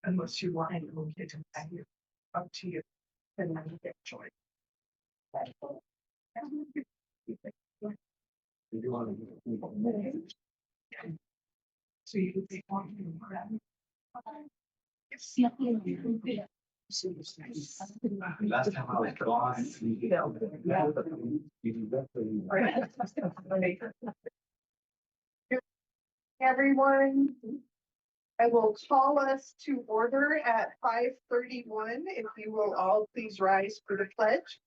Unless you want to get to you, up to you, then you get joy. So you would be wanting Last time I was gone. Everyone, I will call us to order at 5:31. If you will all please rise for the pledge.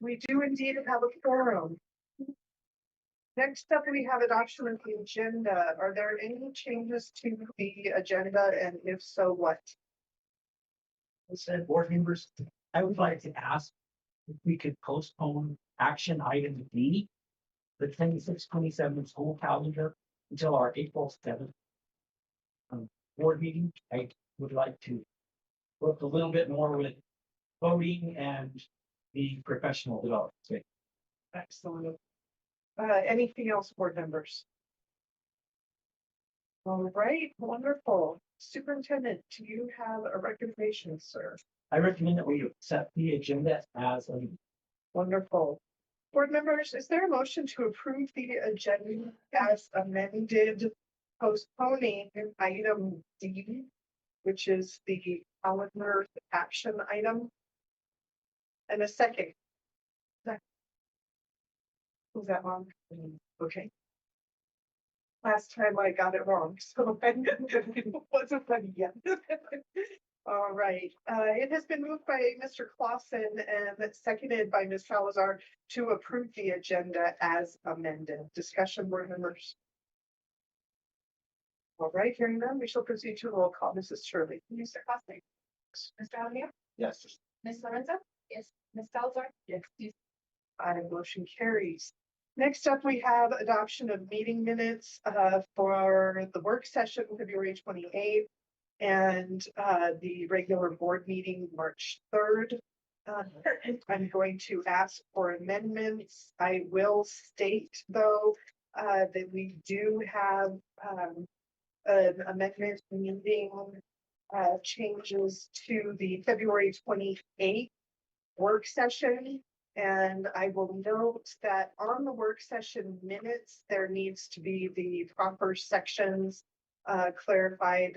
We do indeed have a forum. Next up, we have adoption of the agenda. Are there any changes to the agenda, and if so, what? Said board members, I would like to ask if we could postpone action item D, the 26-27 school calendar, until our April 7th board meeting. I would like to work a little bit more with voting and the professional development. Excellent. Anything else, board members? All right, wonderful. Superintendent, do you have a recommendation, sir? I recommend that we accept the agenda as a Wonderful. Board members, is there a motion to approve the agenda as amended, postponing item D, which is the calendar action item? And a second. Was that wrong? Okay. Last time I got it wrong, so it wasn't funny yet. All right. It has been moved by Mr. Clausen and seconded by Ms. Salazar to approve the agenda as amended. Discussion, board members. All right, hearing none, we shall proceed to roll call. Mrs. Shirley. Mr. Clausen. Mr. Alamia. yes. Ms. Lorenzo. Yes. Ms. Salazar. Yes. Motion carries. Next up, we have adoption of meeting minutes for the work session February 28th and the regular board meeting March 3rd. I'm going to ask for amendments. I will state, though, that we do have an amendment needing changes to the February 28th work session. And I will note that on the work session minutes, there needs to be the proper sections clarified,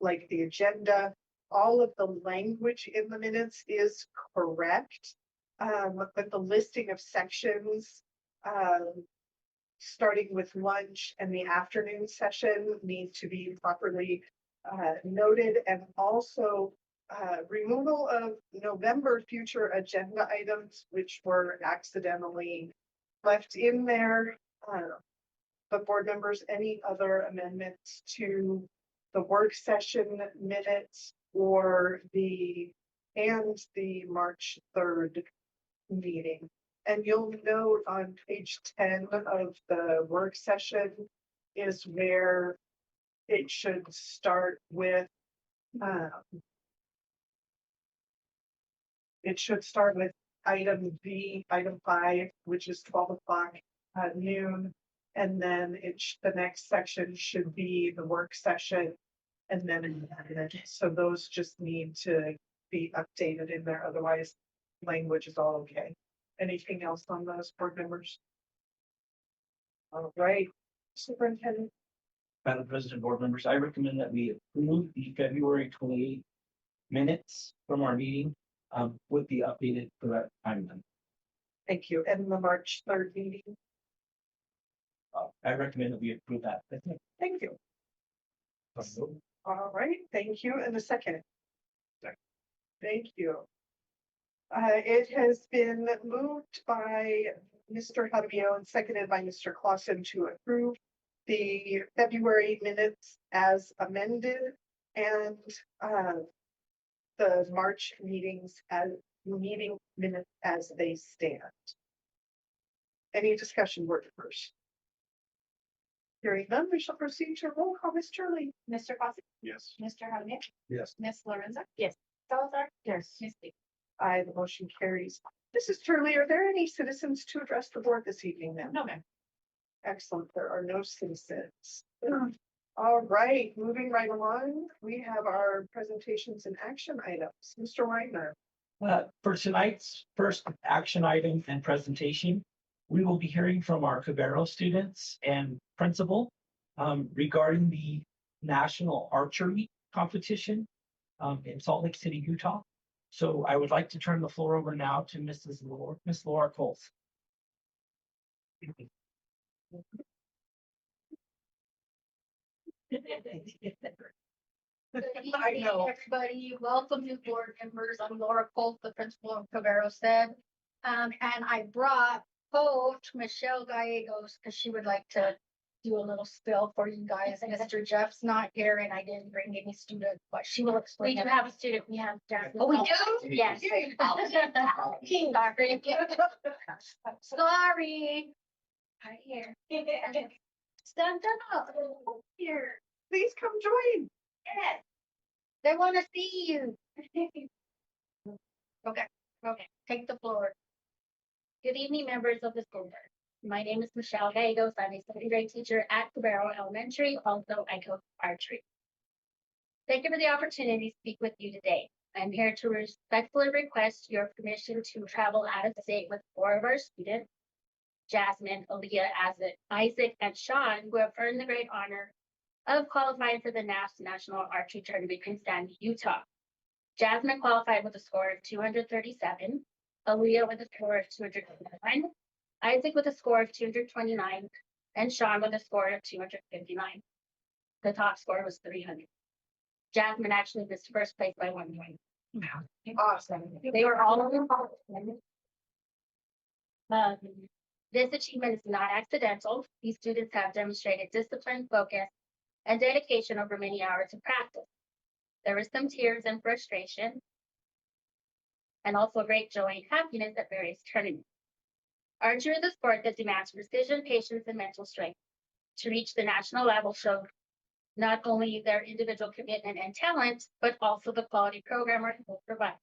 like the agenda. All of the language in the minutes is correct, but the listing of sections, starting with lunch and the afternoon session, need to be properly noted, and also removal of November future agenda items, which were accidentally left in there. But board members, any other amendments to the work session minutes or the March 3rd meeting? And you'll note on page 10 of the work session is where it should start with item B, item 5, which is 12 o'clock noon. And then the next section should be the work session. And then so those just need to be updated in there. Otherwise, language is all okay. Anything else on those, board members? All right, Superintendent. Madam President, board members, I recommend that we approve the February 28th minutes from our meeting with the updated correct timeline. Thank you. And the March 3rd meeting. I recommend that we approve that. Thank you. All right, thank you. And a second. Second. Thank you. It has been moved by Mr. Hadamio and seconded by Mr. Clausen to approve the February minutes as amended and the March meeting minutes as they stand. Any discussion word first? Hearing none, we shall proceed to roll call. Ms. Shirley. Mr. Foster, Yes. Mr. Hudnick, Yes. Ms. Lorenzo. Yes. Salazar. Yes. Ms. Lee. Aye, the motion carries. Mrs. Turley, are there any citizens to address the board this evening, ma'am? No, ma'am. Excellent, there are no citizens. All right, moving right along, we have our presentations and action items. Mr. Weidner. For tonight's first action item and presentation, we will be hearing from our Cabero students and principal regarding the national archery competition in Salt Lake City, Utah. So I would like to turn the floor over now to Miss Laura Coles. Good I evening, know. everybody. Welcome new board members. I'm Laura Colt, the principal of Cabero said. And I brought Coach Michelle Gallegos because she would like to do a little spill for you guys. Mr. Jeff's not here and I didn't bring any student, but she will explain. We do have a student, we have Jasmine. Oh, we do? Yes. Sorry. Sorry. Right here. Stand up. Here. Please come join. Yes. They want to see you. Okay, take the floor. Good evening, members of the school board. My name is Michelle Gallegos. I'm a second grade teacher at Cabero Elementary. Also, I coach archery. Thank you for the opportunity to speak with you today. I'm here to respectfully request your permission to travel out of state with 4 of our students, Jasmine, Aaliyah, Isaac, and Sean, who have earned the great honor of qualifying for the National Archery Tournament in Sandy, Utah. Jasmine qualified with a score of 237, Aaliyah with a score of 229, Isaac with a score of 229, and Sean with a score of 259. The top score was 300. Jasmine actually missed first place by 1 point. Awesome. They were all over college. This achievement is not accidental. These students have demonstrated discipline, focus, and dedication over many hours of practice. There were some tears and frustration, and also great joy and happiness at various tournaments. Archery is a sport that demands precision, patience, and mental strength. To reach the national level showed not only their individual commitment and talent, but also the quality programmer will provide.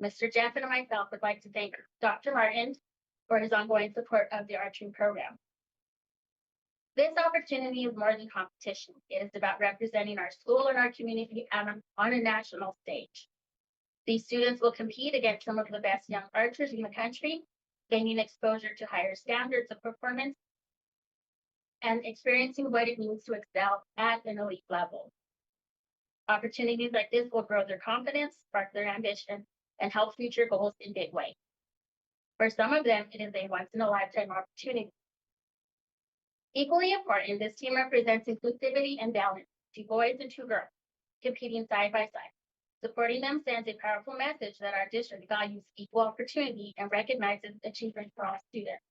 Mr. Jeff and myself would like to thank Dr. Martin for his ongoing support of the archery program. This opportunity is more than competition. It is about representing our school and our community on a national stage. These students will compete against some of the best young archers in the country, gaining exposure to higher standards of performance and experiencing what it means to excel at an elite level. Opportunities like this will grow their confidence, spark their ambition, and help future goals in big ways. For some of them, it is a once-in-a-lifetime opportunity. Equally important, this team represents inclusivity and balance, 2 boys and 2 girls, competing side by side. Supporting them sends a powerful message that our district values equal opportunity and recognizes achievement for all students.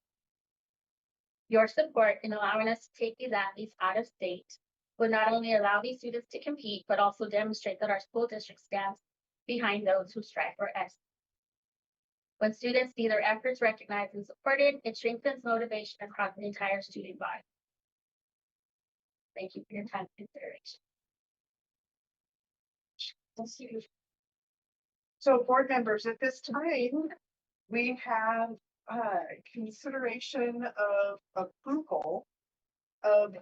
Your support in allowing us to take these athletes out of state will not only allow these students to compete, but also demonstrate that our school district stands behind those who strive for excellence. When students see their efforts recognized and supported, it strengthens motivation across the entire student body. Thank you for your time and consideration. So board members, at this time, we have consideration of approval of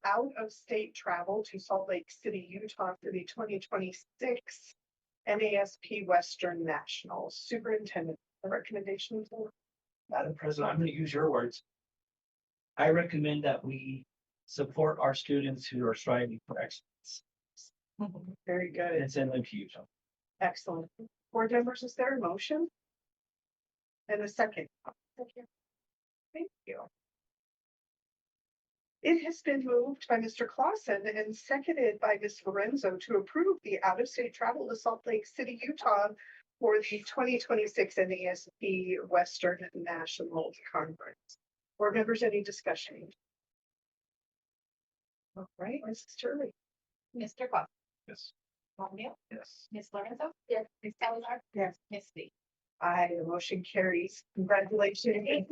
out-of-state travel to Salt Lake City, Utah for the 2026 NASP Western Nationals. Superintendent, the recommendations. Madam President, I'm going to use your words. I recommend that we support our students who are striving for excellence. Very good. And send them to Utah. Excellent. Board members, is there a motion? And a second. Thank you. It has been moved by Mr. Clausen and seconded by Ms. Lorenzo to approve the out-of-state travel to Salt Lake City, Utah for the 2026 NASB Western National Conference. Board members, any discussion? All right, Mrs. Turley. Mr. Clausen. Yes. Ms. O'Neill. Yes. Ms. Lorenzo. Yes. Ms. Salazar. Yes. Ms. Lee. Aye, the motion carries. Congratulations. And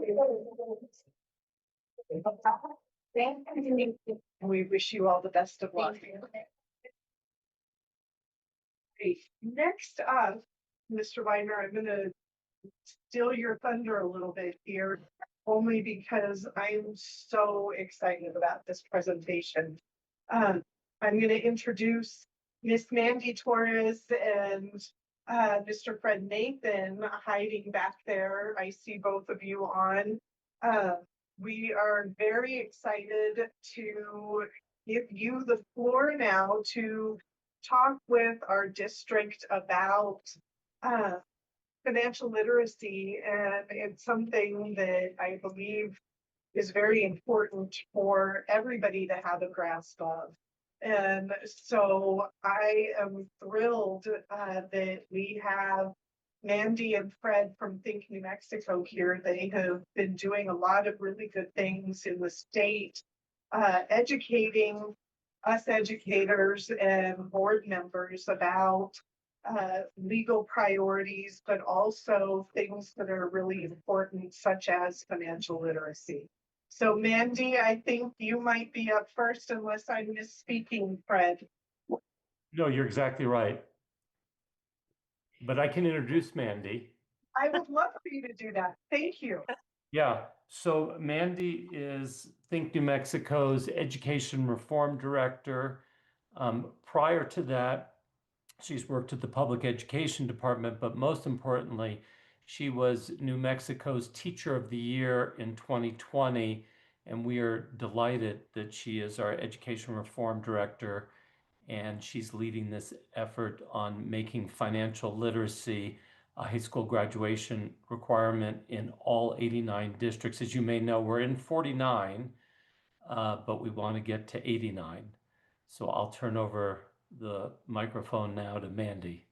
we wish you all the best of luck. Great. Next up, Mr. Weiner, I'm gonna steal your thunder a little bit here, only because I'm so excited about this presentation. I'm gonna introduce Miss Mandy Torres and Mr. Fred Nathan hiding back there. I see both of you on. We are very excited to give you the floor now to talk with our district about financial literacy, and it's something that I believe is very important for everybody to have a grasp of. And so I am thrilled that we have Mandy and Fred from Think New Mexico here. They have been doing a lot of really good things in the state, educating us educators and board members about legal priorities, but also things that are really important, such as financial literacy. So Mandy, I think you might be up first unless I'm misspeaking, Fred. No, you're exactly right. But I can introduce Mandy. I would love for you to do that. Thank you. Yeah, so Mandy is Think New Mexico's Education Reform Director. Prior to that, she's worked at the Public Education Department, but most importantly, she was New Mexico's Teacher of the Year in 2020, and we are delighted that she is our Education Reform Director, and she's leading this effort on making financial literacy a high school graduation requirement in all 89 districts. As you may know, we're in 49, but we want to get to 89. So I'll turn over the microphone now to Mandy.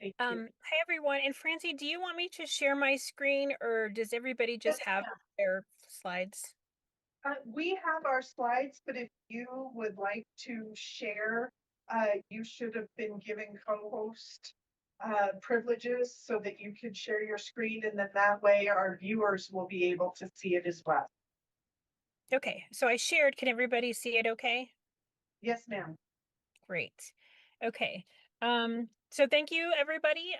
Thank you. Hi everyone. And Francie, do you want me to share my screen, or does everybody just have their slides? We have our slides, but if you would like to share, you should have been given co-host privileges so that you could share your screen, and then that way our viewers will be able to see it as well. Okay, so I shared. Can everybody see it okay? Yes, ma'am. Great. Okay. So thank you everybody.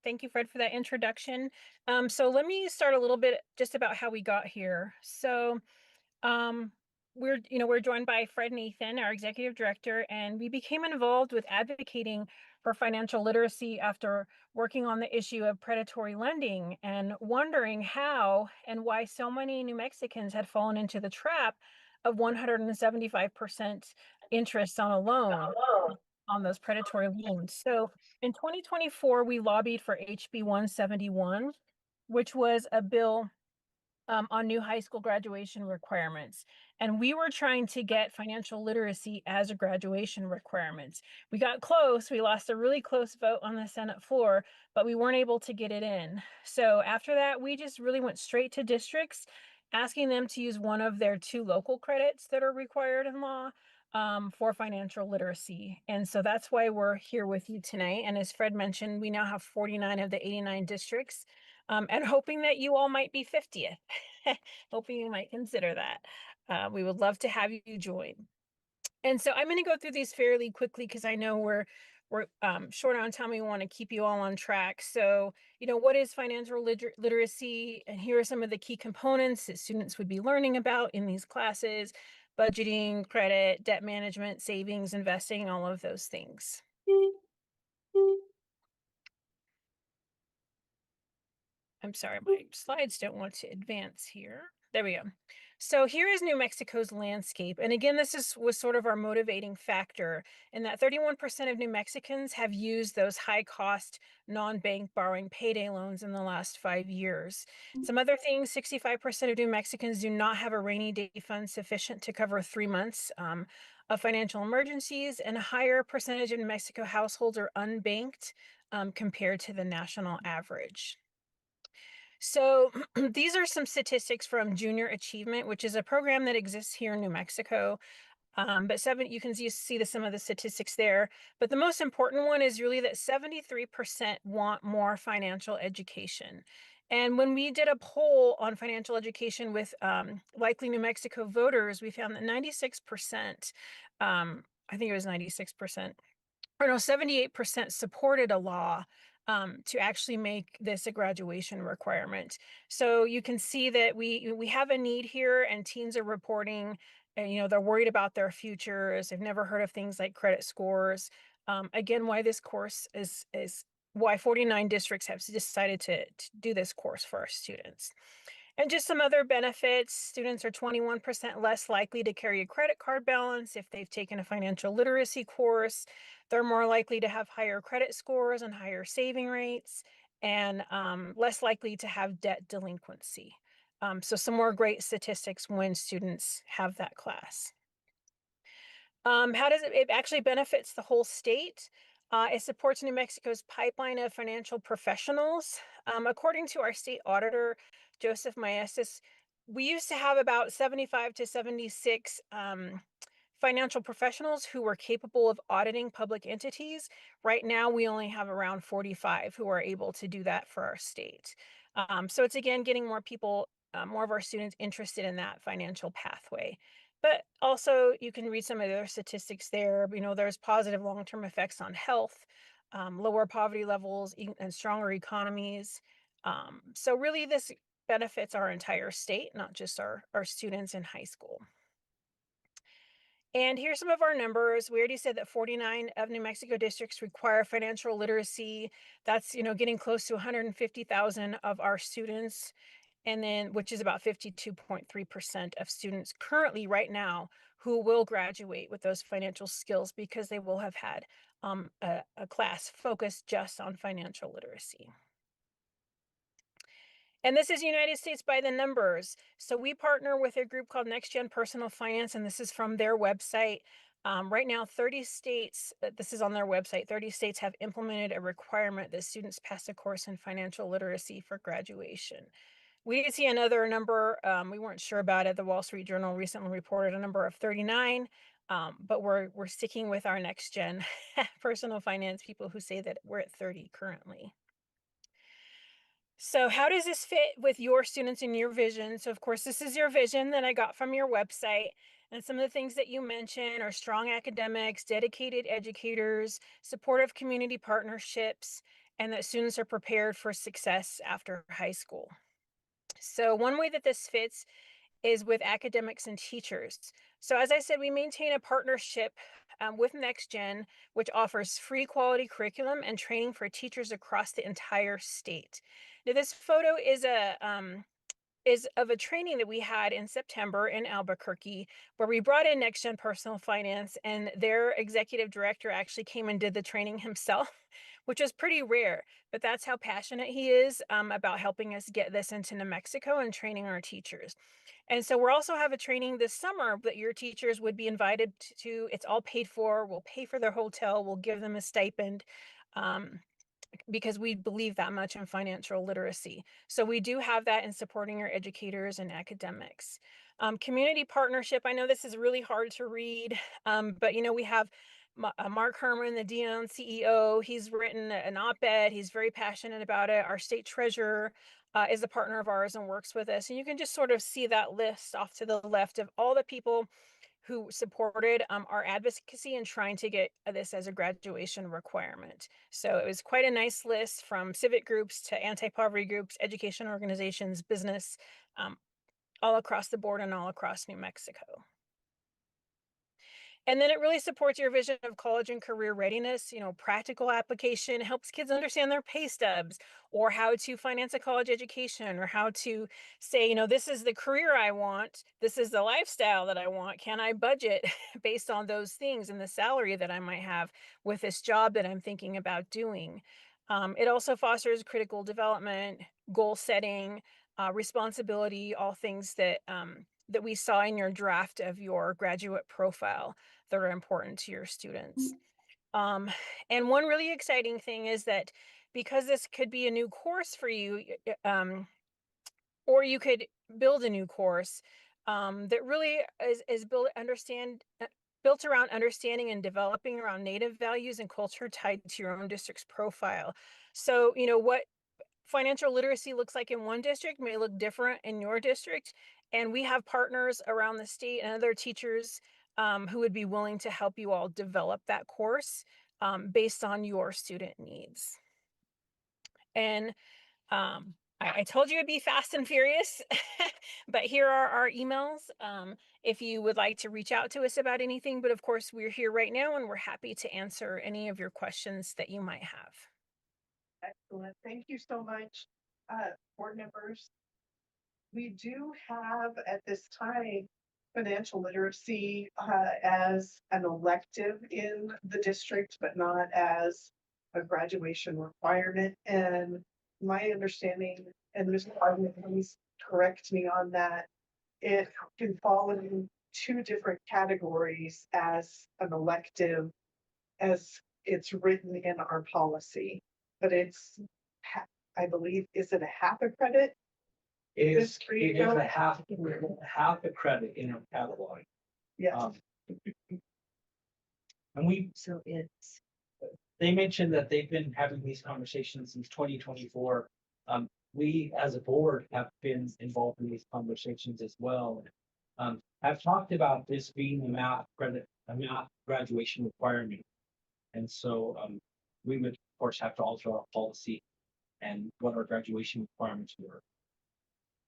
Thank you, Fred, for that introduction. So let me start a little bit just about how we got here. So we're joined by Fred Nathan, our executive director, and we became involved with advocating for financial literacy after working on the issue of predatory lending and wondering how and why so many New Mexicans had fallen into the trap of 175% interest on a loan on those predatory loans. So in 2024, we lobbied for HB 171, which was a bill on new high school graduation requirements. And we were trying to get financial literacy as a graduation requirement. We got close. We lost a really close vote on the Senate floor, but we weren't able to get it in. So after that, we just really went straight to districts, asking them to use one of their 2 local credits that are required in law for financial literacy. And so that's why we're here with you tonight. And as Fred mentioned, we now have 49 of the 89 districts. And hoping that you all might be 50th. Hoping you might consider that. We would love to have you join. And so I'm going to go through these fairly quickly because I know we're short on time. We want to keep you all on track. So, what is financial literacy? And here are some of the key components that students would be learning about in these classes: budgeting, credit, debt management, savings, investing, all of those things. I'm sorry, my slides don't want to advance here. There we go. So here is New Mexico's landscape. And again, was sort of our motivating factor in that 31% of New Mexicans have used those high cost non-bank borrowing payday loans in the last 5 years. Some other things, 65% of New Mexicans do not have a rainy day fund sufficient to cover 3 months of financial emergencies, and a higher percentage of New Mexico households are unbanked compared to the national average. So these are some statistics from Junior Achievement, which is a program that exists here in New Mexico. You can see some of the statistics there. But the most important one is really that 73% want more financial education. And when we did a poll on financial education with likely New Mexico voters, we found that 96%, I think it was 96%, or no, 78% supported a law to actually make this a graduation requirement. So you can see that we have a need here, and teens are reporting, and they're worried about their futures. They've never heard of things like credit scores. Again, why this course is why 49 districts have decided to do this course for our students. And just some other benefits: students are 21% less likely to carry a credit card balance if they've taken a financial literacy course. They're more likely to have higher credit scores and higher saving rates, and less likely to have debt delinquency. So some more great statistics when students have that class. How does it actually benefits the whole state? It supports New Mexico's pipeline of financial professionals. According to our state auditor, Joseph Maestas, we used to have about 75 to 76 financial professionals who were capable of auditing public entities. Right now, we only have around 45 who are able to do that for our state. So it's, again, getting more people, more of our students interested in that financial pathway. But also, you can read some of their statistics there. There's positive long-term effects on health, lower poverty levels, and stronger economies. So really, this benefits our entire state, not just our students in high school. And here's some of our numbers. We already said that 49 of New Mexico districts require financial literacy. That's, getting close to 150,000 of our students, and then which is about 52.3% of students currently right now who will graduate with those financial skills, because they will have had a class focused just on financial literacy. And this is United States by the numbers. So we partner with a group called Next Gen Personal Finance, and this is from their website. Right now, 30 states, this is on their website, 30 states have implemented a requirement that students pass a course in financial literacy for graduation. We did see another number we weren't sure about it. The Wall Street Journal recently reported a number of 39, but we're sticking with our Next Gen personal finance people who say that we're at 30 currently. So how does this fit with your students and your vision? So of course, this is your vision that I got from your website. And some of the things that you mentioned are strong academics, dedicated educators, supportive community partnerships, and that students are prepared for success after high school. So one way that this fits is with academics and teachers. So as I said, we maintain a partnership with NextGen, which offers free quality curriculum and training for teachers across the entire state. Now, this photo is of a training that we had in September in Albuquerque, where we brought in NextGen Personal Finance, and their executive director actually came and did the training himself, which is pretty rare, but that's how passionate he is about helping us get this into New Mexico and training our teachers. And so we'll also have a training this summer that your teachers would be invited to. It's all paid for. We'll pay for their hotel. We'll give them a stipend. Because we believe that much in financial literacy. So we do have that in supporting our educators and academics. Community partnership, I know this is really hard to read, but we have Mark Herman, the DN CEO. He's written an op-ed. He's very passionate about it. Our state treasurer is a partner of ours and works with us. And you can just sort of see that list off to the left of all the people who supported our advocacy in trying to get this as a graduation requirement. So it was quite a nice list, from civic groups to anti-poverty groups, education organizations, business, all across the board and all across New Mexico. And then it really supports your vision of college and career readiness, practical application, helps kids understand their pay stubs or how to finance a college education or how to say, this is the career I want. This is the lifestyle that I want. Can I budget based on those things and the salary that I might have with this job that I'm thinking about doing? It also fosters critical development, goal setting, responsibility, all things that we saw in your draft of your graduate profile that are important to your students. And one really exciting thing is that because this could be a new course for you, or you could build a new course that really is built around understanding and developing around Native values and culture tied to your own district's profile. So, what financial literacy looks like in one district may look different in your district. And we have partners around the state and other teachers who would be willing to help you all develop that course based on your student needs. And I told you it'd be fast and furious, but here are our emails if you would like to reach out to us about anything. But of course, we're here right now and we're happy to answer any of your questions that you might have. Excellent. Thank you so much, board members. We do have at this time financial literacy as an elective in the district, but not as a graduation requirement. And my understanding, and Mr. Hardman, please correct me on that, it can fall in two different categories as an elective as it's written in our policy, but it's, I believe, is it a half a credit? It is It a half a credit in our catalog. Yes. And So it's. they mentioned that they've been having these conversations since 2024. We as a board have been involved in these conversations as well. I've talked about this being a math graduation requirement. And so we would, of course, have to alter our policy and what our graduation requirements were.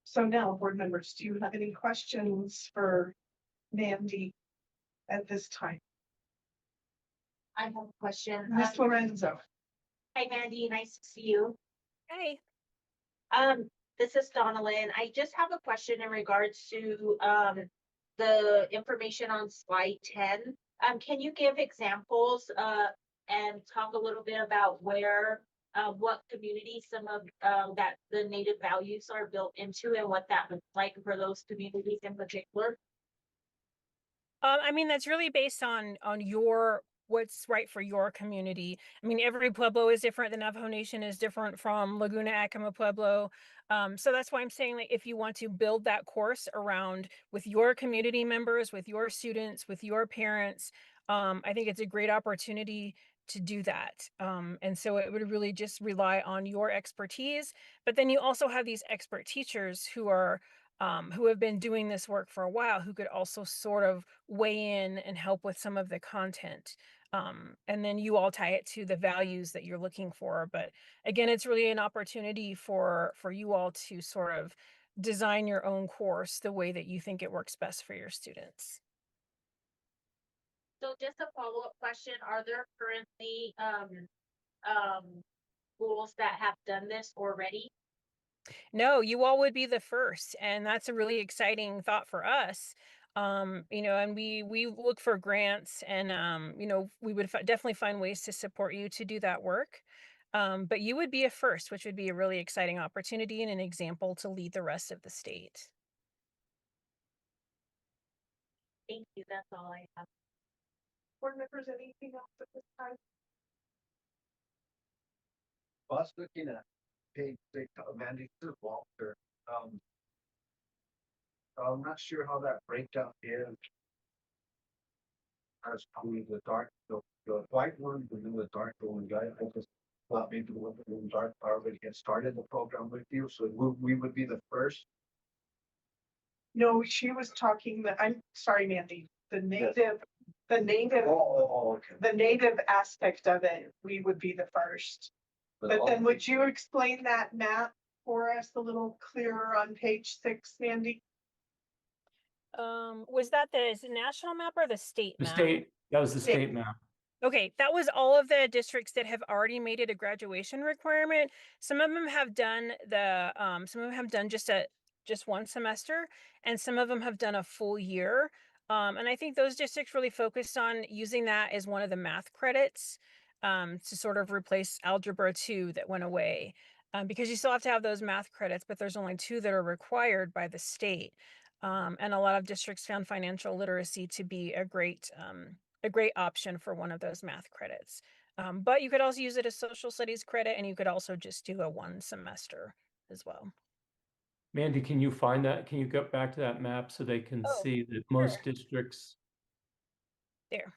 So now, board members, do you have any questions for Mandy at this time? I have a question. Ms. Lorenzo. Hi, Mandy. Nice to see you. Hey. This is Donna Lynn. I just have a question in regards to the information on slide 10. Can you give examples and talk a little bit about where what communities some of that the Native values are built into and what that looks like for those communities in particular? I mean, that's really based on what's right for your community. I mean, every Pueblo is different. The Navajo Nation is different from Laguna Acoma Pueblo. So that's why I'm saying that if you want to build that course around with your community members, with your students, with your parents, I think it's a great opportunity to do that. And so it would really just rely on your expertise. But then you also have these expert teachers who have been doing this work for a while, who could also sort of weigh in and help with some of the content. And then you all tie it to the values that you're looking for. But again, it's really an opportunity for you all to sort of design your own course the way that you think it works best for your students. So just a follow-up question, are there currently schools that have done this already? No, you all would be the first, and that's a really exciting thought for us. And we look for grants, and we would definitely find ways to support you to do that work. But you would be a first, which would be a really exciting opportunity and an example to lead the rest of the state. Thank you, that's all I have. Board members, anything else at this time? I was looking at page 6 of Mandy's Walter. I'm not sure how that breakdown is. As probably the dark, the white one, the dark one, guy focus. Well, maybe the one in dark already had started the program with you, so we would be the first. No, she was talking I'm sorry, Mandy, the native, Okay. the native aspect of it, we would be the first. But then would you explain that map for us a little clearer on page 6, Mandy? Was that the national map or the state The map? state, that was the State. state map. Okay, that was all of the districts that have already made it a graduation requirement. Some of them have done some of them have done just one semester, and some of them have done a full year. And I think those districts really focused on using that as one of the math credits, to sort of replace Algebra 2 that went away. Because you still have to have those math credits, but there's only 2 that are required by the state. And a lot of districts found financial literacy to be a great option for one of those math credits. But you could also use it as social studies credit, and you could also just do a 1 semester as well. Mandy, can you find that? Can you go back to that map so they can Oh, see that most sure. districts? There.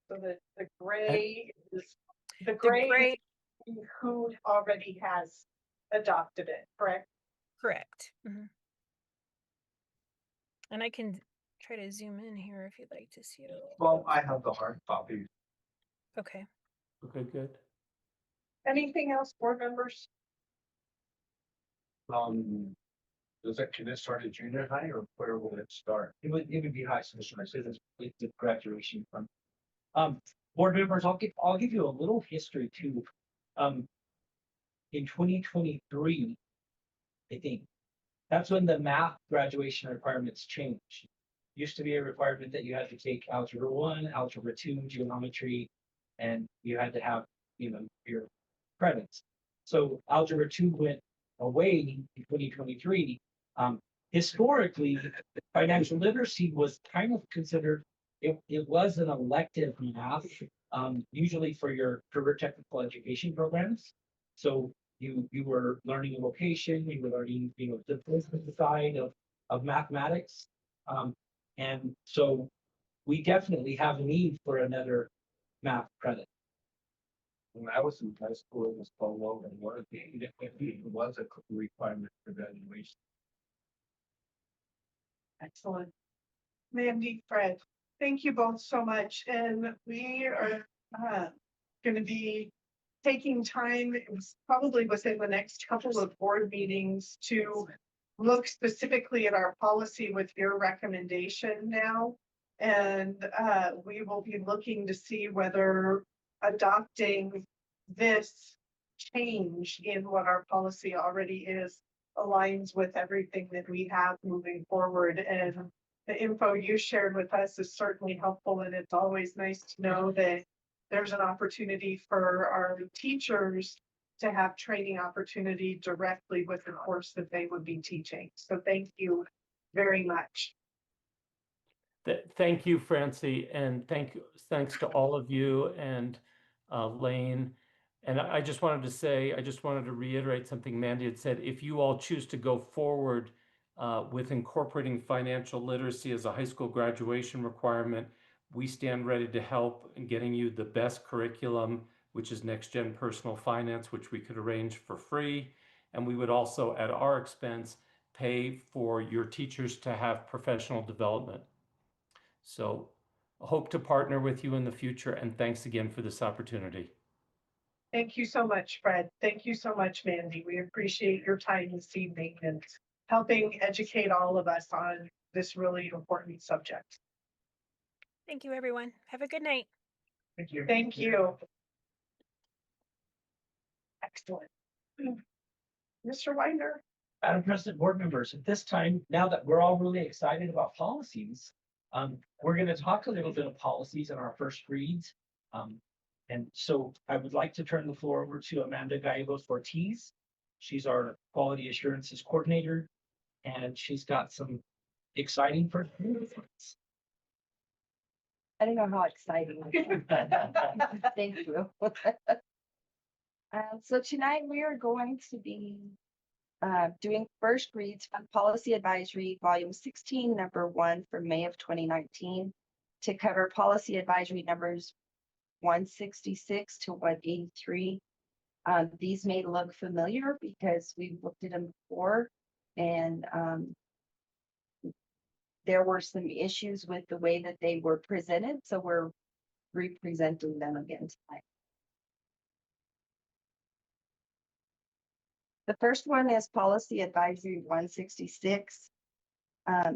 So the gray is, the The gray gray, is who already has adopted it, correct? correct. And I can try to zoom in here if you'd like to see it a little. Well, I have the hard copy. Okay. Okay, good. Anything else, board members? Can it start at junior high or where will it start? It would be high school, so I say this with the graduation from. Board members, I'll give you a little history too. In 2023, I think, that's when the math graduation requirements changed. Used to be a requirement that you had to take Algebra 1, Algebra 2, geometry, and you had to have, your credits. So Algebra 2 went away in 2023. Historically, financial literacy was kind of considered, it was an elective math, usually for your career technical education programs. So you were learning a vocation, you were learning, the business side of mathematics. And so we definitely have a need for another math credit. When I was in high school, it was called low and what it was a requirement for graduation. Excellent. Mandy, Fred, thank you both so much. And we are going to be taking time, it was probably within the next couple of board meetings, to look specifically at our policy with your recommendation now. And we will be looking to see whether adopting this change in what our policy already is aligns with everything that we have moving forward. And the info you shared with us is certainly helpful, and it's always nice to know that there's an opportunity for our teachers to have training opportunity directly with the course that they would be teaching. So thank you very much. Thank you, Francie, and thanks to all of you and Lane. And I just wanted to reiterate something Mandy had said. If you all choose to go forward with incorporating financial literacy as a high school graduation requirement, we stand ready to help in getting you the best curriculum, which is Next Gen Personal Finance, which we could arrange for free. And we would also, at our expense, pay for your teachers to have professional development. So I hope to partner with you in the future, and thanks again for this opportunity. Thank you so much, Fred. Thank you so much, Mandy. We appreciate your time this evening and helping educate all of us on this really important subject. Thank you, everyone. Have a good night. Thank you. Thank you. Excellent. Mr. Winder. Madam President, board members, at this time, now that we're all really excited about policies, we're going to talk a little bit of policies in our first reads. And so I would like to turn the floor over to Amanda Gallegos Ortiz. She's our quality assurances coordinator, and she's got some exciting first reads. I don't know how exciting. Thank you. So tonight we are going to be doing first reads from Policy Advisory Volume 16, Number 1 for May of 2019 to cover Policy Advisory Numbers 166 to 183. These may look familiar because we've looked at them before, and there were some issues with the way that they were presented, so we're representing them again tonight. The first one is Policy Advisory 166.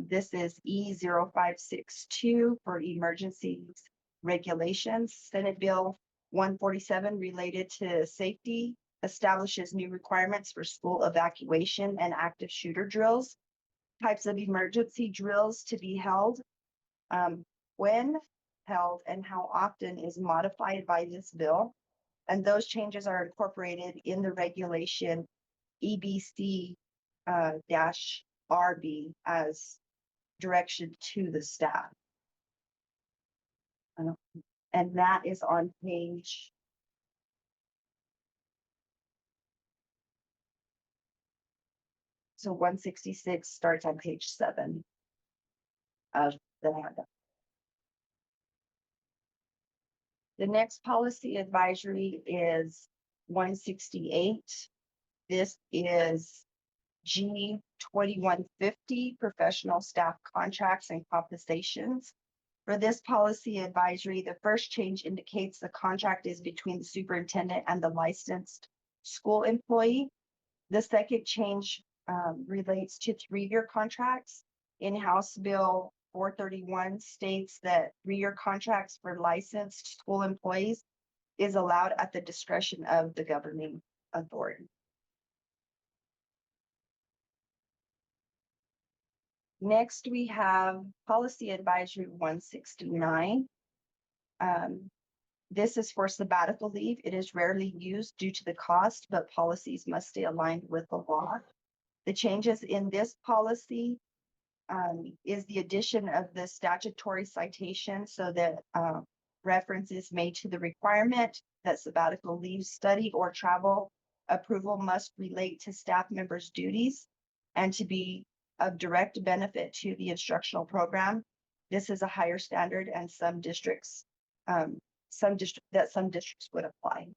This is E0562 for emergencies regulations. Senate Bill 147 related to safety establishes new requirements for school evacuation and active shooter drills, types of emergency drills to be held, when held, and how often is modified by this bill. And those changes are incorporated in the regulation EBC dash RB as direction to the staff. And that is on page. So 166 starts on page 7 of the handout. The next policy advisory is 168. This is G 2150, professional staff contracts and compensations. For this policy advisory, the first change indicates the contract is between the superintendent and the licensed school employee. The second change relates to 3-year contracts. In House Bill 431 states that 3-year contracts for licensed school employees is allowed at the discretion of the governing authority. Next, we have Policy Advisory 169. This is for sabbatical leave. It is rarely used due to the cost, but policies must stay aligned with the law. The changes in this policy is the addition of the statutory citation so that reference is made to the requirement that sabbatical leave, study, or travel approval must relate to staff members' duties and to be of direct benefit to the instructional program. This is a higher standard, and some districts would apply.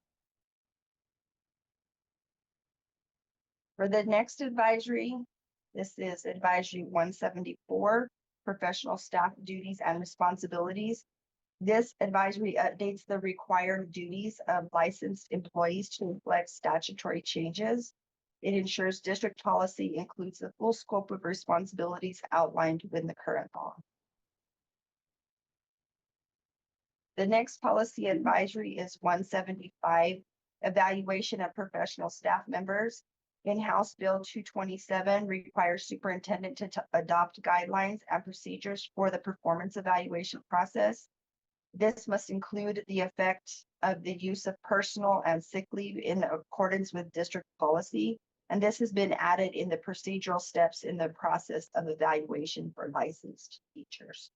For the next advisory, this is Advisory 174, professional staff duties and responsibilities. This advisory updates the required duties of licensed employees to reflect statutory changes. It ensures district policy includes the full scope of responsibilities outlined within the current law. The next policy advisory is 175, evaluation of professional staff members. In House Bill 227 requires superintendent to adopt guidelines and procedures for the performance evaluation process. This must include the effect of the use of personal and sick leave in accordance with district policy. And this has been added in the procedural steps in the process of evaluation for licensed teachers.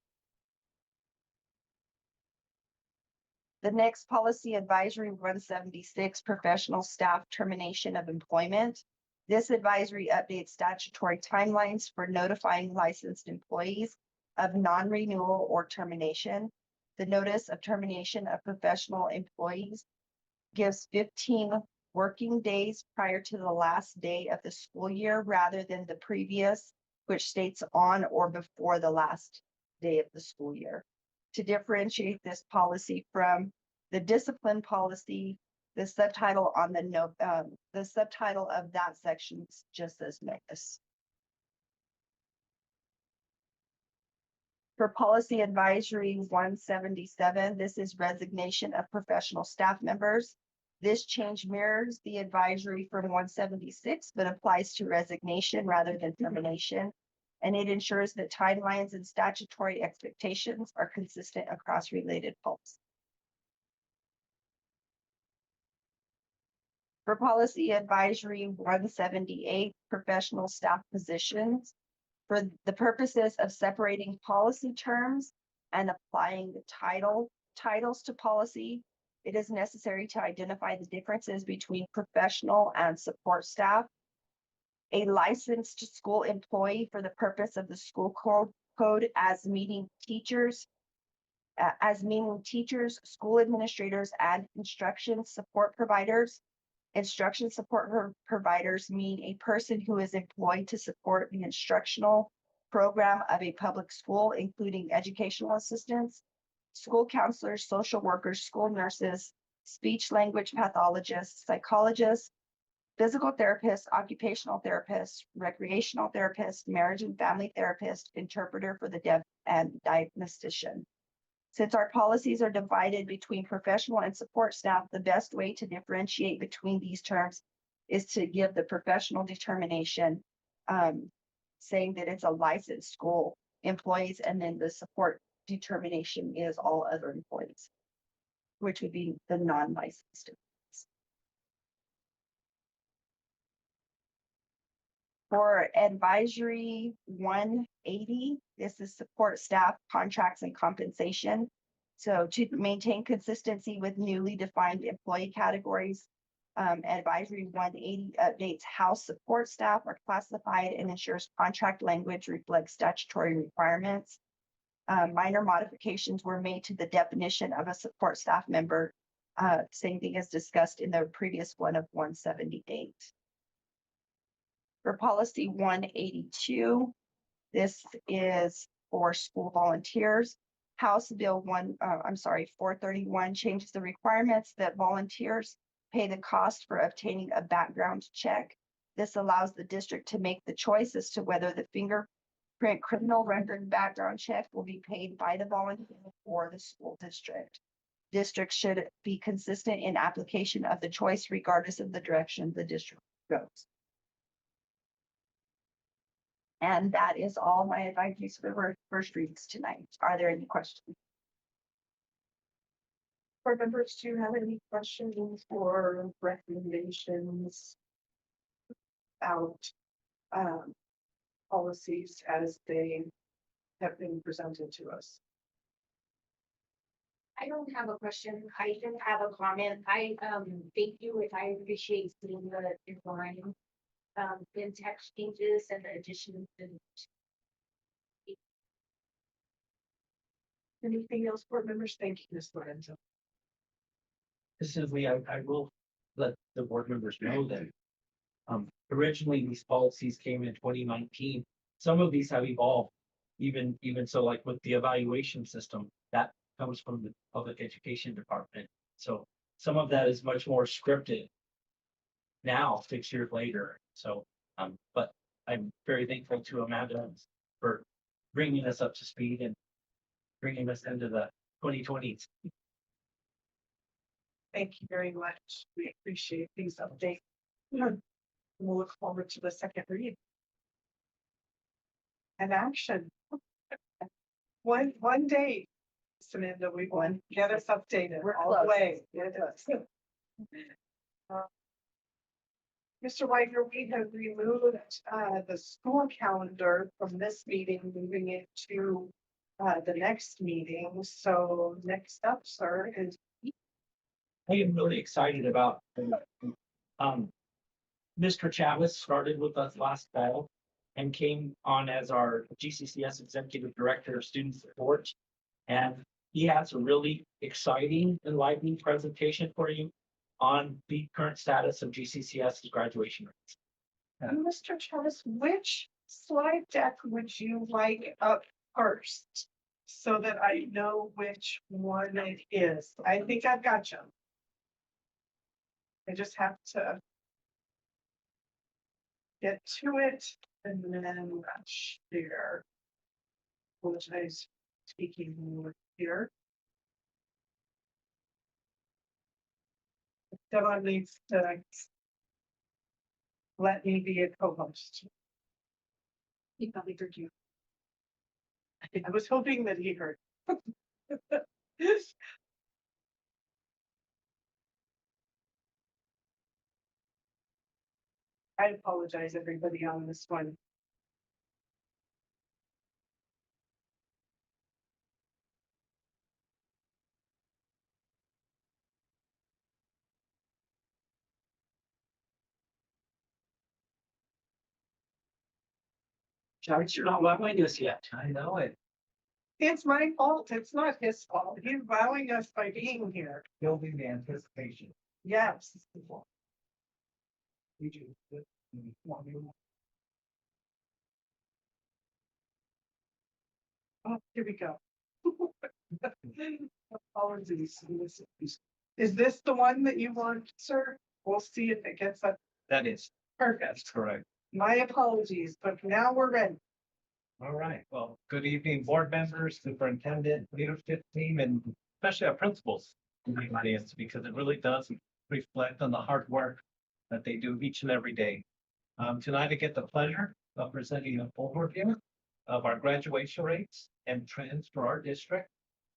The next policy advisory 176, professional staff termination of employment. This advisory updates statutory timelines for notifying licensed employees of non-renewal or termination. The notice of termination of professional employees gives 15 working days prior to the last day of the school year rather than the previous, which states on or before the last day of the school year. To differentiate this policy from the discipline policy, the subtitle on the note, the subtitle of that section just says notice. For policy advisory 177, this is resignation of professional staff members. This change mirrors the advisory from 176, but applies to resignation rather than termination. And it ensures that timelines and statutory expectations are consistent across related policies. For policy advisory 178, professional staff positions, for the purposes of separating policy terms and applying the titles to policy, it is necessary to identify the differences between professional and support staff. A licensed school employee for the purpose of the school code as meaning teachers, school administrators, and instruction support providers. Instruction support providers mean a person who is employed to support the instructional program of a public school, including educational assistants, school counselors, social workers, school nurses, speech language pathologists, psychologists, physical therapist, occupational therapist, recreational therapist, marriage and family therapist, interpreter for the deaf, and diagnostician. Since our policies are divided between professional and support staff, the best way to differentiate between these terms is to give the professional determination, saying that it's a licensed school employees, and then the support determination is all other employees, which would be the non-licensed. For advisory 180, this is support staff, contracts, and compensation. So to maintain consistency with newly defined employee categories, advisory 180 updates how support staff are classified and ensures contract language reflects statutory requirements. Minor modifications were made to the definition of a support staff member. Same thing as discussed in the previous one of 178. For policy 182, this is for school volunteers. House Bill 431 changes the requirements that volunteers pay the cost for obtaining a background check. This allows the district to make the choice as to whether the fingerprint criminal record background check will be paid by the volunteer or the school district. Districts should be consistent in application of the choice regardless of the direction the district goes. And that is all my advisories for first reads tonight. Are there any questions? Board members, do you have any questions or recommendations about policies as they have been presented to us? I don't have a question. I just have a comment. I thank you and I appreciate seeing the design in text changes and the additions and Anything else, board members? Thank you, Ms. Lorenzo. Simply, I will let the board members know that originally these policies came in 2019. Some of these have evolved, even so, like with the evaluation system, that comes from the public education department. So some of that is much more scripted now, 6 years later. So, but I'm very thankful to Amanda for bringing us up to speed and bringing us into the 2020s. Thank you very much. We appreciate these updates. We'll look forward to the second read. And action. One day, Samantha, we won. Get us updated. We're all the close. way. Get us. Mr. Wagner, we have removed the school calendar from this meeting, moving it to the next meeting. So next up, sir, is I am really excited about Mr. Chavez started with us last fall and came on as our GCCS Executive Director of Student Support. And he has a really exciting, enlightening presentation for you on the current status of GCCS's graduation rates. Mr. Chavez, which slide deck would you like up first? So that I know which one it is. I think I've got you. I just have to get to it and then share. Apologize, speaking more here. Someone needs to let me be a co-host. He probably heard you. I was hoping that he heard. I apologize, everybody, on this one. George, you're not allowing us yet. I know it. It's my fault. It's not his fault. He's allowing us by being here. Building the anticipation. Yes. We do. Oh, here we go. Apologies. Is this the one that you want, sir? We'll see if it gets up That is, Perfect. that's correct. My apologies, but now we're ready. All right, well, good evening, board members, superintendent, leadership team, and especially our principals in the audience, because it really does reflect on the hard work that they do each and every day. Tonight I get the pleasure of presenting an overview of our graduation rates and trends for our district,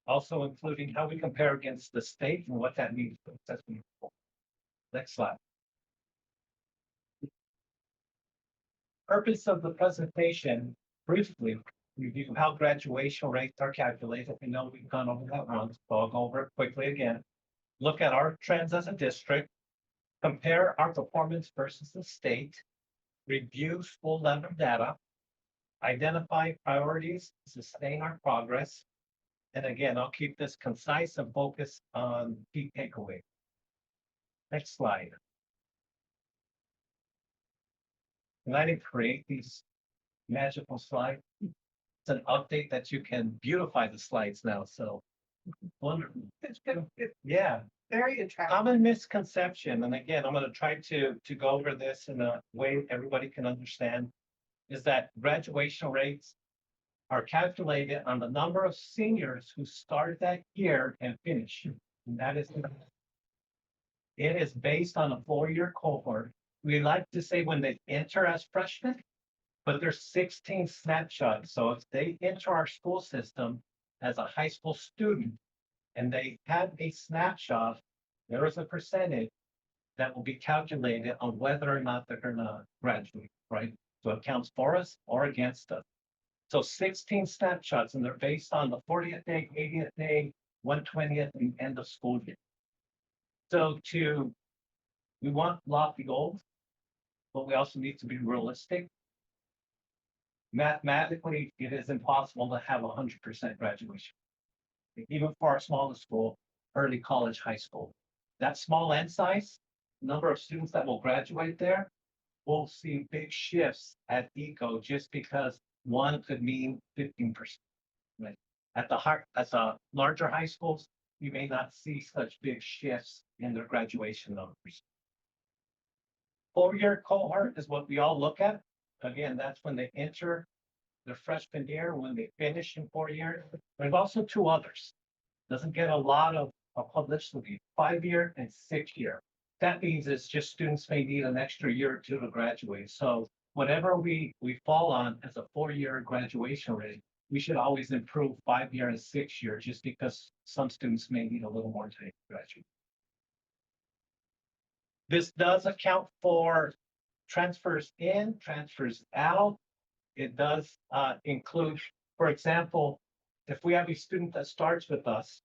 also including how we compare against the state and what that means for assessment. Next slide. Purpose of the presentation, briefly review how graduation rates are calculated. We know we've gone over that once, so I'll go over it quickly again. Look at our trends as a district, compare our performance versus the state, review school level data, identify priorities, sustain our progress. And again, I'll keep this concise and focus on key takeaway. Next slide. And I didn't create these magical slides. It's an update that you can beautify the slides now, so wonderful. It's good. It's Yeah, very attractive. common misconception, and again, I'm gonna try to go over this in a way everybody can understand, is that graduation rates are calculated on the number of seniors who start that year and finish. And that is, it is based on a 4-year cohort. We like to say when they enter as freshmen, but there's 16 snapshots. So if they enter our school system as a high school student and they have a snapshot, there is a percentage that will be calculated on whether or not they're gonna graduate, right? So it counts for us or against us. So 16 snapshots, and they're based on the 40th day, 80th day, 120th, and end of school year. So we want lofty goals, but we also need to be realistic. Mathematically, it is impossible to have 100% graduation. Even for our smallest school, early college, high school. That small n size, number of students that will graduate there, we'll see big shifts at ECO just because one could mean 15%. Right? At the larger high schools, you may not see such big shifts in their graduation numbers. 4-year cohort is what we all look at. Again, that's when they enter their freshman year, when they finish in 4 years. There's also 2 others. Doesn't get a lot of publicity, 5-year and 6-year. That means it's just students may need an extra year or 2 to graduate. So whatever we fall on as a 4-year graduation rate, we should always improve 5-year and 6-year just because some students may need a little more time to graduate. This does account for transfers in, transfers out. It does include, for example, if we have a student that starts with us,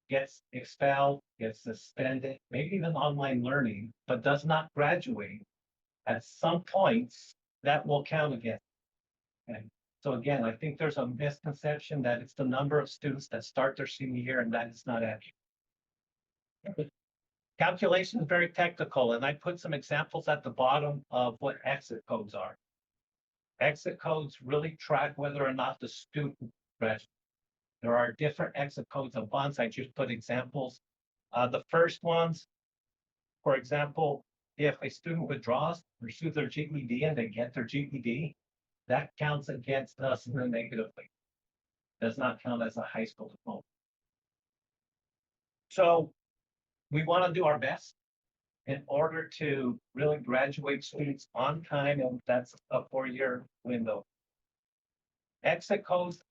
gets expelled, gets suspended, maybe even online learning, but does not graduate, at some points that will count again. Okay. So again, I think there's a misconception that it's the number of students that start their senior year, and that is not accurate. Calculation is very technical, and I put some examples at the bottom of what exit codes are. Exit codes really track whether or not the student graduates. There are different exit codes of bonds. I just put examples. The first ones, for example, if a student withdraws, pursues their GED and they get their GED, that counts against us in a negative way. Does not count as a high school diploma. So we want to do our best in order to really graduate students on time, and that's a 4-year window. Exit codes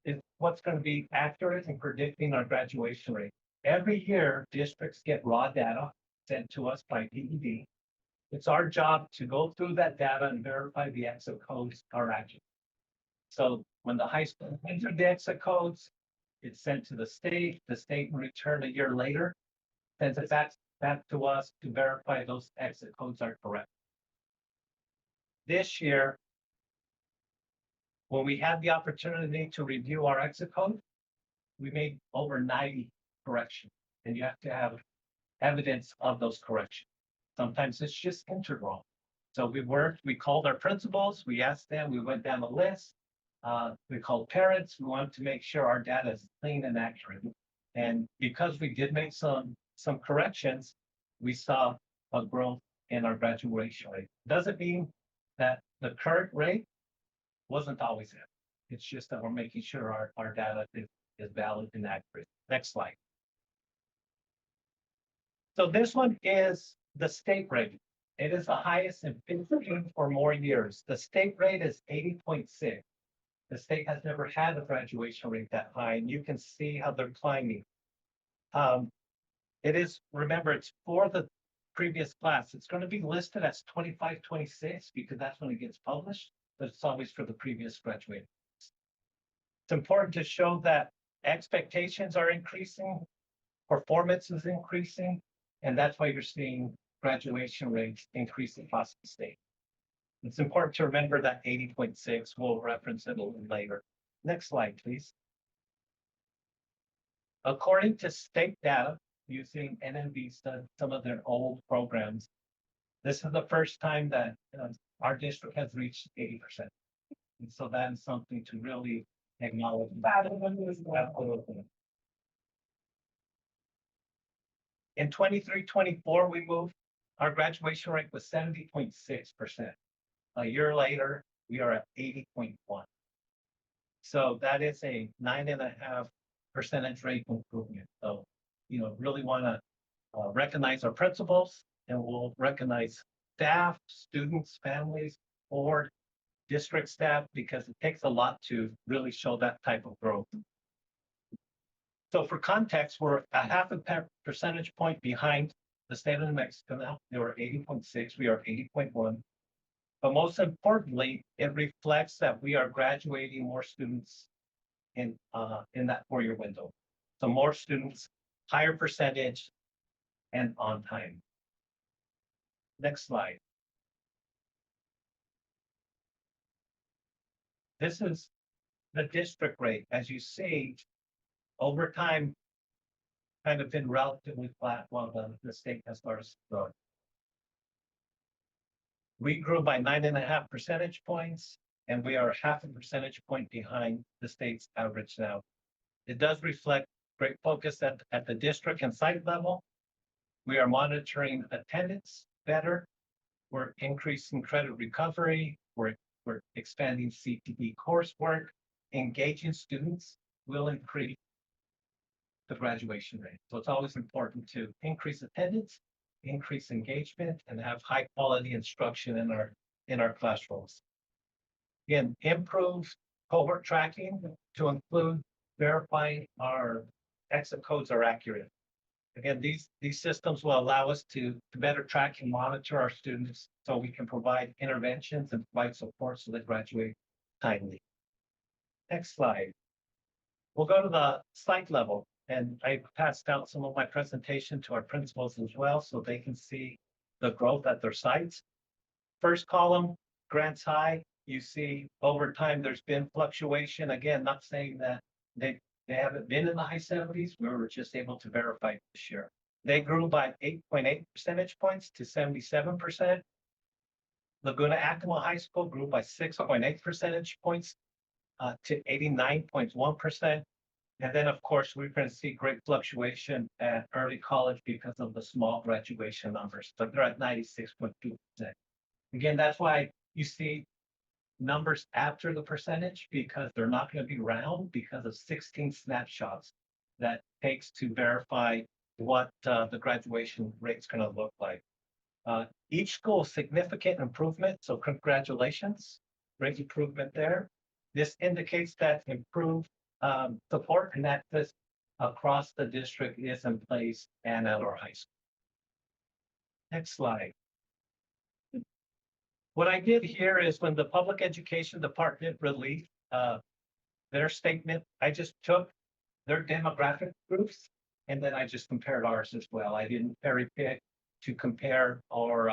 is what's going to be accurate in predicting our graduation rate. Every year, districts get raw data sent to us by DED. It's our job to go through that data and verify the exit codes are accurate. So when the high school entered the exit codes, it's sent to the state in return a year later, sends it back to us to verify those exit codes are correct. This year, when we had the opportunity to review our exit code, we made over 90 corrections, and you have to have evidence of those corrections. Sometimes it's just entered wrong. So we called our principals, we asked them, we went down the list. We called parents, we wanted to make sure our data is clean and accurate. And because we did make some corrections, we saw a growth in our graduation rate. Doesn't mean that the current rate wasn't always it. It's just that we're making sure our data is valid and accurate. Next slide. So this one is the state rate. It is the highest in 15 or more years. The state rate is 80.6. The state has never had a graduation rate that high, and you can see how they're climbing. It is, remember, it's for the previous class. It's going to be listed as 25, 26 because that's when it gets published, but it's always for the previous graduate. It's important to show that expectations are increasing, performance is increasing, and that's why you're seeing graduation rates increase across the state. It's important to remember that 80.6, we'll reference it a little later. Next slide, please. According to state data, using NMB, some of their old programs, this is the first time that our district has reached 80%. And so that is something to really acknowledge. Absolutely. In 23-24, we moved, our graduation rate was 70.6%. A year later, we are at 80.1. So that is a 9.5 percentage rate improvement. So, really want to recognize our principals, and we'll recognize staff, students, families, board, district staff, because it takes a lot to really show that type of growth. So for context, we're a half a percentage point behind the state of New Mexico now. They were 80.6, we are 80.1. But most importantly, it reflects that we are graduating more students in that 4-year window. So more students, higher percentage, and on time. Next slide. This is the district rate. As you see, over time, kind of been relatively flat while the state has started growing. We grew by 9.5 percentage points, and we are half a percentage point behind the state's average now. It does reflect great focus at the district and site level. We are monitoring attendance better. We're increasing credit recovery. We're expanding CTE coursework. Engaging students will increase the graduation rate. So it's always important to increase attendance, increase engagement, and have high quality instruction in our classrooms. Again, improve cohort tracking to include verifying our exit codes are accurate. Again, these systems will allow us to better track and monitor our students so we can provide interventions and provide support so they graduate timely. Next slide. We'll go to the site level, and I passed out some of my presentation to our principals as well so they can see the growth at their sites. First column, grants high. You see over time there's been fluctuation. Again, not saying that they haven't been in the high 70s. We were just able to verify this year. They grew by 8.8 percentage points to 77%. Laguna Acoma High School grew by 6.8 percentage points to 89.1%. And then, of course, we're going to see great fluctuation at early college because of the small graduation numbers, but they're at 96.2%. Again, that's why you see numbers after the percentage, because they're not going to be round because of 16 snapshots that takes to verify what the graduation rate is going to look like. Each school, significant improvement, so congratulations, great improvement there. This indicates that improved support and access across the district is in place and at our high school. Next slide. What I did here is when the Public Education Department released their statement, I just took their demographic groups and then I just compared ours as well. I didn't cherry pick to compare or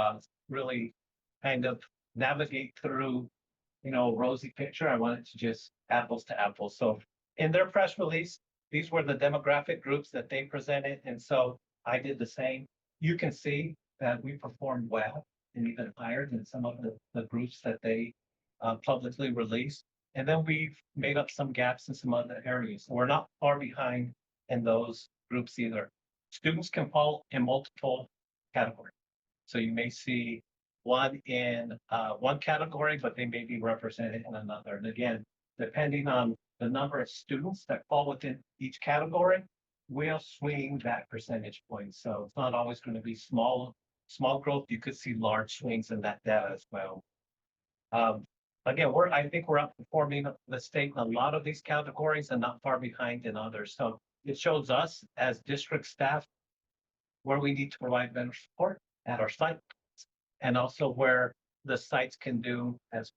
really kind of navigate through, rosy picture. I wanted to just apples to apples. So in their press release, these were the demographic groups that they presented. And so I did the same. You can see that we performed well and even higher than some of the groups that they publicly released. And then we've made up some gaps in some other areas. So we're not far behind in those groups either. Students can fall in multiple categories. So you may see one in one category, but they may be represented in another. And again, depending on the number of students that fall within each category, will swing that percentage point. So it's not always going to be small growth. You could see large swings in that data as well. Again, I think we're outperforming the state in a lot of these categories and not far behind in others. So it shows us as district staff where we need to provide better support at our site, and also where the sites can do as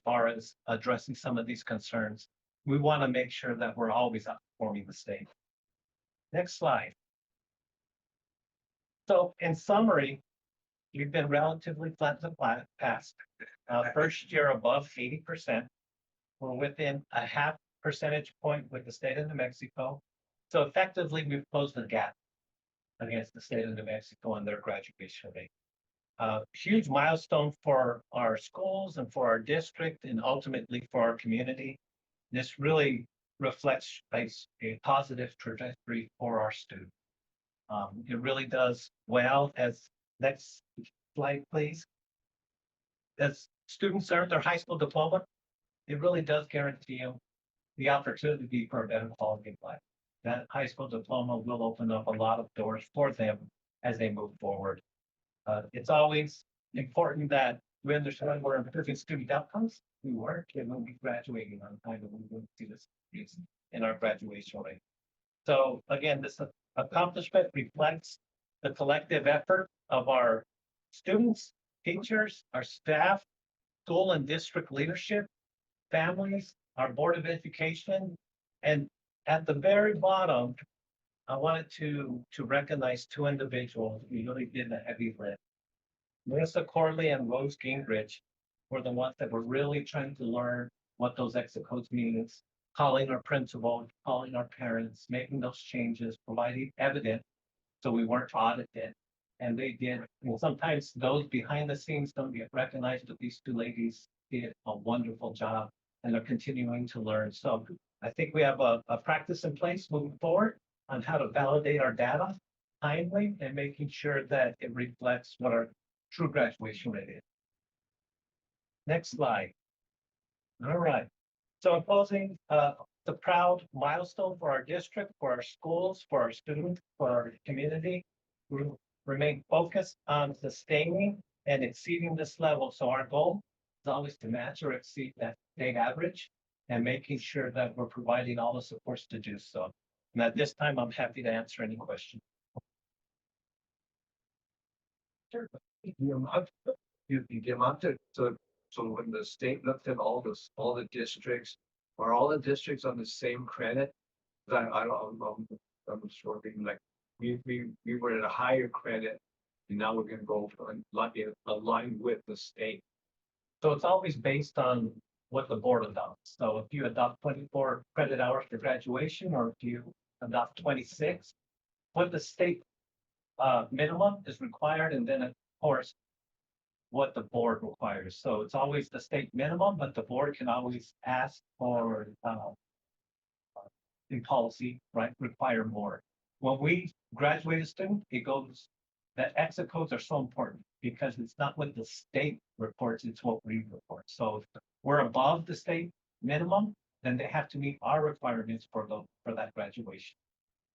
far as addressing some of these concerns. We want to make sure that we're always outperforming the state. Next slide. So in summary, we've been relatively flat to past. First year above 80%. We're within a half percentage point with the state of New Mexico. So effectively, we've closed the gap against the state of New Mexico on their graduation rate. Huge milestone for our schools and for our district and ultimately for our community. This really reflects a positive trajectory for our students. It really does well. As next slide, please. As students earn their high school diploma, it really does guarantee you the opportunity for a better quality of life. That high school diploma will open up a lot of doors for them as they move forward. It's always important that we understand we're improving student outcomes. We work and we'll be graduating on time, and we will see this increase in our graduation rate. So again, this accomplishment reflects the collective effort of our students, teachers, our staff, school and district leadership, families, our Board of Education, and at the very bottom, I wanted to recognize two individuals who really did the heavy lift. Marissa Corley and Rose Gingrich were the ones that were really trying to learn what those exit codes means, calling our principal, calling our parents, making those changes, providing evidence so we weren't audited. And they did. Well, sometimes those behind the scenes don't get recognized, but these two ladies did a wonderful job and are continuing to learn. So I think we have a practice in place moving forward on how to validate our data timely and making sure that it reflects what our true graduation rate is. Next slide. All right. So in closing, the proud milestone for our district, for our schools, for our students, for our community. We remain focused on sustaining and exceeding this level. So our goal is always to match or exceed that state average and making sure that we're providing all the supports to do so. And at this time, I'm happy to answer any questions. You get to so when the state looked at all the districts, are all the districts on the same credit? I'm just working like we were at a higher credit, and now we're going to go aligned with the state. So it's always based on what the board adopts. So if you adopt 24 credit hours for graduation, or if you adopt 26, what the state minimum is required, and then of course what the board requires. So it's always the state minimum, but the board can always ask for in policy, right, require more. When we graduate a student, it goes, the exit codes are so important because it's not what the state reports, it's what we report. So if we're above the state minimum, then they have to meet our requirements for that graduation.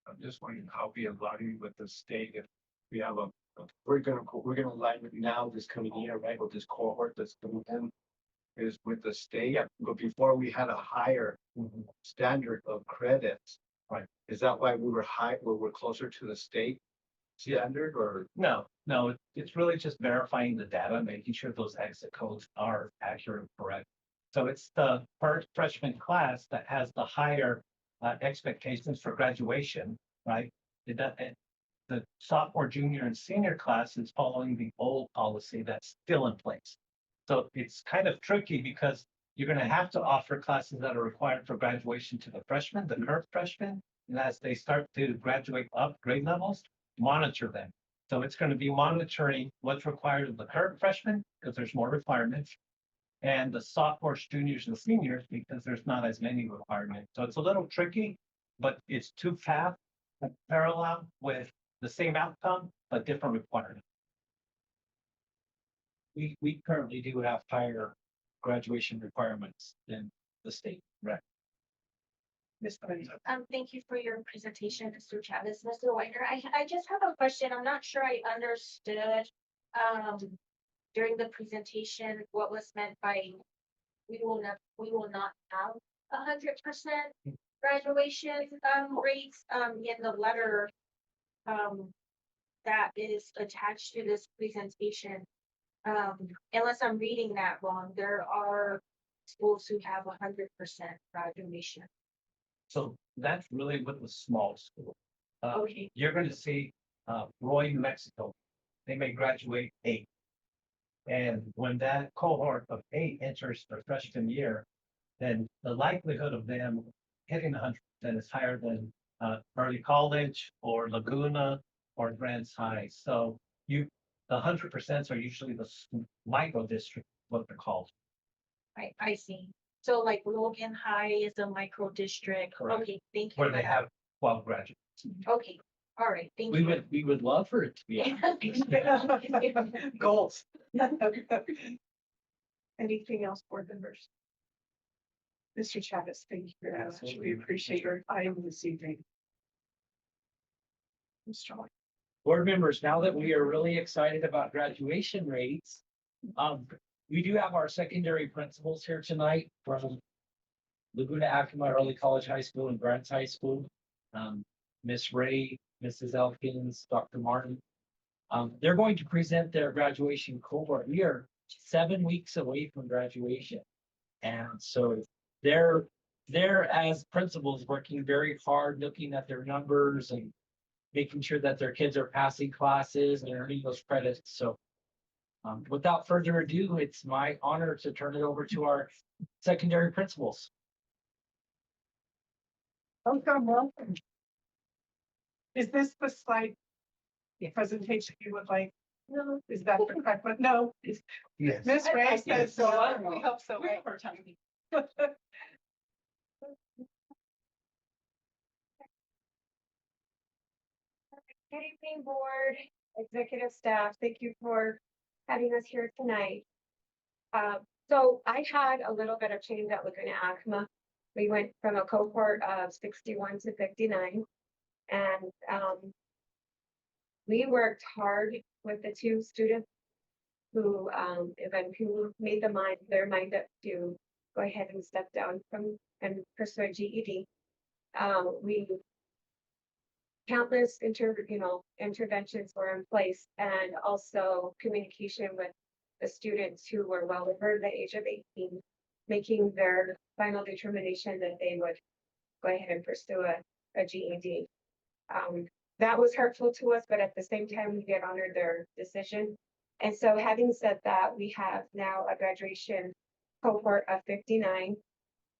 I'm just wondering how we align with the state if we have we're gonna align with now this coming year, right? With this cohort that's coming in is with the state. Yeah. But before we had a higher standard of credits, right? Is that why we were high, we're closer to the state standard, or? No, it's really just verifying the data, making sure those exit codes are accurate and correct. So it's the first freshman class that has the higher expectations for graduation, right? The sophomore, junior, and senior class is following the old policy that's still in place. So it's kind of tricky because you're going to have to offer classes that are required for graduation to the freshmen, the current freshmen, and as they start to graduate up grade levels, monitor them. So it's going to be monitoring what's required of the current freshmen because there's more requirements, and the sophomores, juniors, and seniors because there's not as many requirements. So it's a little tricky, but it's two paths parallel with the same outcome, but different requirements. we currently do have higher graduation requirements than the state, right? Ms. Bonnie. Thank you for your presentation, Mr. Chavez. Mr. Whiter, I just have a question. I'm not sure I understood, during the presentation, what was meant by we will not have 100% graduation, rates, in the letter, that is attached to this presentation. Unless I'm reading that wrong, there are schools who have 100% graduation. So that's really with the small school. Okay. You're gonna see, Roy, New Mexico, they may graduate 8. And when that cohort of 8 enters their freshman year, then the likelihood of them hitting 100% is higher than early college or Laguna or Grants High. So the 100% are usually the micro district, what they're called. I see. So like Logan High is a micro district. Correct. Okay, thank you. Where for they that. have 12 graduates. Okay, all right, thank We you. would love for it to be. Goals. Anything else, board members? Mr. Chavez, thank you very much. Absolutely. We appreciate your time this evening. Mr. White. Board members, now that we are really excited about graduation rates, we do have our secondary principals here tonight from Laguna Acoma Early College High School and Grants High School. Miss Ray, Mrs. Elkins, Dr. Martin. They're going to present their graduation cohort. We are 7 weeks away from graduation. And so they're as principals working very hard, looking at their numbers and making sure that their kids are passing classes and earning those credits. So without further ado, it's my honor to turn it over to our secondary principals. Welcome. Is this the slide presentation you would like? No. Is that the correct one? No. Yes. Miss Ray says so. I We hope so. Right? Good evening, board, executive staff. Thank you for having us here tonight. So I had a little bit of change at Laguna Acoma. We went from a cohort of 61 to 59. And we worked hard with the 2 students who who made their mind up to go ahead and step down from and pursue a GED. We countless interventions were in place, and also communication with the students who were well over the age of 18, making their final determination that they would go ahead and pursue a GED. That was hurtful to us, but at the same time, we did honor their decision. And so having said that, we have now a graduation cohort of 59,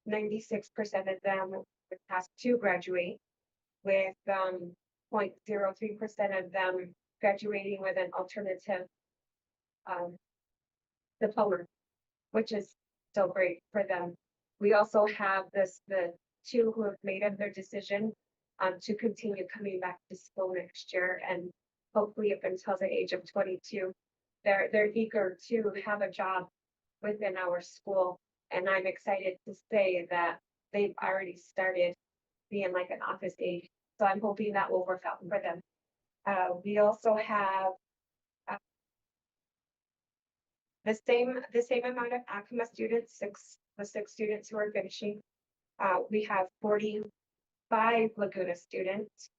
96% of them were tasked to graduate, with 0.03% of them graduating with an alternative diploma, which is still great for them. We also have the 2 who have made up their decision to continue coming back to school next year, and hopefully up until the age of 22. They're eager to have a job within our school, and I'm excited to say that they've already started being like an office aide. So I'm hoping that will work out for them. We also have the same amount of Acoma students, the 6 students who are finishing. We have 45 Laguna students.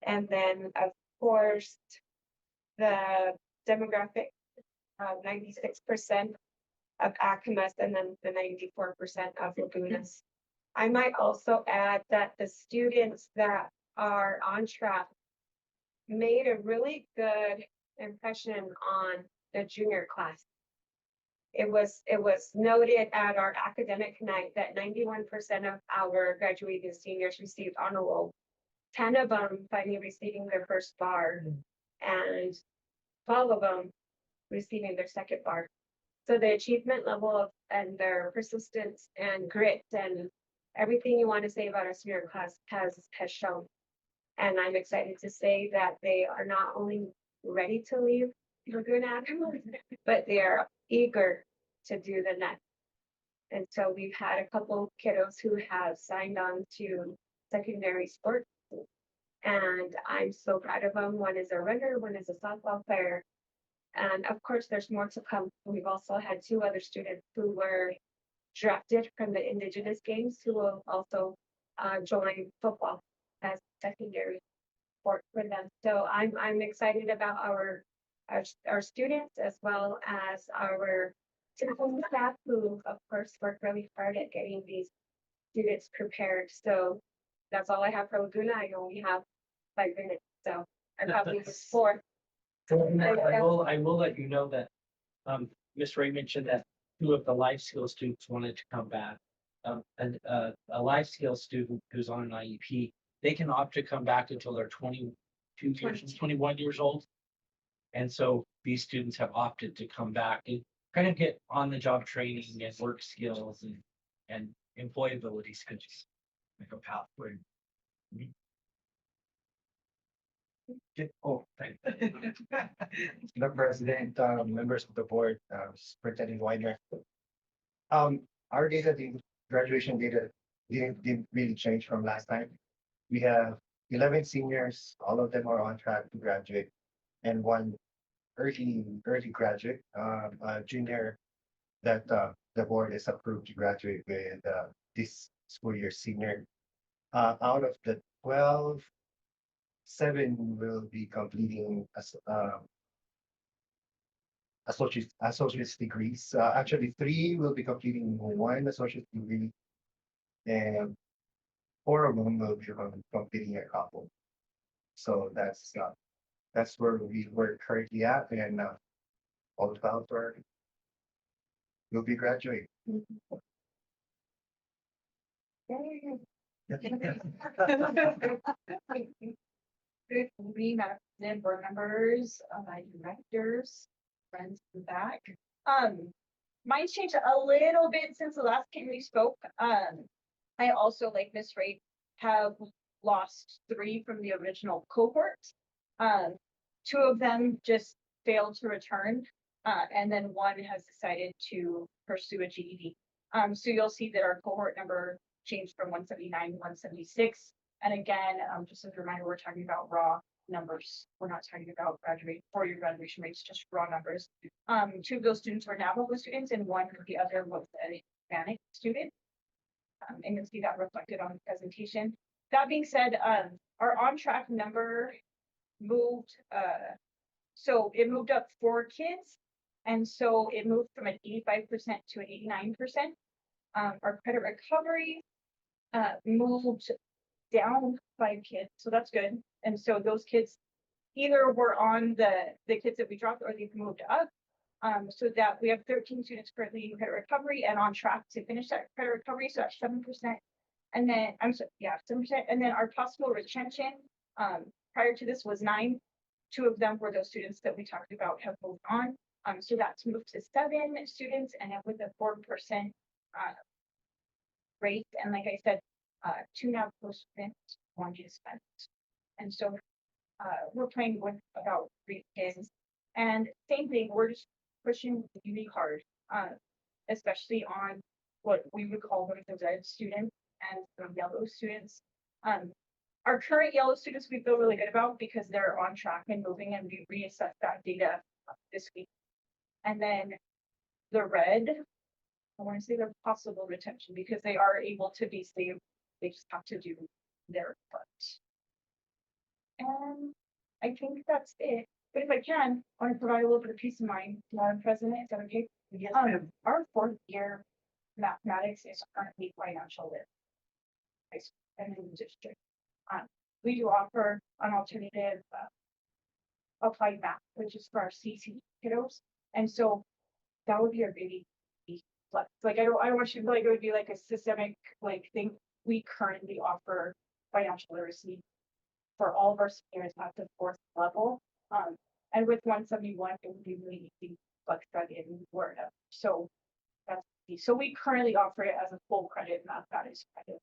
And then, of course, the demographic, 96% of Acomas, and then the 94% of Lagunas. I might also add that the students that are on track made a really good impression on the junior class. It was noted at our academic night that 91% of our graduating seniors received honor roll, 10 of them finally receiving their first bar, and 12 of them receiving their second bar. So the achievement level and their persistence and grit and everything you want to say about our senior class has shown. And I'm excited to say that they are not only ready to leave Laguna, but they are eager to do the next. And so we've had a couple kiddos who have signed on to secondary sports. And I'm so proud of them. One is a runner, one is a softball player. And of course, there's more to come. We've also had two other students who were drafted from the Indigenous Games who will also join football as secondary sport for them. So I'm excited about our students as well as our technical staff who, of course, work really hard at getting these students prepared. So that's all I have for Laguna. I only have 5 minutes, so I probably was 4. I will let you know that, Ms. Ray mentioned that 2 of the life skills students wanted to come back. And, a life skills student who's on an IEP, they can opt to come back until they're 22 years, 21 years old. And so these students have opted to come back and kind of get on the job training and work skills and employability skills. Like a pathway. Thank The president, members of the board, Superintendent Weiner. Our data, the graduation data didn't really change from last time. We have 11 seniors, all of them are on track to graduate, and one early graduate, a junior that the board is approved to graduate with this school year senior. Out of the 12, 7 will be completing associate's degrees. Actually, 3 will be completing 1 associate's degree, and 4 of them will be completing a couple. So that's where we're currently at, and all 12 will be graduating. Good evening, Madam President, board members, my directors, friends in the back. Mine's changed a little bit since the last time we spoke. I also, like Miss Ray, have lost 3 from the original cohort. 2 of them just failed to return, and then 1 has decided to pursue a GED. So you'll see that our cohort number changed from 179 to 176. And again, just as a reminder, we're talking about raw numbers. We're not talking about four-year graduation rates, just raw numbers. 2 of those students were Navajo students, and 1 of the other was a Hispanic student. And you'll see that reflected on the presentation. That being said, our on-track number moved, so it moved up 4 kids, and so it moved from an 85% to an 89%. Our credit recovery moved down 5 kids, so that's good. And so those kids either were on the kids that we dropped, or they've moved up. So that we have 13 students currently in credit recovery and on track to finish that credit recovery, so that's 7%. And then 7%. And then our possible retention prior to this was 9. 2 of them were those students that we talked about have moved on. So that's moved to 7 students, and with a 4% rate. And like I said, 2 now students, 1 just spent. And so we're playing with about 3 kids. And same thing, we're just pushing really hard, especially on what we would call the red students and the yellow students. Our current yellow students we feel really good about because they're on track and moving, and we reassess that data this week. And then the red, I want to say they're possible retention because they are able to be saved. They just have to do their part. And I think that's it. But if I can, I want to provide a little bit of peace of mind, Madam President. Is that okay? Yes, Our 4th year mathematics is currently financial lit. And in the district, we do offer an alternative applied math, which is for our CC kiddos. And so that would be a really flex. Like I don't want you to feel like it would be like a systemic thing. We currently offer financial literacy for all of our seniors at the 4th level. And with 171, it would be really easy to flex that in Word. So that's easy. So we currently offer it as a full credit mathematics credit.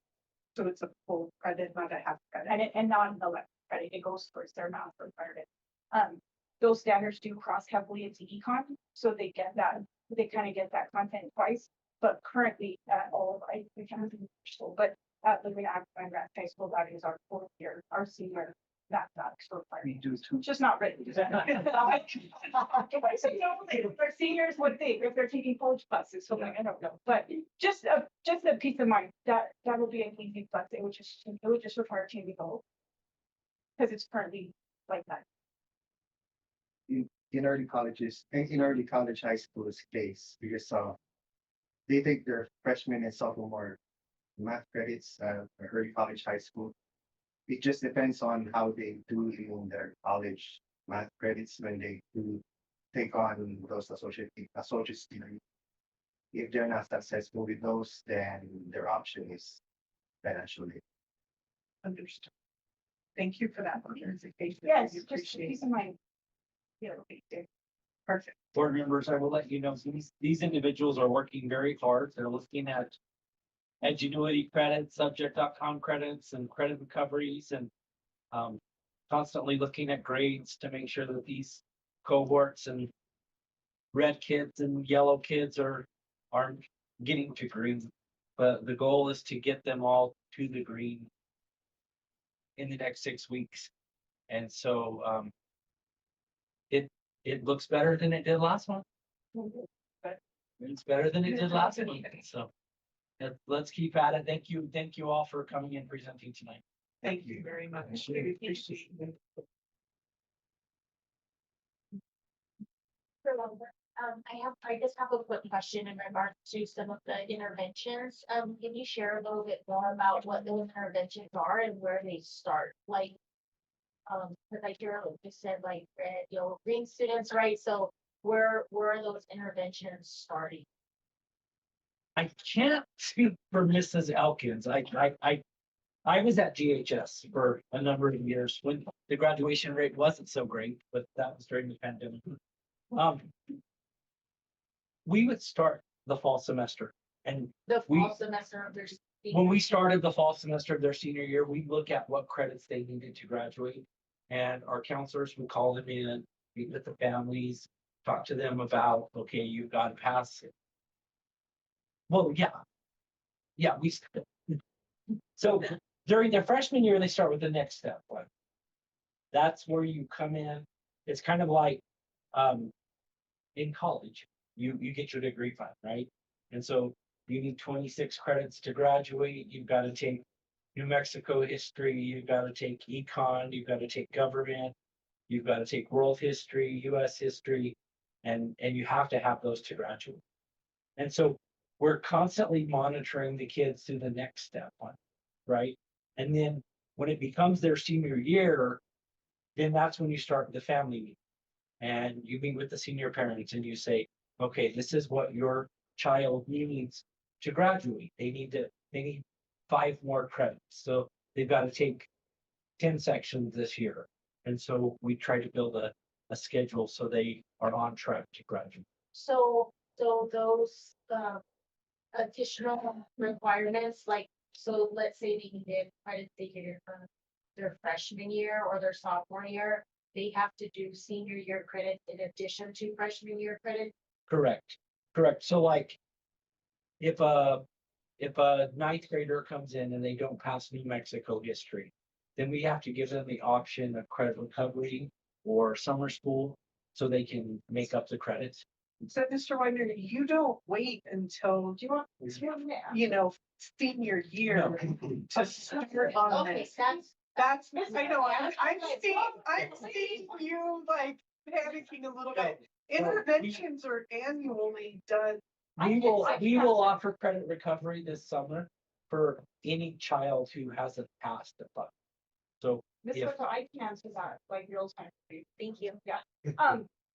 So it's a full credit, not a half credit. And not an elective credit. It goes towards their math requirement. those standards do cross heavily into econ, so they get that, they kind of get that content twice. But currently at all, I can't be school, but at Living Act and Grant High School, that is our 4th year, our senior mathematics requirement. do too. Just not written. If I say no, if their seniors would think, if they're taking college classes, so like, I don't know, but just a peace of mind, that will be an easy plus, it would just require changing the whole. Because it's currently like that. In early colleges, in early college high schools case, because they take their freshman and sophomore math credits, early college high school. It just depends on how they do in their college math credits when they do take on those associate's degree. If they're not successful with those, then their option is financial aid. Understood. Thank you for that clarification. Yes, We just a appreciate peace it. of mind. Yeah, okay. Perfect. Board members, I will let you know, these individuals are working very hard. They're looking at Edgenuity credits, subject.com credits and credit recoveries and constantly looking at grades to make sure that these cohorts and red kids and yellow kids are getting to green. But the goal is to get them all to the green in the next 6 weeks. And so it looks better than it did last month. It's better than it did last month. So let's keep at it. Thank you all for coming and presenting tonight. Thank you very much. We appreciate it. I just have a quick question in regards to some of the interventions. Can you share a little bit more about what those interventions are and where they start? Like, because I hear like you said, like red, yellow, green students, right? So where are those interventions starting? I can't speak for Mrs. Elkins. I was at GHS for a number of years when the graduation rate wasn't so great, but that was during the pandemic. We would start the fall semester and The We- fall semester of their. when we started the fall semester of their senior year, we look at what credits they needed to graduate. And our counselors would call them in, meet with the families, talk to them about, okay, you've got to pass it. Well, yeah. Yeah, so during their freshman year, they start with the next step one. That's where you come in. It's kind of like in college, you get your degree fund, right? And so you need 26 credits to graduate. You've got to take New Mexico history, you've got to take econ, you've got to take government, you've got to take world history, US history, and you have to have those to graduate. And so we're constantly monitoring the kids through the next step one, right? And then when it becomes their senior year, then that's when you start the family meeting. And you meet with the senior parents and you say, okay, this is what your child needs to graduate. They need 5 more credits. So they've got to take 10 sections this year. And so we try to build a schedule so they are on track to graduate. So those additional requirements, like, so let's say they needed credit they get from their freshman year or their sophomore year, they have to do senior year credit in addition to freshman year credit. Correct. So like if a 9th grader comes in and they don't pass New Mexico history, then we have to give them the option of credit recovery or summer school so they can make up the credits. So, Mr. Wagner, you don't wait until, senior year to start on Okay, this. that's, I know, I'm seeing you like panicking a little bit. Interventions are annually done. We will offer credit recovery this summer for any child who hasn't passed the fund. So This if is what I can answer that, like real time. thank you.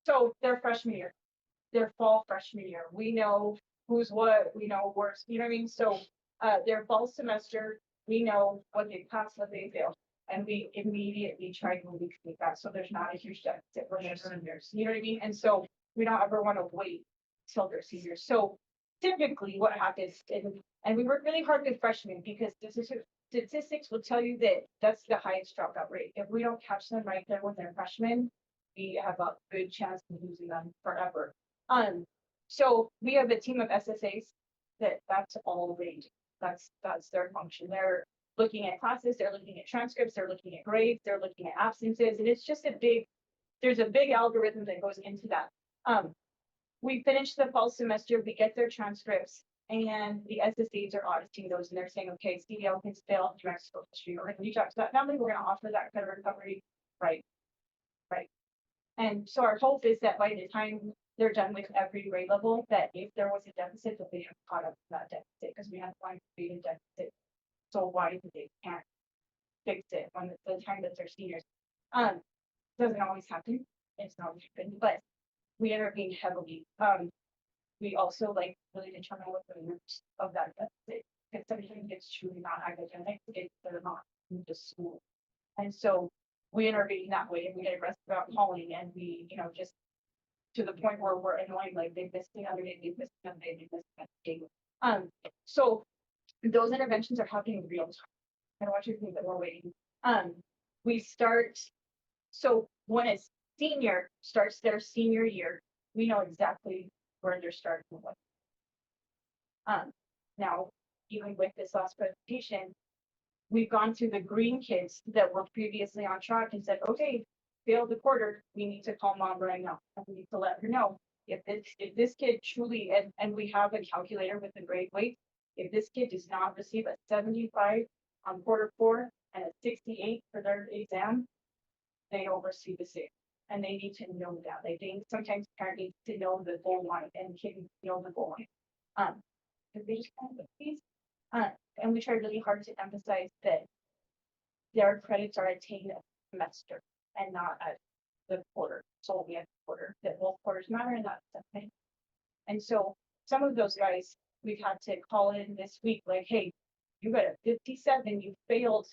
So their freshman year, their fall freshman year, we know who's what, we know worse, you know what I mean? So their fall semester, we know what they passed, what they failed. And we immediately try to recreate that, so there's not a huge deficit when they're seniors, you know what I mean? And so we don't ever want to wait till they're seniors. So typically what happens, and we work really hard with freshmen because statistics will tell you that that's the highest dropout rate. If we don't catch them right there when they're freshmen, we have a good chance of losing them forever. So we have a team of SSAs that's all they do. That's their function. They're looking at classes, they're looking at transcripts, they're looking at grades, they're looking at absences, and it's just there's a big algorithm that goes into that. We finish the fall semester, we get their transcripts, and the SSAs are auditing those, and they're saying, okay, CDL kids failed direct school history. We're gonna reach out to that family, we're gonna offer that credit recovery. Right. And so our hope is that by the time they're done with every grade level, that if there was a deficit, that they have caught up to that deficit, because we have to find a deficit so wide that they can't fix it when the time that they're seniors. Doesn't always happen. It's not always happened, but we intervene heavily. We also like really determine what the roots of that deficit. If something gets truly not academic, they're not in the school. And so we intervene that way, and we get aggressive about calling, and we, just to the point where we're annoying, like they've missed another day, they've missed another day, they've missed another day. So those interventions are happening real time. I don't want you to think that we're waiting. We start, so when a senior starts their senior year, we know exactly where they're starting with. Now, even with this last presentation, we've gone through the green kids that were previously on track and said, okay, failed the quarter, we need to call mom right now. And we need to let her know if this kid truly, and we have a calculator with the grade weight, if this kid does not receive a 75 on quarter 4 and a 68 for their exam, they don't receive a 6. And they need to know that. They sometimes parent needs to know the goal line, and kids know the goal line. Because they just kind of these. And we try really hard to emphasize that their credits are attained at semester and not at the quarter. So we have quarter, that both quarters matter, and that's something. And so some of those guys we've had to call in this week, like, hey, you got a 57, you failed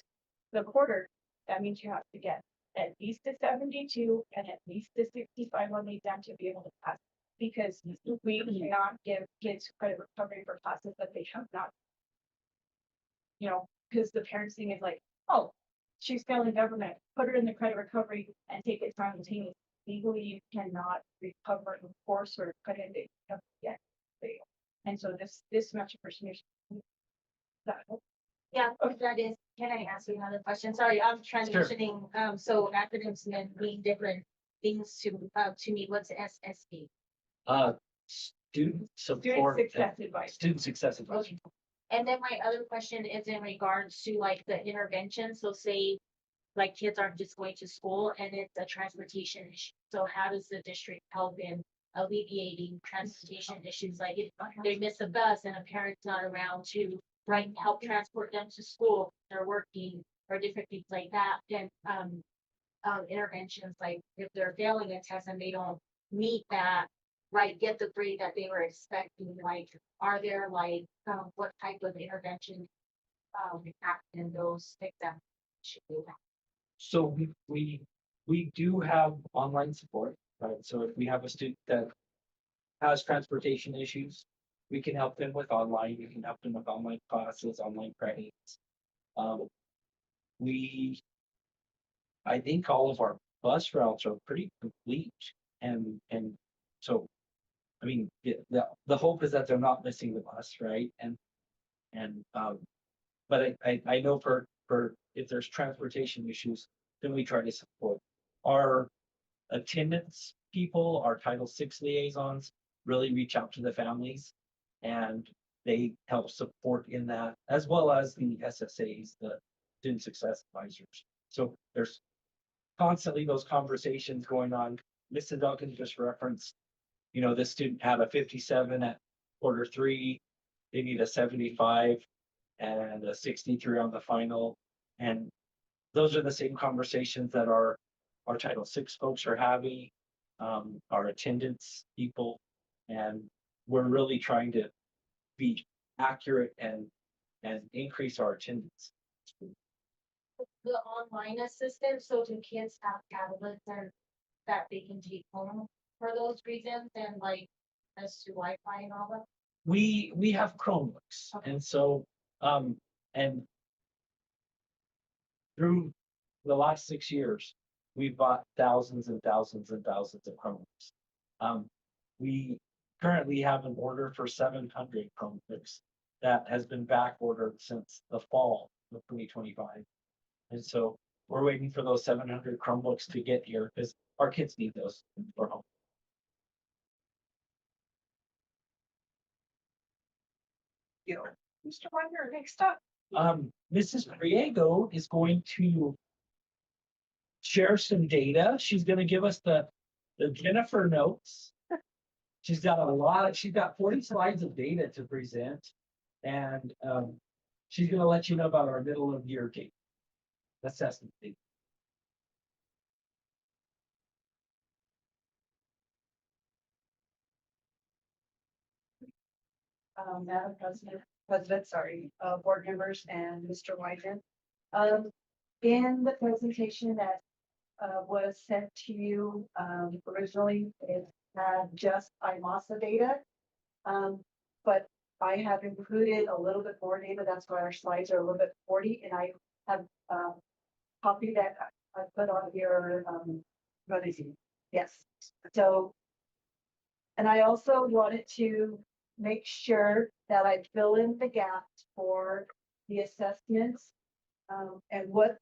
the quarter. That means you have to get at least a 72 and at least a 65 on the exam to be able to pass. Because we cannot give kids credit recovery for classes that they have not. Because the parents thing is like, oh, she's failing government, put her in the credit recovery and take it simultaneously. Legally, you cannot recover the course or credit that you have yet fail. And so this much for seniors. Yeah, that is, can I ask you another question? Sorry, I'm transitioning. So acronyms mean different things to me. What's SSD? Student support. Success advice. Student success advice. And then my other question is in regards to like the intervention. So say like kids aren't just going to school and it's a transportation issue. So how does the district help in alleviating transportation issues? Like if they miss a bus and a parent's not around to help transport them to school, they're working, or different things like that. Then interventions, like if they're failing a test and they don't meet that, get the grade that they were expecting, like are there like what type of intervention in those exams should we have? So we do have online support, right? So if we have a student that has transportation issues, we can help them with online. We can help them with online classes, online credits. I think all of our bus routes are pretty complete, and so, I mean, the hope is that they're not missing the bus, right? But I know for if there's transportation issues, then we try to support our attendance people, our Title VI liaisons really reach out to the families, and they help support in that, as well as the SSAs, the student success advisors. So there's constantly those conversations going on. Mr. Duncan just referenced, this student had a 57 at quarter 3, they need a 75 and a 63 on the final. And those are the same conversations that our Title VI folks are having, our attendance people, and we're really trying to be accurate and increase our attendance. The online assistant, so do kids have tablets and that they can take home for those reasons, and like as to Wi-Fi and all that? We have Chromebooks, and so and through the last 6 years, we bought thousands and thousands and thousands of Chromebooks. We currently have an order for 700 Chromebooks that has been back ordered since the fall of 2025. And so we're waiting for those 700 Chromebooks to get here because our kids need those for home. Mr. Wagner, next up. Mrs. Priego is going to share some data. She's going to give us the Jennifer notes. She's got 40 slides of data to present. And she's going to let you know about our middle of year data assessment data. Madam President, board members and Mr. Wyden. In the presentation that was sent to you originally, it had just IMASA data. But I have included a little bit more data. That's why our slides are a little bit 40, and I have copied that I put on your what is it? Yes. So, and I also wanted to make sure that I fill in the gaps for the assessments and what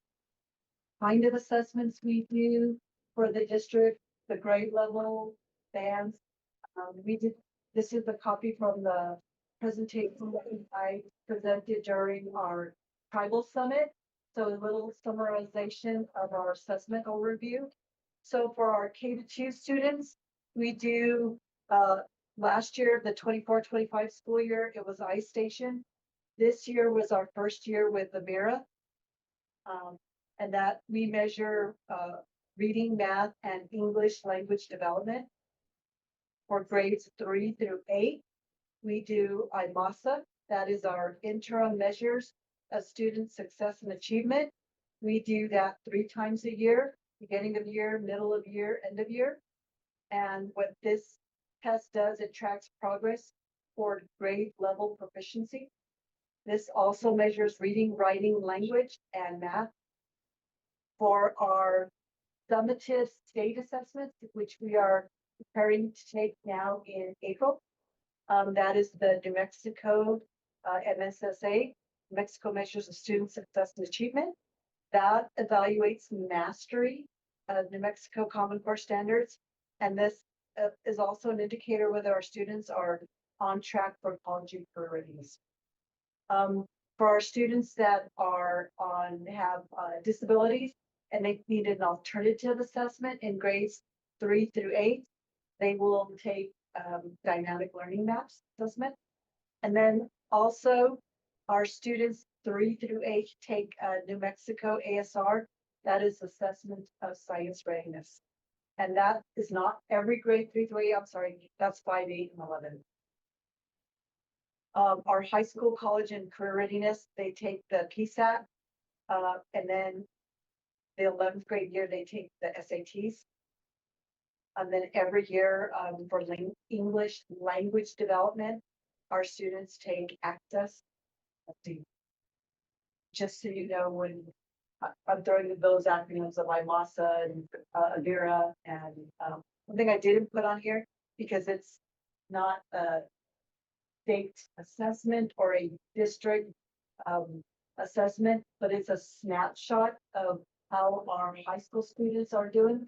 kind of assessments we do for the district, the grade level bands. This is the copy from the presentation that I presented during our tribal summit. So a little summarization of our assessment overview. So for our K-2 students, we do last year, the 24-25 school year, it was iStation. This year was our first year with the Mira. And that we measure reading, math, and English language development. For grades 3 through 8, we do IMASA. That is our interim measures of student success and achievement. We do that 3 times a year, beginning of year, middle of year, end of year. And what this test does, it tracks progress toward grade level proficiency. This also measures reading, writing, language, and math. For our summative state assessments, which we are preparing to take now in April, that is the New Mexico MSSA, Mexico Measures of Student Success and Achievement. That evaluates mastery of New Mexico Common Core standards. And this is also an indicator whether our students are on track for college and career readiness. For our students that have disabilities and they need an alternative assessment in grades 3 through 8, they will take dynamic learning maps assessment. And then also our students 3 through 8 take New Mexico ASR, that is assessment of science readiness. And that is not every grade 3 through 8, I'm sorry, that's 5, 8, and 11. Our high school, college, and career readiness, they take the PSAT, and then the 11th grade year, they take the SATs. And then every year for English language development, our students take access. Just so you know, when I'm throwing those acronyms of IMASA and Avira, and one thing I didn't put on here because it's not a state assessment or a district assessment, but it's a snapshot of how our high school students are doing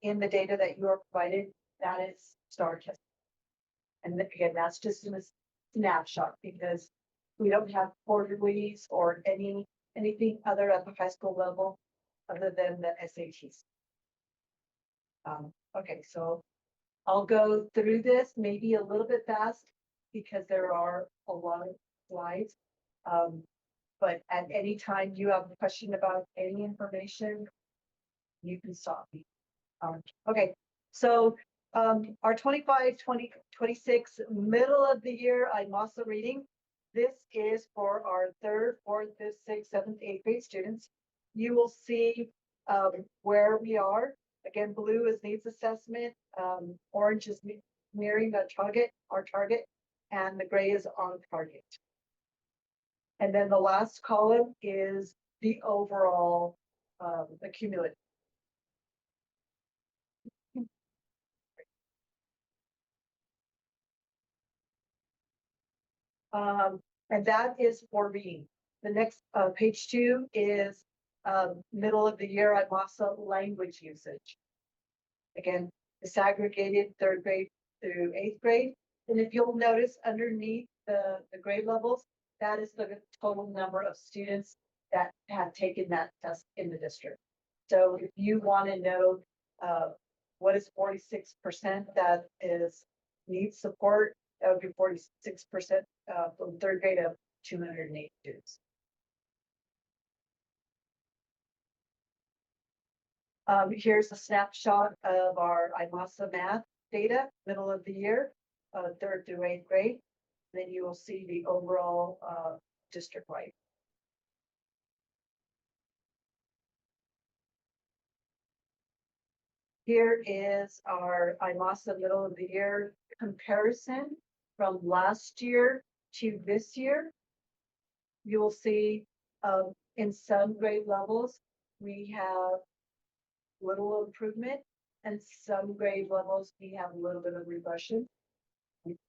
in the data that you are provided. That is STAR test. And again, that's just in a snapshot because we don't have quarterlies or anything other at the high school level other than the SATs. Okay, so I'll go through this maybe a little bit fast because there are a lot of slides. But at any time you have a question about any information, you can stop me. Okay, so our 25-26 middle of the year IMASA reading. This is for our 3rd, 4th, 5th, 6th, 7th, 8th grade students. You will see where we are. Again, blue is needs assessment, orange is nearing the target, our target, and the gray is on target. And then the last column is the overall accumulative. And that is for reading. The next, page 2 is, middle of the year, I'm also language usage. Again, disaggregated 3rd grade through 8th grade. And if you'll notice underneath the grade levels, that is the total number of students that have taken that test in the district. So if you want to know, what is 46% that is needs support, that would be 46%, from 3rd grade of 208 students. Here's a snapshot of our IMASA math data, middle of the year, 3rd through 8th grade. Then you will see the overall, district-wide. Here is our IMASA middle of the year comparison from last year to this year. You will see, in some grade levels, we have little improvement, and some grade levels, we have a little bit of regression.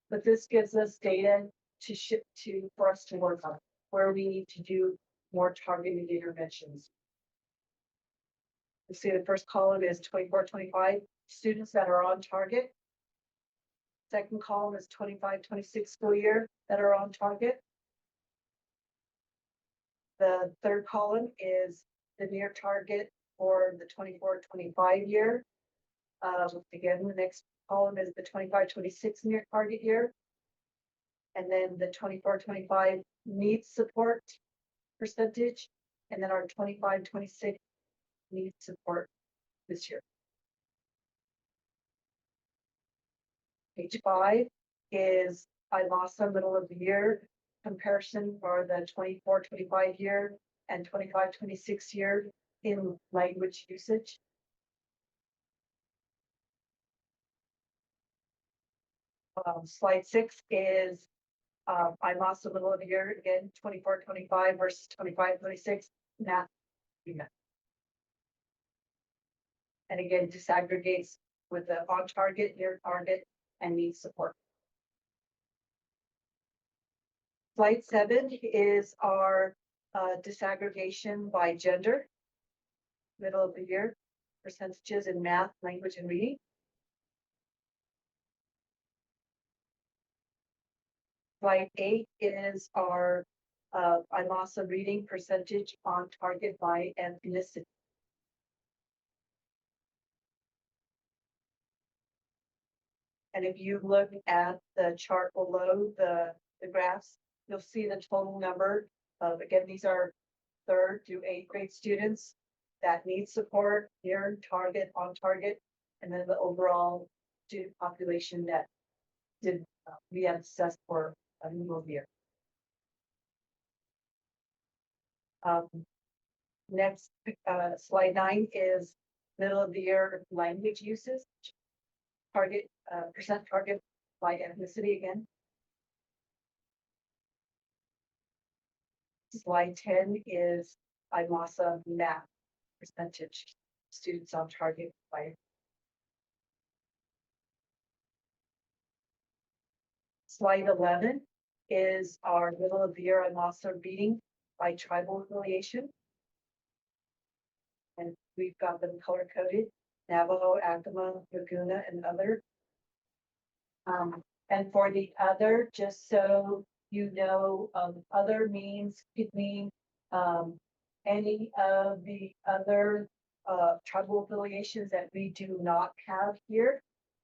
But this gives us data to ship to, for us to work on, where we need to do more targeted interventions. You see the first column is 24-25 students that are on target. Second column is 25-26 school year that are on target. The third column is the near target for the 24-25 year. Again, the next column is the 25-26 near target year. And then the 24-25 needs support percentage, and then our 25-26 needs support this year. Page 5 is IMASA middle of the year comparison for the 24-25 year and 25-26 year in language usage. Slide 6 is IMASA middle of the year, again, 24-25 versus 25-26 math. And again, disaggregates with the on target, near target, and needs support. Slide 7 is our disaggregation by gender. Middle of the year, percentages in math, language, and reading. Slide 8 is our IMASA reading percentage on target by ethnicity. And if you look at the chart below the graphs, you'll see the total number of, again, these are 3rd through 8th grade students that need support, near target, on target, and then the overall student population that did we had assessed for a middle year. Next, slide 9 is middle of the year language usage. Target, percent target by ethnicity again. Slide 10 is IMASA math percentage students on target by. Slide 11 is our middle of the year IMASA reading by tribal affiliation. And we've got them color coded: Navajo, Acoma, Laguna, and other. And for the other, just so you know, other means could mean any of the other tribal affiliations that we do not have here,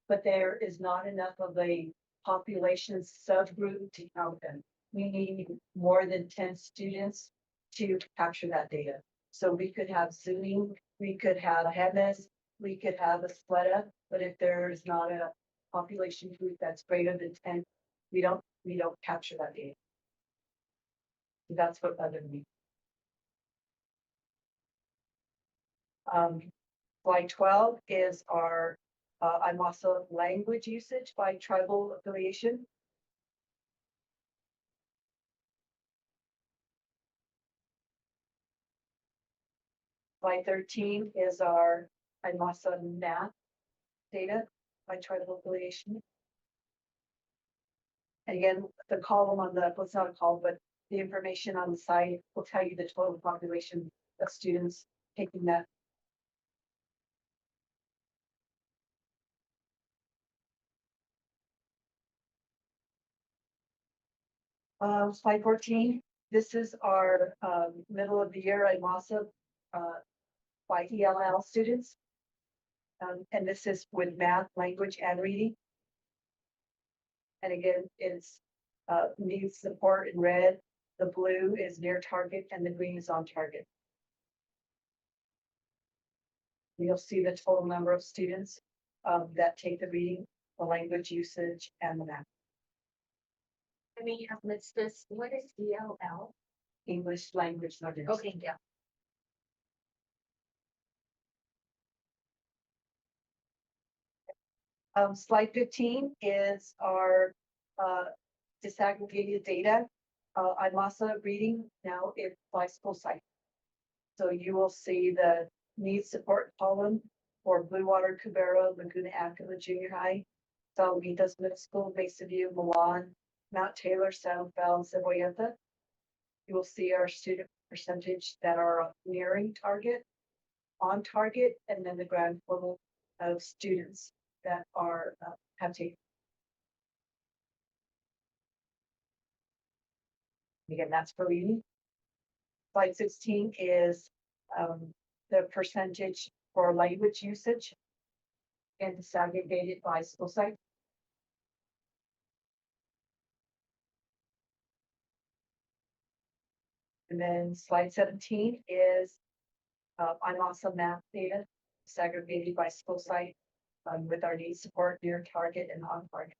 but there is not enough of a population subgroup to count them. We need more than 10 students to capture that data. So we could have Zuni, we could have Hemis, we could have a Spletta, but if there is not a population group that's greater than 10, we don't capture that data. That's what other means. Slide 12 is our IMASA language usage by tribal affiliation. Slide 13 is our IMASA math data by tribal affiliation. And again, the column on the, well, it's not a column, but the information on the site will tell you the total population of students taking that. Slide 14, this is our middle of the year IMASA by ELL students. And this is with math, language, and reading. And again, it's needs support in red, the blue is near target, and the green is on target. You'll see the total number of students that take the reading, the language usage, and the math. I mean, it's this, what is ELL? English language learners. Okay, yeah. Slide 15 is our disaggregated data. I'm also reading now it by school site. So you will see the needs support column for Blue Water, Cubero, Laguna Acoma Junior High, Salvitas Middle School, Mesa View, Milan, Mount Taylor, San Fel, and Cebolleta. You will see our student percentage that are nearing target, on target, and then the grand total of students that are have taken. Again, that's for reading. Slide 16 is the percentage for language usage and disaggregated by school site. And then slide 17 is I'm also math data disaggregated by school site with our needs support near target and on target.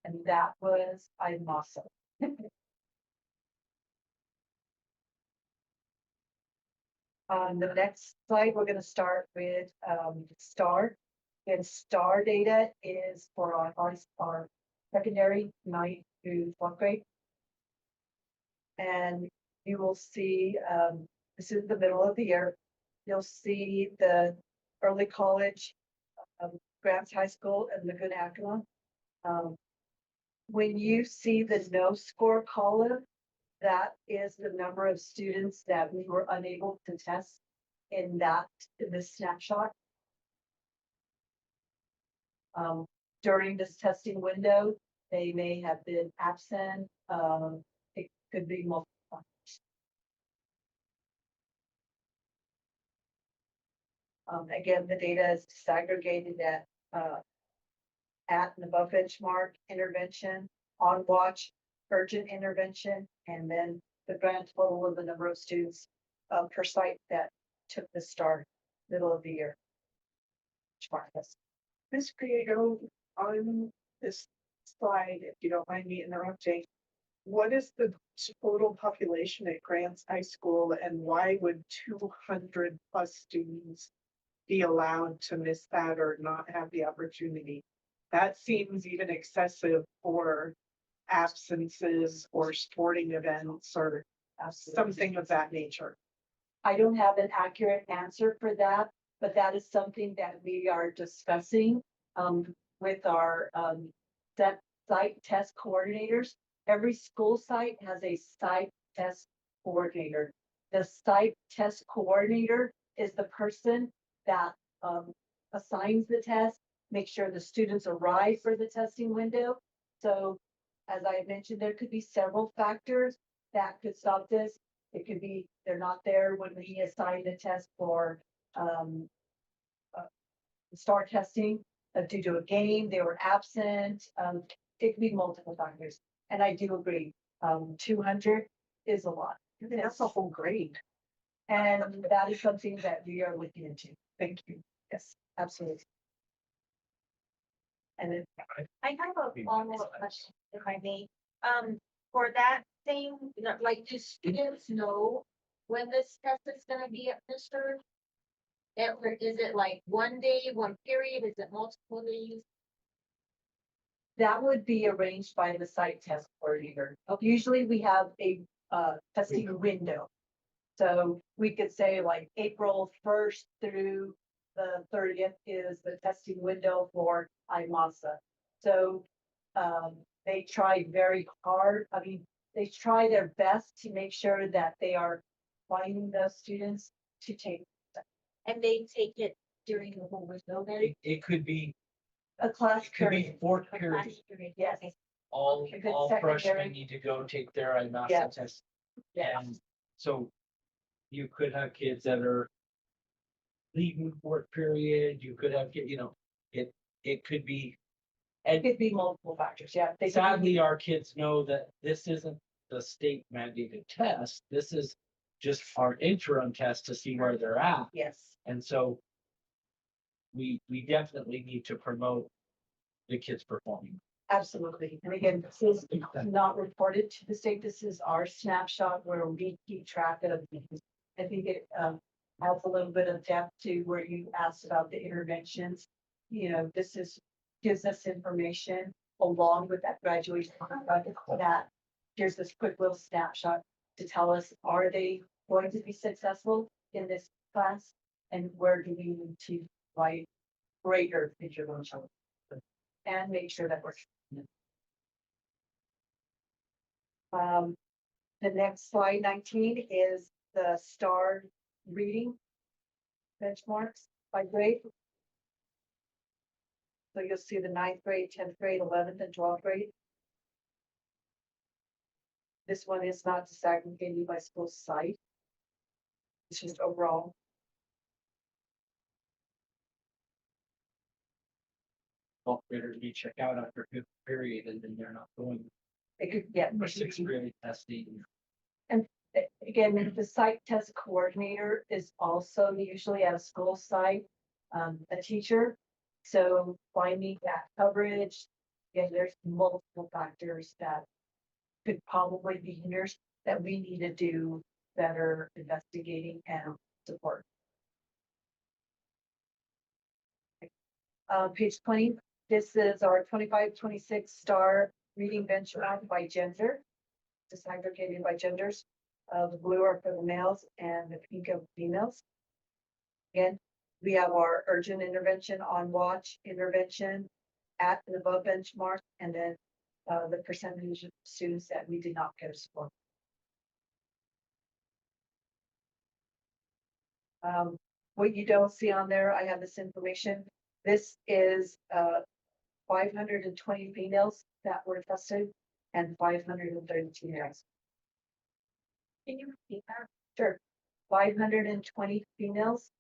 And that was I'm also. On the next slide, we're going to start with STAR. And STAR data is for our secondary 9th through 12th grade. And you will see, this is the middle of the year. You'll see the early college, Grants High School, and Laguna Acoma. When you see the no score column, that is the number of students that we were unable to test in this snapshot. During this testing window, they may have been absent. It could be multiple factors. Again, the data is disaggregated at and above benchmark, intervention, on watch, urgent intervention, and then the grand total of the number of students per site that took the STAR middle of the year. Ms. Priego, on this slide, if you don't mind me interrupting, what is the total population at Grants High School, and why would 200 plus students be allowed to miss that or not have the opportunity? That seems even excessive for absences or sporting events or something of that nature. I don't have an accurate answer for that, but that is something that we are discussing with our site test coordinators. Every school site has a site test coordinator. The site test coordinator is the person that assigns the test, make sure the students arrive for the testing window. So as I mentioned, there could be several factors that could stop this. It could be they're not there when we assign a test for STAR testing due to a game, they were absent. It could be multiple factors. And I do agree, 200 is a lot. That's a whole grade. And that is something that we are looking into. Thank you. Yes, absolutely. And then I have a follow-up question, if I may. For that thing, like, do students know when this test is gonna be administered? Is it like one day, one period? Is it multiple days? that would be arranged by the site test coordinator. Usually we have a testing window. So we could say like April 1st through the 30th is the testing window for IMASA. So, they try very hard. I mean, they try their best to make sure that they are finding those students to take And they take it during the whole window then? It could be, a class. it could be period. fourth A period. class period, Yes. okay. All, If it's all secondary- freshmen need to go take their IMASA Yes. test. Yes. And so you could have kids that are leaving fourth period, you could have, it could be. It And could be multiple factors, yeah. They could be- sadly, our kids know that this isn't the state mandated test. This is just our interim test to see where they're at. Yes, And so we definitely need to promote the kids performing. absolutely. And again, this is not reported to the state. This is our snapshot where we keep track of. I think it adds a little bit of depth to where you asked about the interventions. You know, this is, gives us information along with that graduation project that here's this quick little snapshot to tell us, are they going to be successful in this class? And where do we need to provide greater intervention? And make sure that we're. The next slide 19 is the STAR reading benchmarks by grade. So you'll see the 9th grade, 10th grade, 11th and 12th grade. This one is not disaggregated by school site. It's just overall. Twelfth graders may check out after fifth period and then they're not going It could get. for sixth grade testing. Again, the site test coordinator is also usually at a school site, a teacher. So finding that coverage, again, there's multiple factors that could probably be hinders that we need to do better investigating and support. Page 20, this is our 25-26 STAR reading benchmark by gender, disaggregated by genders. The blue are for the males and the pink are females. Again, we have our urgent intervention, on watch intervention, at and above benchmark, and then the percentage of students that we did not go to support. What you don't see on there, I have this information. This is 520 females that were tested and 532 males. Can you repeat that? Sure. 520 females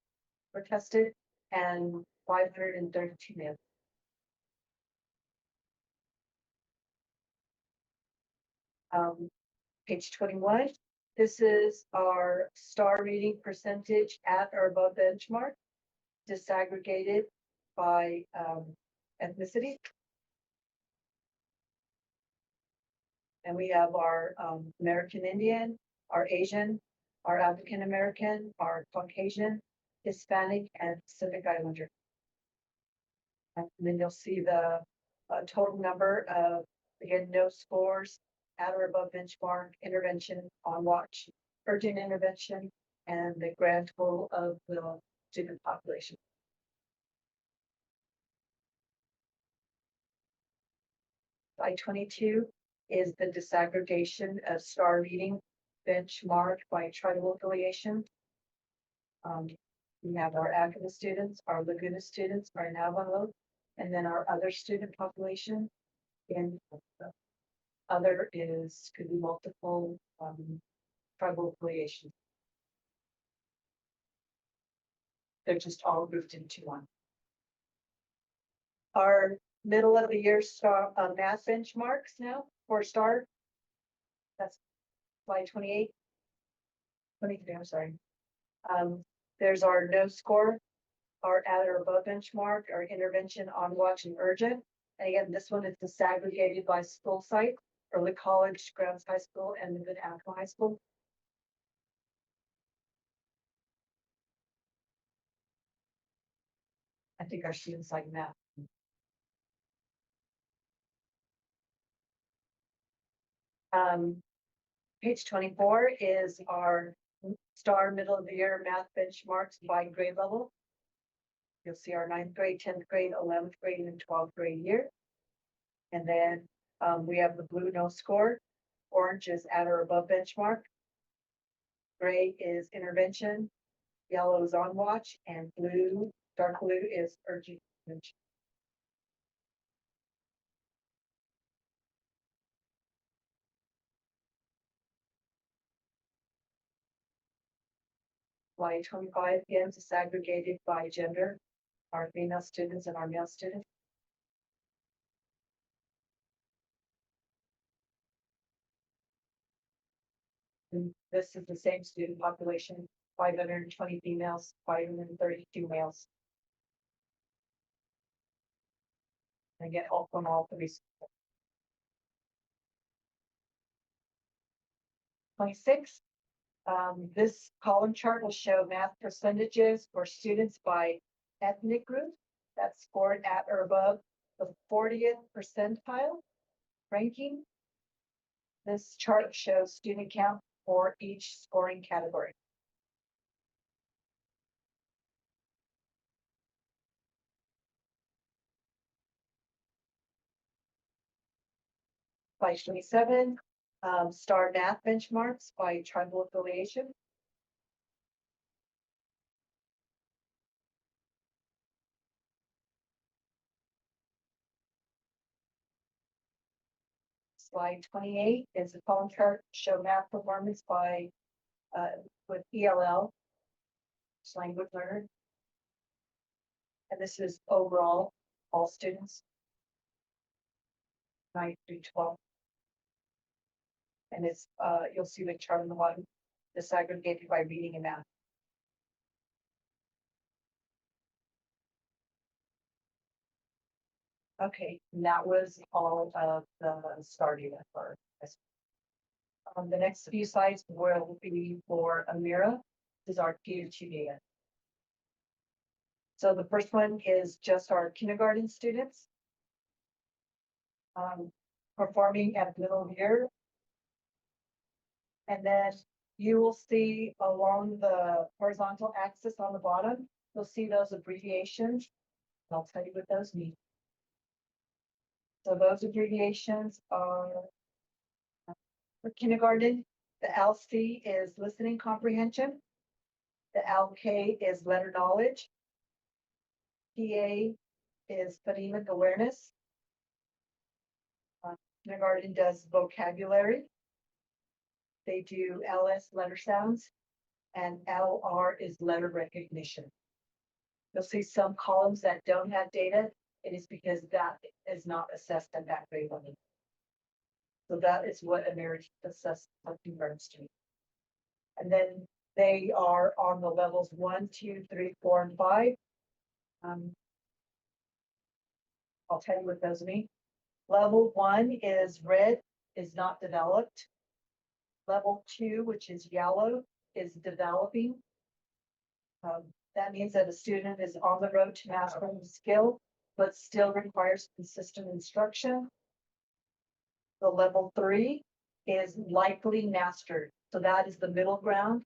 were tested and 532 males. Page 21, this is our STAR reading percentage at or above benchmark, disaggregated by ethnicity. And we have our American Indian, our Asian, our African American, our Caucasian, Hispanic, and Pacific Islander. And then you'll see the total number of, again, no scores, at or above benchmark, intervention, on watch, urgent intervention, and the grand total of the student population. Slide 22 is the disaggregation of STAR reading benchmark by tribal affiliation. We have our Acoma students, our Laguna students, our Navajo, and then our other student population. And other is, could be multiple tribal affiliations. They're just all grouped into one. Our middle of the year STAR math benchmarks now for STAR. That's slide 28. 23, I'm sorry. There's our no score, our at or above benchmark, our intervention, on watch, and urgent. And again, this one is disaggregated by school site, early college, Grounds High School, and then Acoma High School. I think our students like math. Page 24 is our STAR middle of the year math benchmarks by grade level. You'll see our ninth grade, 10th grade, 11th grade, and 12th grade year. And then we have the blue no score. Orange is at or above benchmark. Gray is intervention. Yellow is on watch, and blue, dark blue is urgent intervention. Slide 25 again is disaggregated by gender, our female students and our male students. And this is the same student population, 520 females, 532 males. And get all from all three. 26. This column chart will show math percentages for students by ethnic group that scored at or above the 40th percentile ranking. This chart shows student count for each scoring category. Slide 27, STAR math benchmarks by tribal affiliation. Slide 28 is a column chart show math performance by with ELL, language learner. And this is overall, all students, 9 through 12. And it's you'll see the chart on the bottom, disaggregated by reading and math. Okay, and that was all of the STAR data for this. The next few slides will be for Amira. This is our PhD data. So the first one is just our kindergarten students performing at middle year. And then you will see along the horizontal axis on the bottom, you'll see those abbreviations. I'll tell you what those mean. So those abbreviations are for kindergarten, the LC is listening comprehension. The LK is letter knowledge. PA is phonemic awareness. Kindergarten does vocabulary. They do LS letter sounds, and LR is letter recognition. You'll see some columns that don't have data. It is because that is not assessed at that grade level. So that is what American assessed kindergarten students. And then they are on the levels 1, 2, 3, 4, and 5. I'll tell you what those mean. Level 1 is red, is not developed. Level 2, which is yellow, is developing. That means that a student is on the road to mastering the skill, but still requires consistent instruction. The level 3 is likely mastered. So that is the middle ground.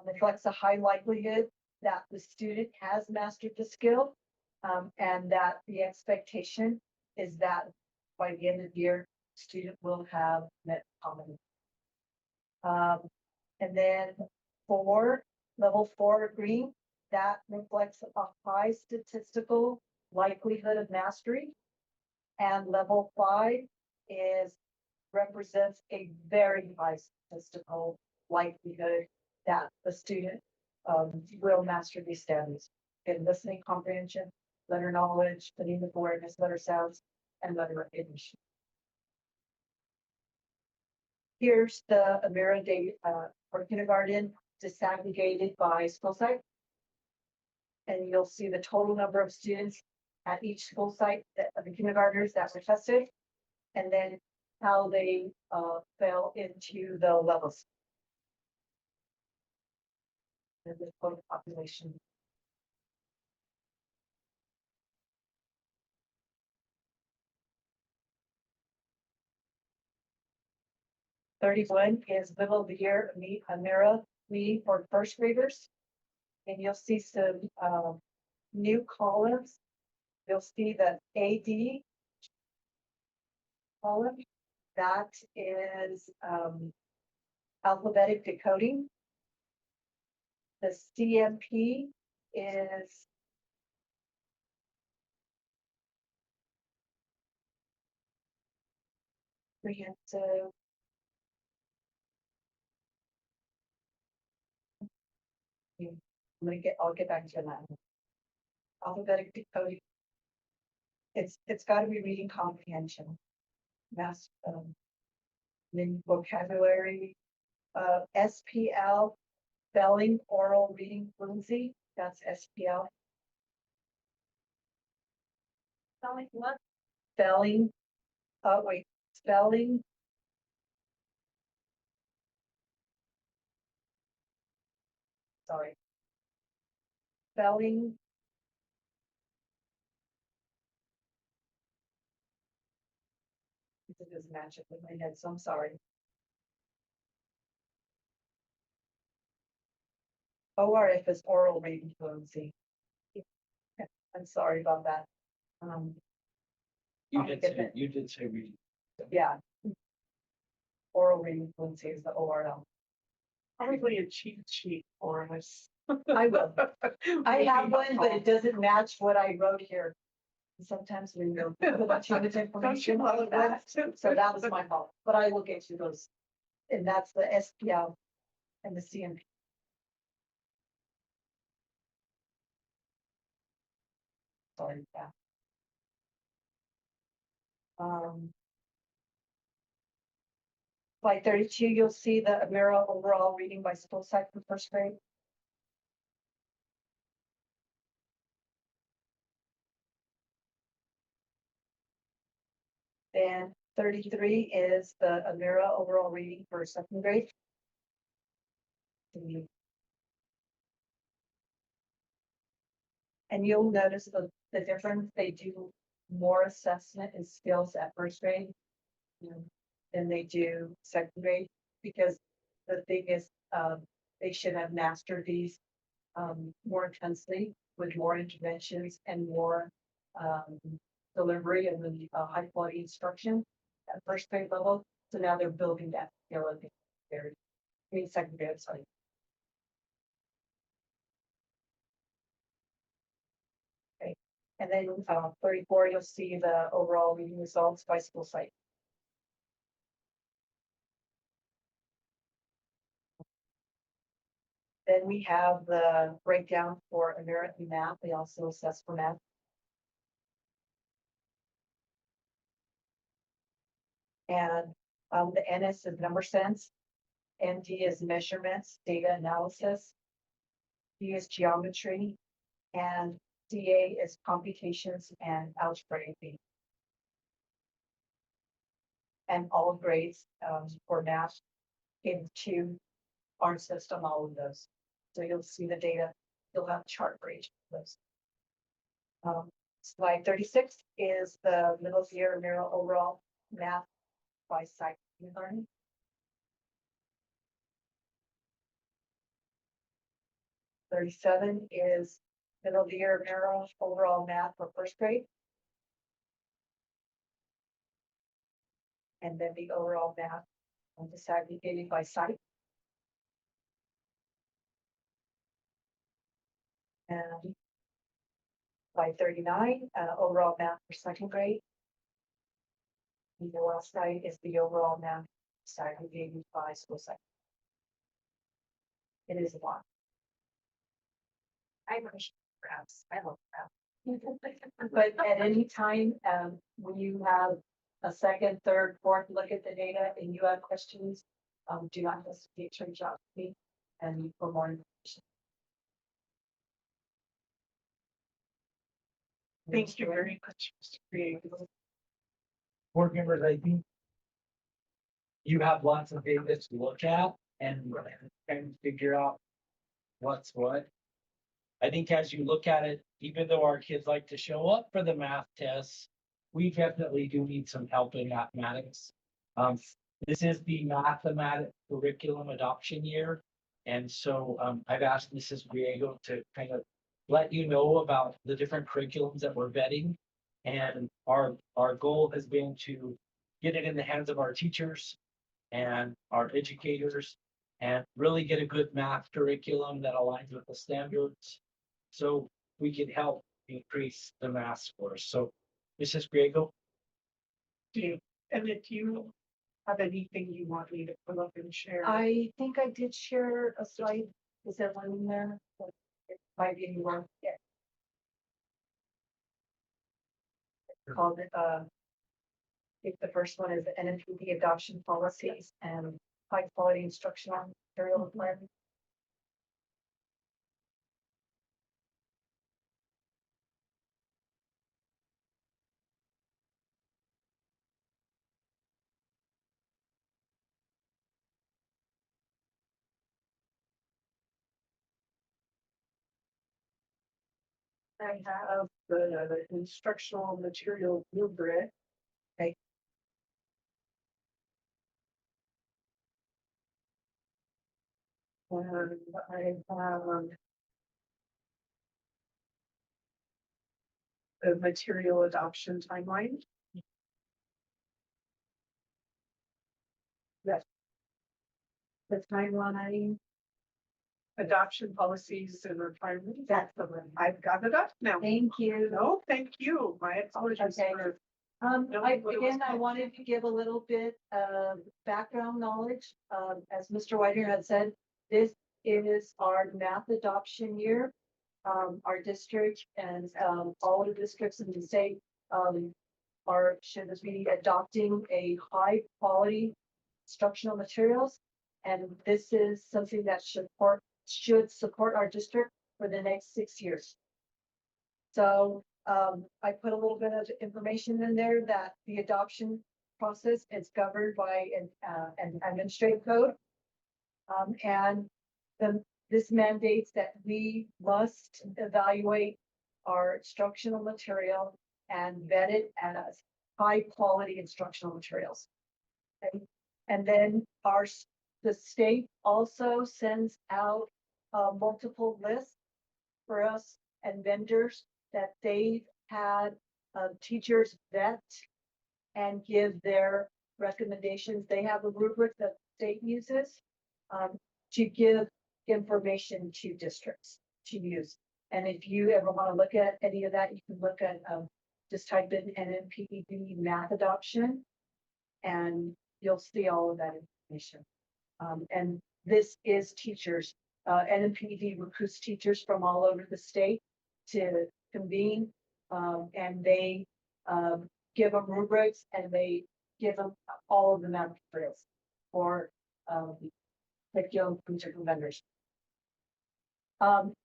Reflects a high likelihood that the student has mastered the skill, and that the expectation is that by the end of the year, student will have met common. And then level 4 green, that reflects a high statistical likelihood of mastery. And level 5 represents a very high statistical likelihood that the student will master these standards in listening comprehension, letter knowledge, phonemic awareness, letter sounds, and letter recognition. Here's the Amira data for kindergarten disaggregated by school site. And you'll see the total number of students at each school site of the kindergartners that were tested, and then how they fell into the levels. And the total population. (31) is middle of the year Amira for first graders. And you'll see some new columns. You'll see the AD column. That is alphabetic decoding. The CMP is comprehensive. I'll get back to that. Alphabetic decoding. It's got to be reading comprehension. Mass, then vocabulary, SPL, spelling, oral, reading fluency. That's SPL. Spelling what? Spelling. Wait, spelling. Sorry. Spelling. It doesn't match it with my head, so I'm sorry. ORF is oral reading fluency. I'm sorry about that. You I'll did get say, that. you did say reading. Yeah. Oral reading fluency is the ORL. Probably a cheat sheet for us. I will. I have one, but it doesn't match what I wrote here. Sometimes we know too much information like that, so that was my fault, but I will get you those. And that's the SPL and the CMP. Sorry, yeah. Slide 32, you'll see the Amira overall reading by school site for first grade. Then 33 is the Amira overall reading for second grade. And you'll notice the difference. They do more assessment and skills at first grade than they do second grade, because the thing is, they should have mastered these more intensely with more interventions and more delivery and the high quality instruction at first grade level. So now they're building that skill in third, second grade, sorry. Okay, and then 34, you'll see the overall reading results by school site. Then we have the breakdown for American math. They also assess for math. And the NS is number sense. MD is measurements, data analysis. D is geometry. And CA is computations and algebra AP. And all grades for math into our system, all of those. So you'll see the data, you'll have a chart for each of those. Slide 36 is the middle year Amira overall math by site learning. Is middle year Amira overall math for first grade. And then the overall math disaggregated by site. And by 39, overall math for second grade. And the last site is the overall math disaggregated by school site. It is a lot. I wish graphs. I love graphs. But at any time, when you have a second, third, fourth look at the data and you have questions, do not hesitate to reach out to me and for more information. Thank you very much, Mr. Creative. Board members, I think you have lots of data to look at and figure out what's what. I think as you look at it, even though our kids like to show up for the math tests, we definitely do need some help in mathematics. This is the mathematics curriculum adoption year. And so I've asked Mrs. Griego to kind of let you know about the different curriculums that we're vetting. And our goal has been to get it in the hands of our teachers and our educators and really get a good math curriculum that aligns with the standards. So we can help increase the math scores. So Mrs. Griego, And if you have anything you want me to pull up and share. I think I did share a slide. Is there one in there? It might be anyone. Yeah. Called it, I think the first one is the NMPD adoption policies and high quality instructional material plan. I have the instructional material rubric. Okay. And I have the material adoption timeline. Yes. The timeline. Adoption policies and requirements. That's the one. I've got it up now. Thank you. No, thank you. My apologies Okay. for. I, again, I wanted to give a little bit of background knowledge. As Mr. Whiter had said, this is our math adoption year. Our district and, all the districts in the state, should be adopting a high quality instructional materials. And this is something that should support our district for the next 6 years. So I put a little bit of information in there that the adoption process is governed by an administrative code. And this mandates that we must evaluate our instructional material and vet it as high quality instructional materials. Okay. And then the state also sends out multiple lists for us and vendors that they've had teachers vet and give their recommendations. They have a rubric that the state uses to give information to districts to use. And if you ever want to look at any of that, you can look at just type in NMPD math adoption and you'll see all of that information. And this is teachers. NMPD recruits teachers from all over the state to convene, and they give them rubrics and they give them all of the math materials for curriculum vendors.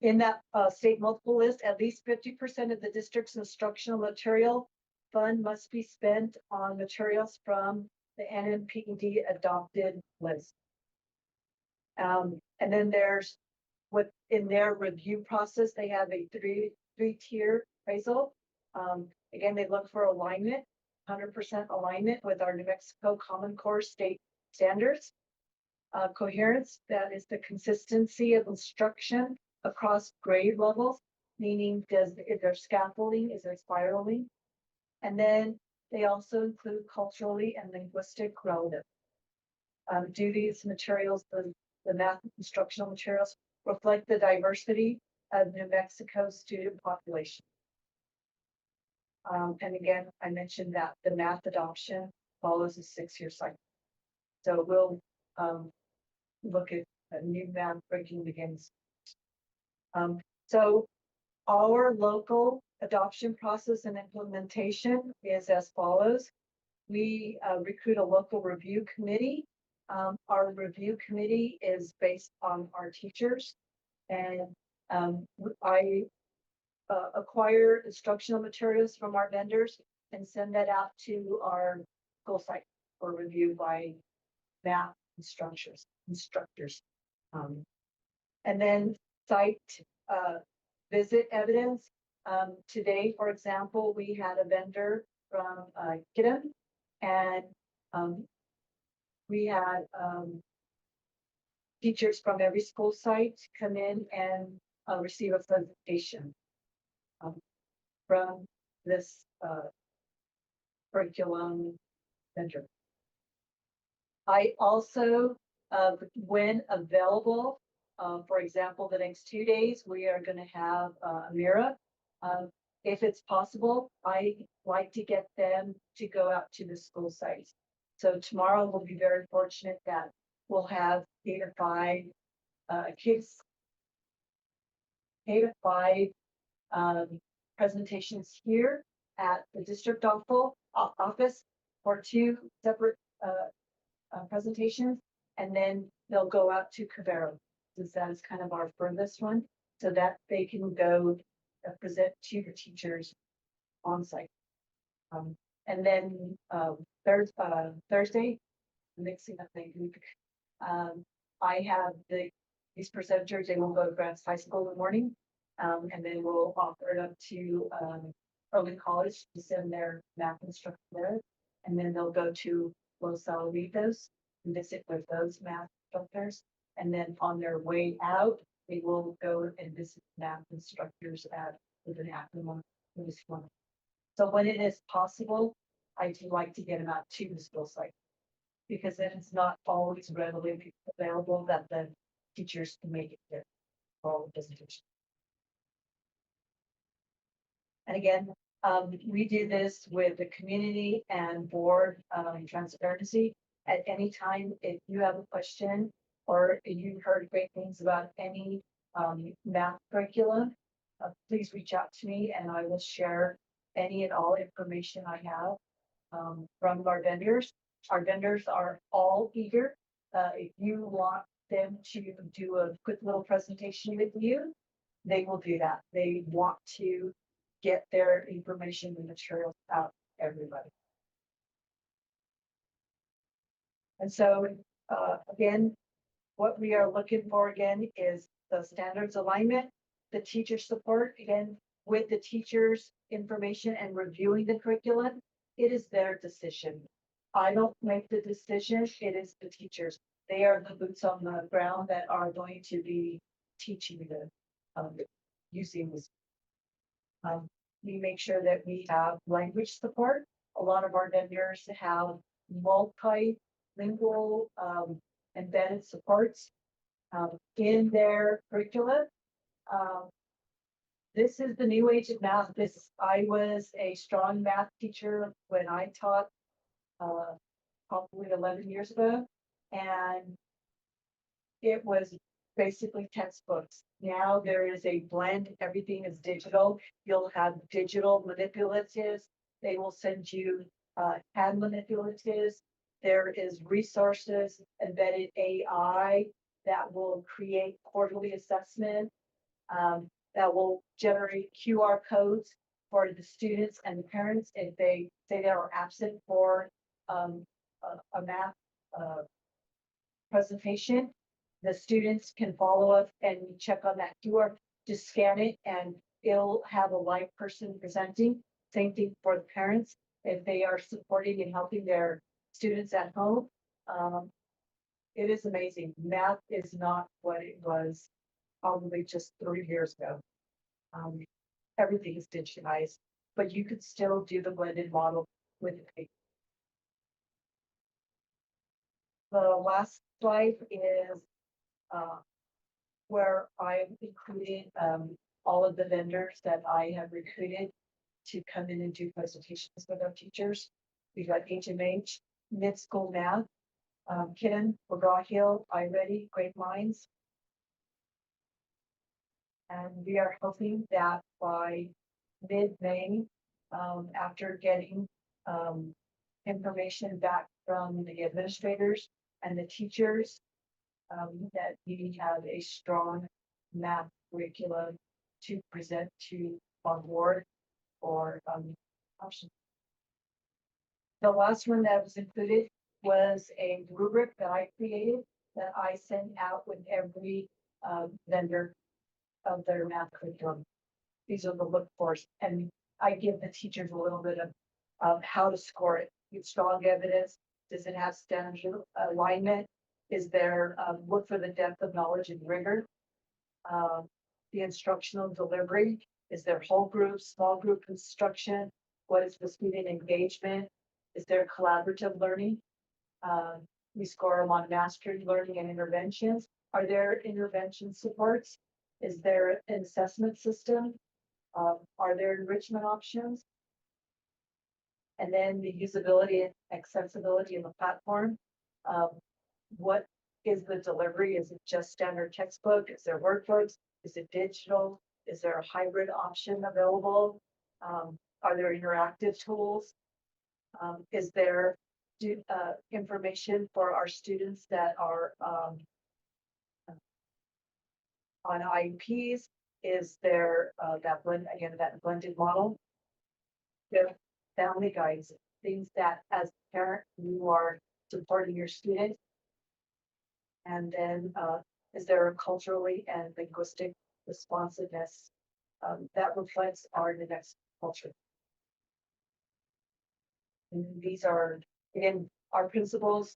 In that state multiple list, at least 50% of the district's instructional material fund must be spent on materials from the NMPD adopted list. And then there's in their review process, they have a three-tier appraisal. Again, they look for alignment, 100% alignment with our New Mexico Common Core state standards. Coherence, that is the consistency of instruction across grade levels, meaning is there scaffolding, is there spiraling? And then they also include culturally and linguistic relevance. Do these materials, the math instructional materials, reflect the diversity of New Mexico's student population? And again, I mentioned that the math adoption follows a 6-year cycle. So we'll look at a new math breaking begins. So our local adoption process and implementation is as follows. We recruit a local review committee. Our review committee is based on our teachers, and I acquire instructional materials from our vendors and send that out to our school site for review by math instructors. And then site visit evidence. Today, for example, we had a vendor from Kidam, and we had teachers from every school site come in and receive a presentation from this curriculum vendor. I also, when available, for example, the next 2 days, we are going to have Amira. If it's possible, I like to get them to go out to the school sites. So tomorrow we'll be very fortunate that we'll have K-5 kids, K-5 presentations here at the district office for 2 separate presentations, and then they'll go out to Cavero, since that is kind of our furthest one, so that they can go present to the teachers on site. And then Thursday, mixing up things. I have these presenters, they will go to Grants High School in the morning, and then we'll offer it up to early college to send their math instructor there, and then they'll go to Los Alamitos and visit with those math instructors, and then on their way out, they will go and visit math instructors at the Yakima. So when it is possible, I do like to get them out to the school site, because then it's not always readily available that the teachers can make it there for all the presentations. And again, we do this with the community and board transparency. At any time, if you have a question or you've heard great things about any math curriculum, please reach out to me and I will share any and all information I have from our vendors. Our vendors are all eager. If you want them to do a quick little presentation with you, they will do that. They want to get their information and materials out to everybody. And so, again, what we are looking for again is the standards alignment, the teacher support, again, with the teachers' information and reviewing the curriculum. It is their decision. I don't make the decision, it is the teachers. They are the boots on the ground that are going to be teaching the using this. We make sure that we have language support. A lot of our vendors have multilingual embedded supports in their curricula. This is the new age of math. I was a strong math teacher when I taught probably 11 years ago, and it was basically textbooks. Now there is a blend, everything is digital. You'll have digital manipulatives. They will send you hand manipulatives. There is resources, embedded AI that will create quarterly assessment, that will generate QR codes for the students and the parents if they say they are absent for a math presentation. The students can follow up and check on that QR, just scan it and it'll have a live person presenting. Same thing for the parents if they are supporting and helping their students at home. It is amazing. Math is not what it was probably just 3 years ago. Everything is digitized, but you could still do the blended model with the paper. The last slide is where I included all of the vendors that I have recruited to come in and do presentations with our teachers. We've got HMH, Mid-School Math, Kitten, McGraw-Hill, iReady, Great Minds. And we are hoping that by mid-May, after getting information back from the administrators and the teachers, that we have a strong math curriculum to present to our board or option. The last one that was included was a rubric that I created that I send out with every vendor of their math curriculum. These are the look fors, and I give the teachers a little bit of how to score it. With strong evidence, does it have standard alignment? Is there look for the depth of knowledge and rigor? the instructional delivery? Is there whole group, small group instruction? What is the student engagement? Is there collaborative learning? We score them on mastery, learning, and interventions. Are there intervention supports? Is there an assessment system? Are there enrichment options? And then the usability and accessibility of the platform. What is the delivery? Is it just standard textbook? Is there workbooks? Is it digital? Is there a hybrid option available? Are there interactive tools? Is there information for our students that are on IEPs? Is there that blended model? There are family guides, things that as a parent you are supporting your student. And then is there a culturally and linguistic responsiveness that reflects our index culture? And these are, again, our principals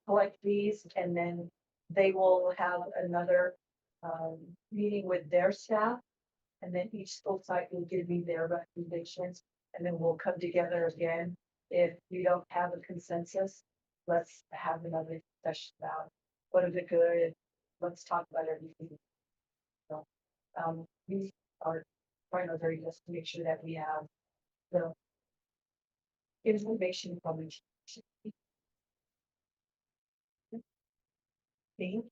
collect these, and then they will have another meeting with their staff. And then each school site will give me their recommendations, and then we'll come together again. If we don't have a consensus, let's have another session about what are the good, let's talk about everything. So, we are trying our very best to make sure that we have the information from each. Thing.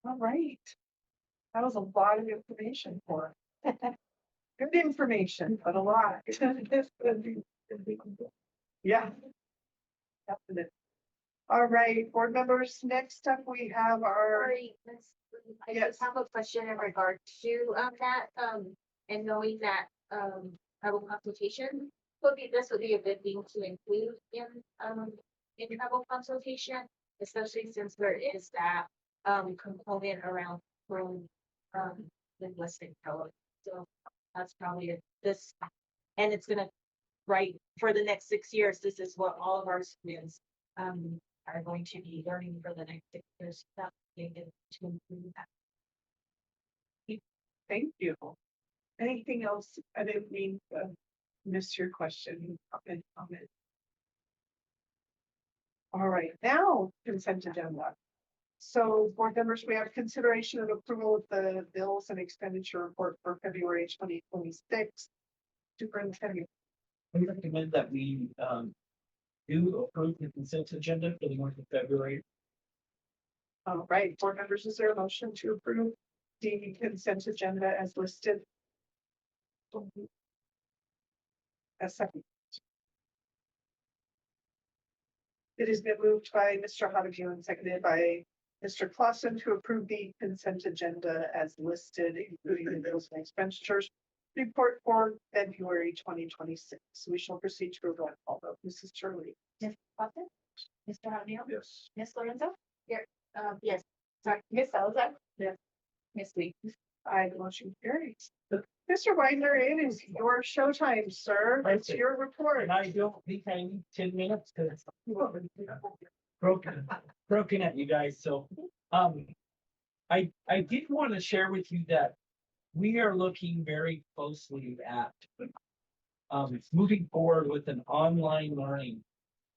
All right. That was a lot of information for us. Good information, but a lot. Yeah. Definitely. All right, board members, next up we have our, Sorry, I Yes. just have a question in regard to that, and knowing that travel consultation this would be a good thing to include in travel consultation, especially since there is that component around from linguistic fellow. So that's probably this, and it's gonna for the next 6 years. This is what all of our students are going to be learning for the next 6 years. That to improve that. thank you. Anything else? I didn't mean to miss your question. Comment. All right, now consent agenda. So board members, we have consideration and approval of the bills and expenditure report for February 2026. Superintendent. I recommend that we do approve the consent agenda for the month of February. All right, board members, is there a motion to approve the consent agenda as listed? A second. It has been moved by Mr. Hottovy and seconded by Mr. Clausen to approve the consent agenda as listed, including the bills and expenditures report for February 2026. We shall proceed to a roll call vote. Mrs. Shirley. Ms. Clausen? Mr. Hotmail? Yes. Ms. Lorenzo? Yes, Sorry, Ms. Salazar? Yes. Ms. Lee? Aye, the motion carries. Mr. Widener, it is your showtime, sir. It's Okay. your report. And I don't think I need 10 minutes because broken at you guys. So I did want to share with you that we are looking very closely at moving forward with an online learning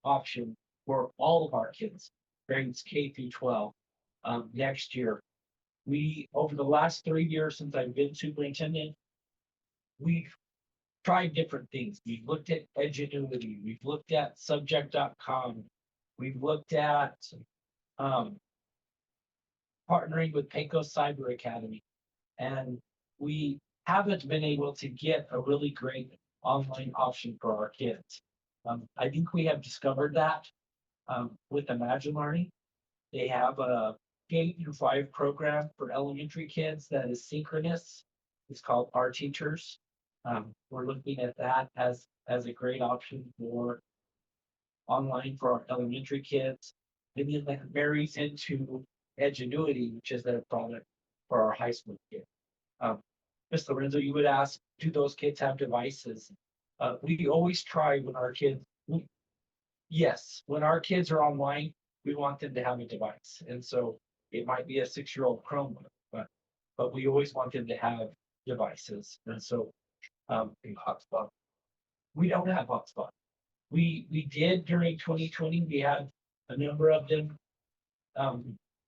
option for all of our kids, grades K through 12, next year. We, over the last 3 years since I've been superintendent, we've tried different things. We've looked at Edgenuity, we've looked at subject.com, we've looked at partnering with Payco Cyber Academy, and we haven't been able to get a really great online option for our kids. I think we have discovered that with Imagine Learning. They have a K-5 program for elementary kids that is synchronous. It's called Our Teachers. We're looking at that as a great option for online for our elementary kids. And then that marries into Edgenuity, which is their product for our high school kids. Ms. Lorenzo, you would ask, do those kids have devices? We always try when our kids, yes, when our kids are online, we want them to have a device. And so it might be a 6-year-old Chromebook, but we always want them to have devices, and so, hotspot. We don't have hotspot. We did during 2020, we had a number of them.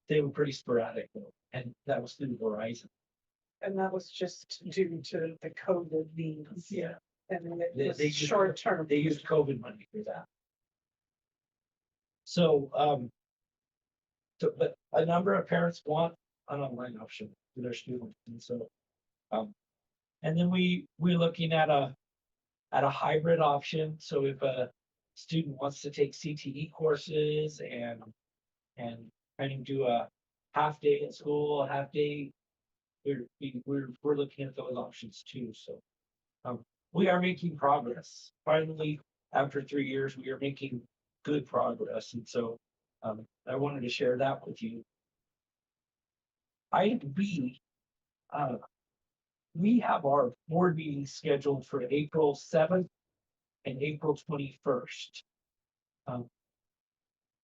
They were pretty sporadic though, and that was through Verizon. And that was just due to the COVID needs. Yeah. And then it They was used- short term. They used COVID money for that. So, but a number of parents want an online option for their students, and so, and then we're looking at a hybrid option. So if a student wants to take CTE courses and kind of do a half day at school, a half day, we're looking at those options too. So, we are making progress. Finally, after 3 years, we are making good progress, and so, I wanted to share that with you. Item B, we have our board meeting scheduled for April 7th and April 21st.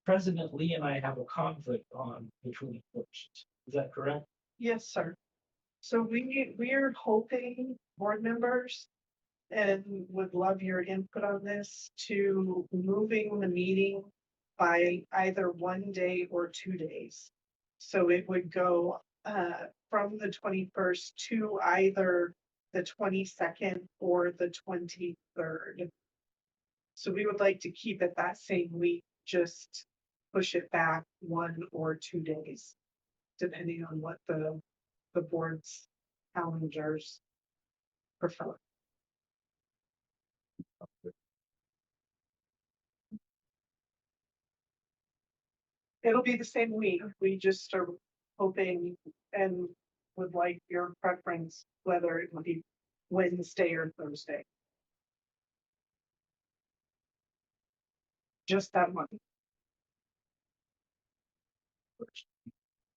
President Lee and I have a conflict on the 21st. Is that correct? Yes, sir. So we're hoping, board members, and would love your input on this, to moving the meeting by either 1 day or 2 days. So it would go from the 21st to either the 22nd or the 23rd. So we would like to keep it that same week, just push it back 1 or 2 days, depending on what the board's calendars prefer. It'll be the same week. We just are hoping and would like your preference, whether it would be Wednesday or Thursday. Just that one.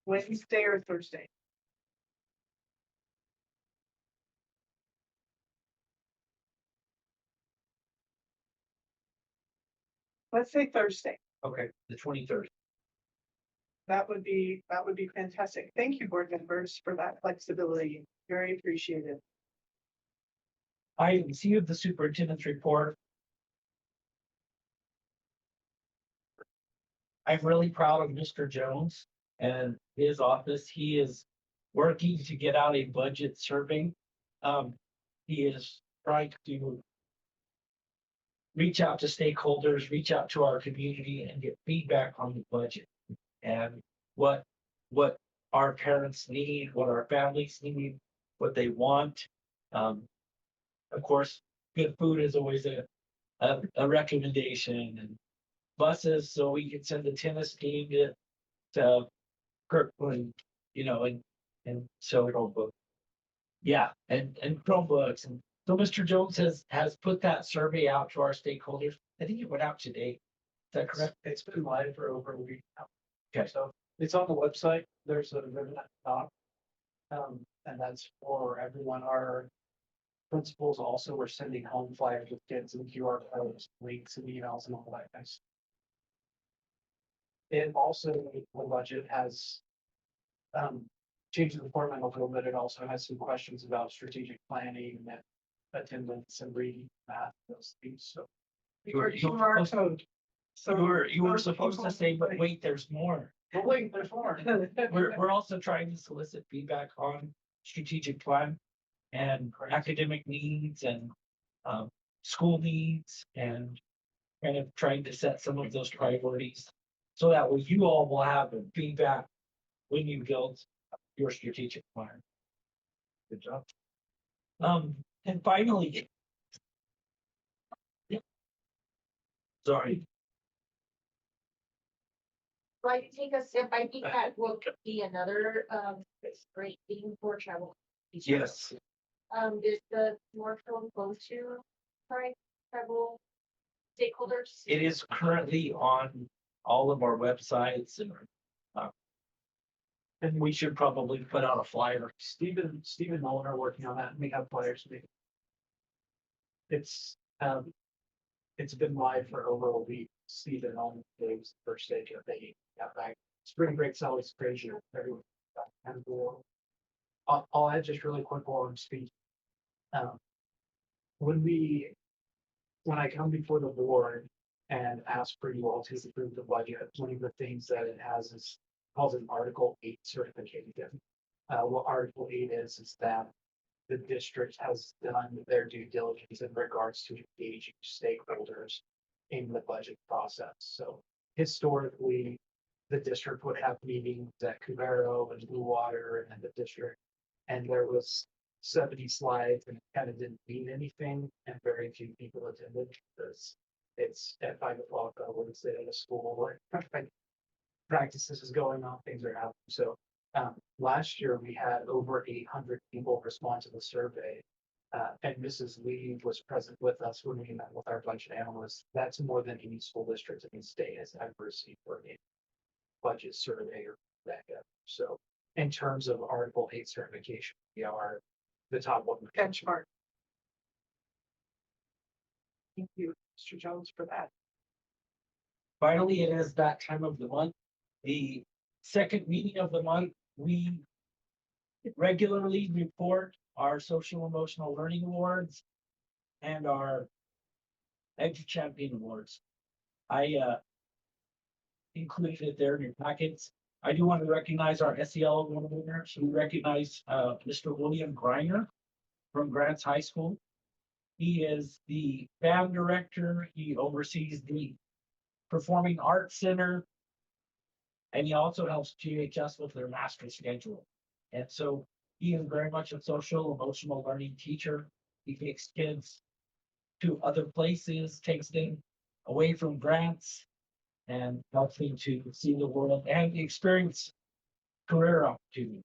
Wednesday or Thursday. Let's say Thursday. Okay, the 23rd. That would be fantastic. Thank you, board members, for that flexibility. Very appreciated. Item C of the superintendent's report. I'm really proud of Mr. Jones and his office. He is working to get out a budget survey. He is trying to reach out to stakeholders, reach out to our community and get feedback on the budget and what our parents need, what our families need, what they want. Of course, good food is always a recommendation, and buses so we can send the tennis team to Kirkland, and so Chromebook. Yeah, and Chromebooks. And so Mr. Jones has put that survey out to our stakeholders. I think it went out today. Is that correct? It's been live for over a week now. Okay. So it's on the website. There's a ribbon at the top. And that's for everyone. Our principals also were sending home flyers with kids and QR codes, links and emails and all that nice. It also, the budget has changed the format a little bit. It also has some questions about strategic planning and attendance and reading, math, those things. So You were QR supposed code. you were supposed to say, but wait, there's more. but wait, there's more. We're also trying to solicit feedback on strategic plan and academic needs and school needs, and kind of trying to set some of those priorities so that way you all will have the feedback when you build your strategic plan. Good job. And finally, sorry. Like, take a sip, I think that will be another, great thing for travel. Yes. Is the more film go to, travel stakeholders? It is currently on all of our websites and we should probably put out a flyer. Stephen and Nolan are working on that, and we have players. It's been live for over a week. Stephen on Dave's first day of they got back spring break celebration, everyone. And I'll add just really quick while I'm speaking. Um, when I come before the board and ask for you all to approve the budget, one of the things that it has is called an Article 8 certification. What Article 8 is that the district has done their due diligence in regards to engaging stakeholders in the budget process. So historically, the district would have meetings at Cubero and Blue Water and the district. And there was 70 slides and it kind of didn't mean anything and very few people attended because it's at 5 o'clock, I wouldn't sit at a school, like practices is going on, things are happening. So last year we had over 800 people respond to the survey. And Mrs. Lee was present with us when we met with our budget analysts. That's more than any school district in the state has ever received for a budget survey or backup. So in terms of Article 8 certification, we are the top one. Benchmark. Thank you, Mr. Jones, for that. Finally, it is that time of the month. The second meeting of the month, we regularly report our social emotional learning awards and our Edu Champion Awards. I included it there in your packets. I do want to recognize our SEL award winners. We recognize Mr. William Griner from Grants High School. He is the band director. He oversees the Performing Arts Center. And he also helps GHS with their master schedule. And so he is very much a social emotional learning teacher. He takes kids to other places, takes them away from grants, and helps them to see the world and experience career opportunity.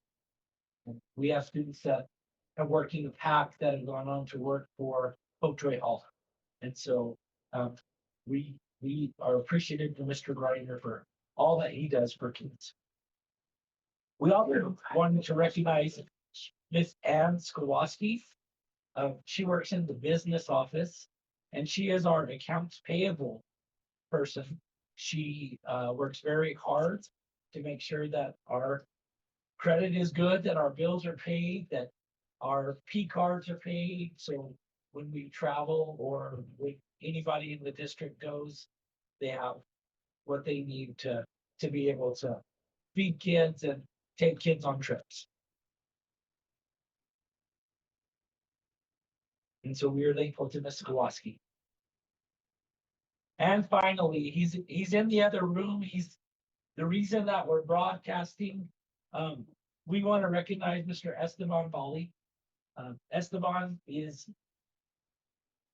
And we have students that have worked in the PAC that have gone on to work for Oaktree Hall. And so we are appreciative to Mr. Greiner for all that he does for kids. We also wanted to recognize Miss Ann Skowalski. She works in the business office and she is our accounts payable person. She works very hard to make sure that our credit is good, that our bills are paid, that our P cards are paid. So when we travel or when anybody in the district goes, they have what they need to be able to feed kids and take kids on trips. And so we are thankful to Ms. Kowalski. And finally, he's in the other room. He's the reason that we're broadcasting. We want to recognize Mr. Esteban Bali. Esteban is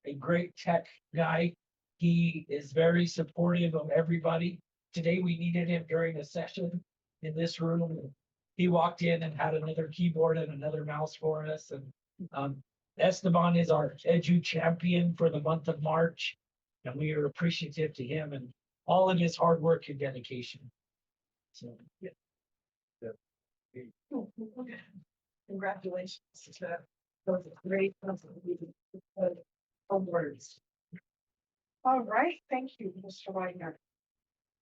a great tech guy. He is very supportive of everybody. Today we needed him during a session in this room. He walked in and had another keyboard and another mouse for us. And Esteban is our Edu champion for the month of March. And we are appreciative to him and all of his hard work and dedication. So, yeah. Congratulations to those great awards. All right, thank you, Mr. Wagner.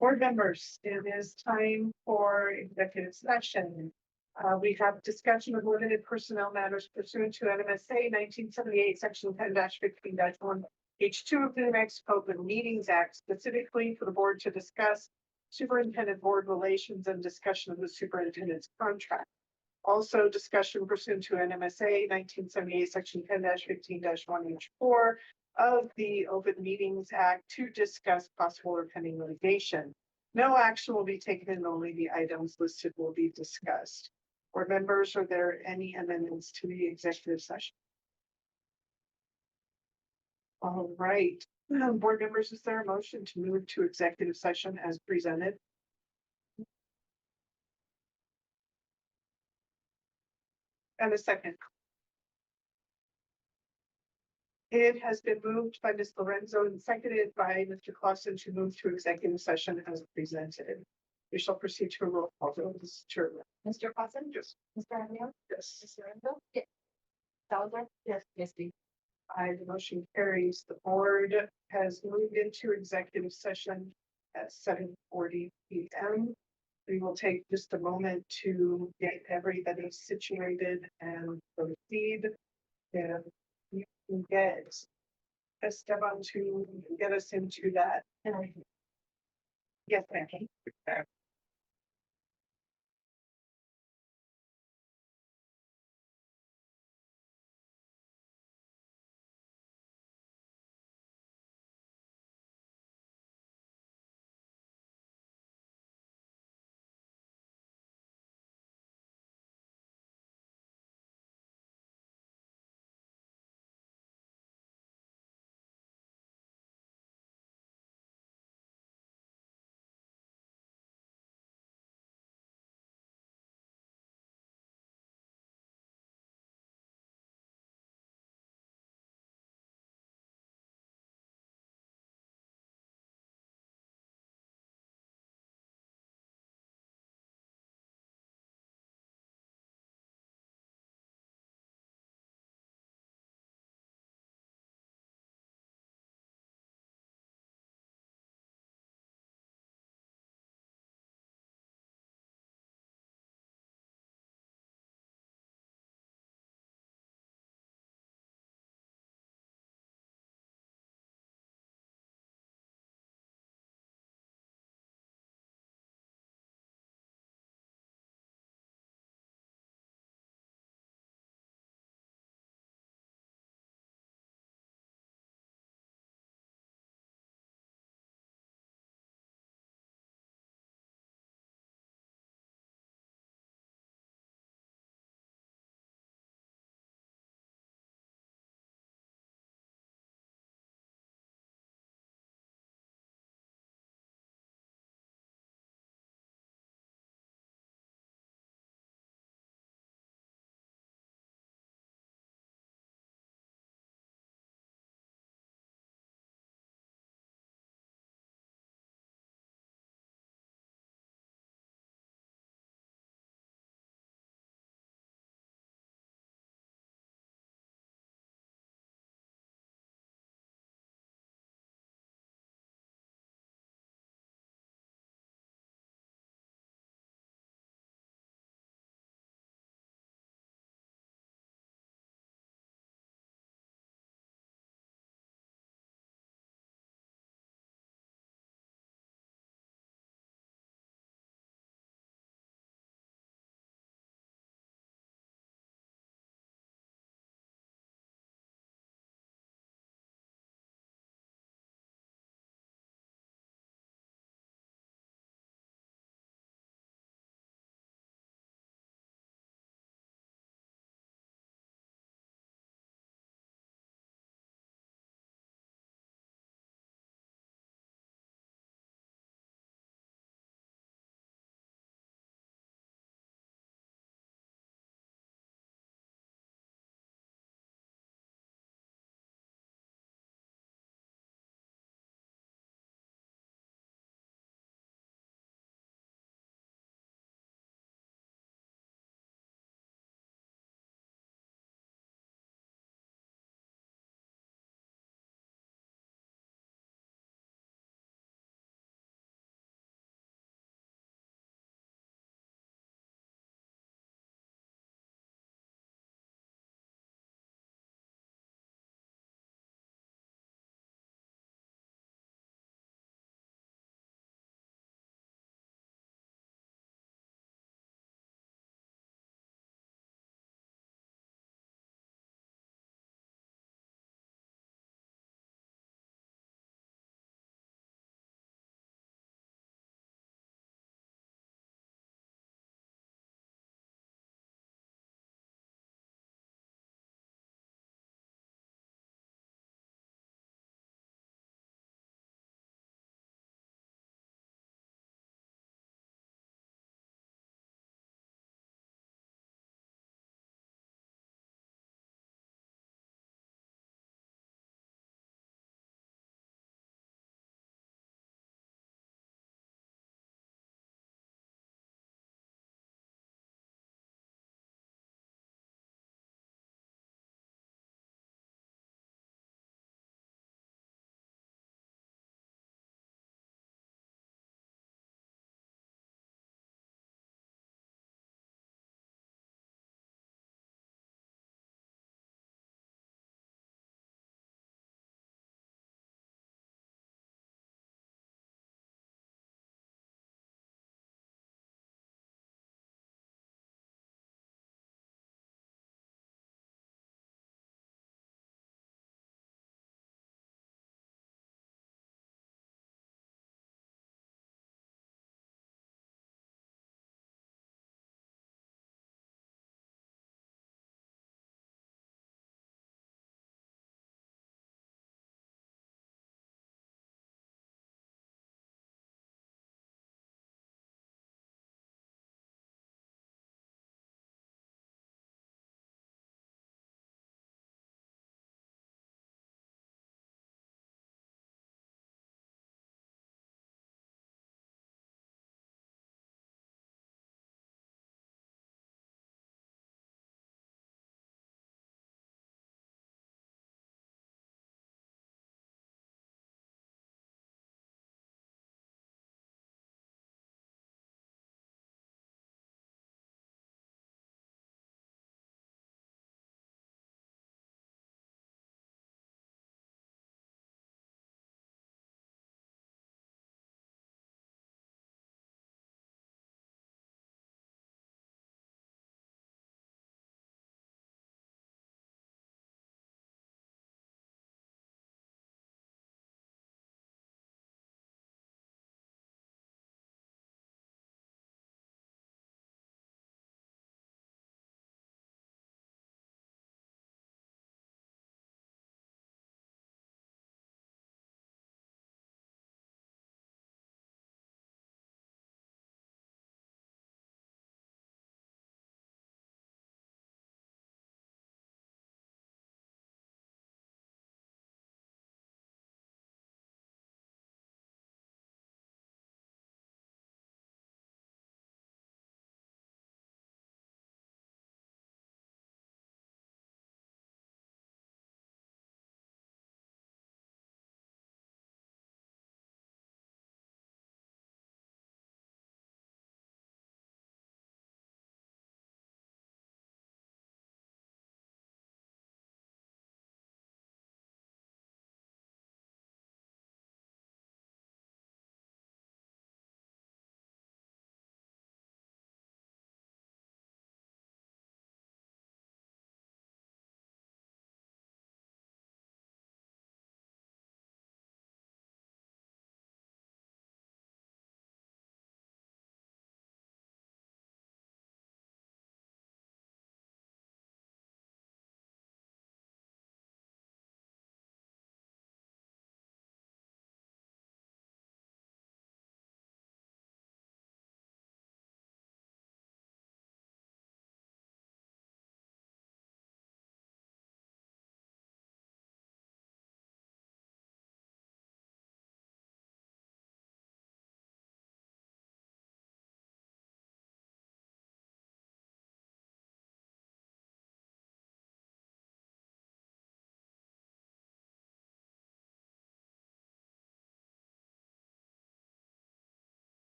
Board members, it is time for executive session. We have discussion of limited personnel matters pursuant to NMSA 1978, section 10-15-1, H2 of the New Mexico Open Meetings Act, specifically for the board to discuss superintendent board relations and discussion of the superintendent's contract. Also discussion pursuant to NMSA 1978, section 10-15-1, H4 of the Open Meetings Act to discuss possible or pending litigation. No action will be taken and only the items listed will be discussed. Board members, are there any amendments to the executive session? All right, board members, is there a motion to move to executive session as presented? And a second. It has been moved by Ms. Lorenzo and seconded by Mr. Clausen to move to executive session as presented. We shall proceed to a roll call. Mr. Clausen? Yes. Mr. Avila? Yes. Ms. Lorenzo? Yes. Salazar? Yes. Misty. The motion carries. The board has moved into executive session at 7:40 p.m. We will take just a moment to get everybody situated and proceed. And you can get Esteban to get us into that. Yes, ma'am.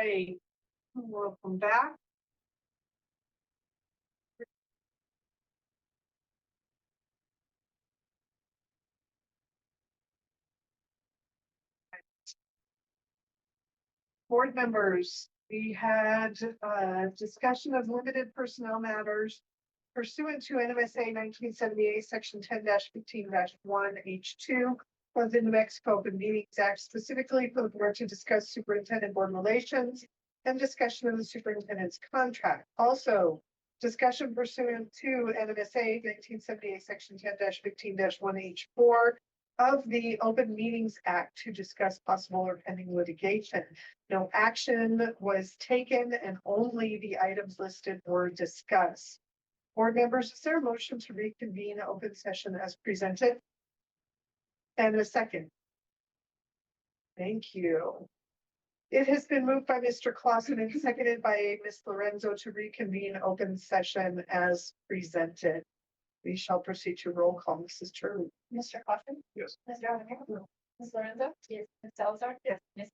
right, welcome back. Board members, we had a discussion of limited personnel matters pursuant to NMSA 1978, section 10-15-1 H2 of the New Mexico Open Meetings Act, specifically for the board to discuss superintendent board relations and discussion of the superintendent's contract. Also, discussion pursuant to NMSA 1978, section 10-15-1 H4 of the Open Meetings Act to discuss possible or pending litigation. No action was taken and only the items listed were discussed. Board members, is there a motion to reconvene open session as presented? And a second. Thank you. It has been moved by Mr. Clausen and seconded by Ms. Lorenzo to reconvene open session as presented. We shall proceed to roll call. Mrs. Turley. Mr. Coffin? Yes. Mr. Allen? Ms. Lorenzo? Yes. Ms. Salazar? Yes. Ms.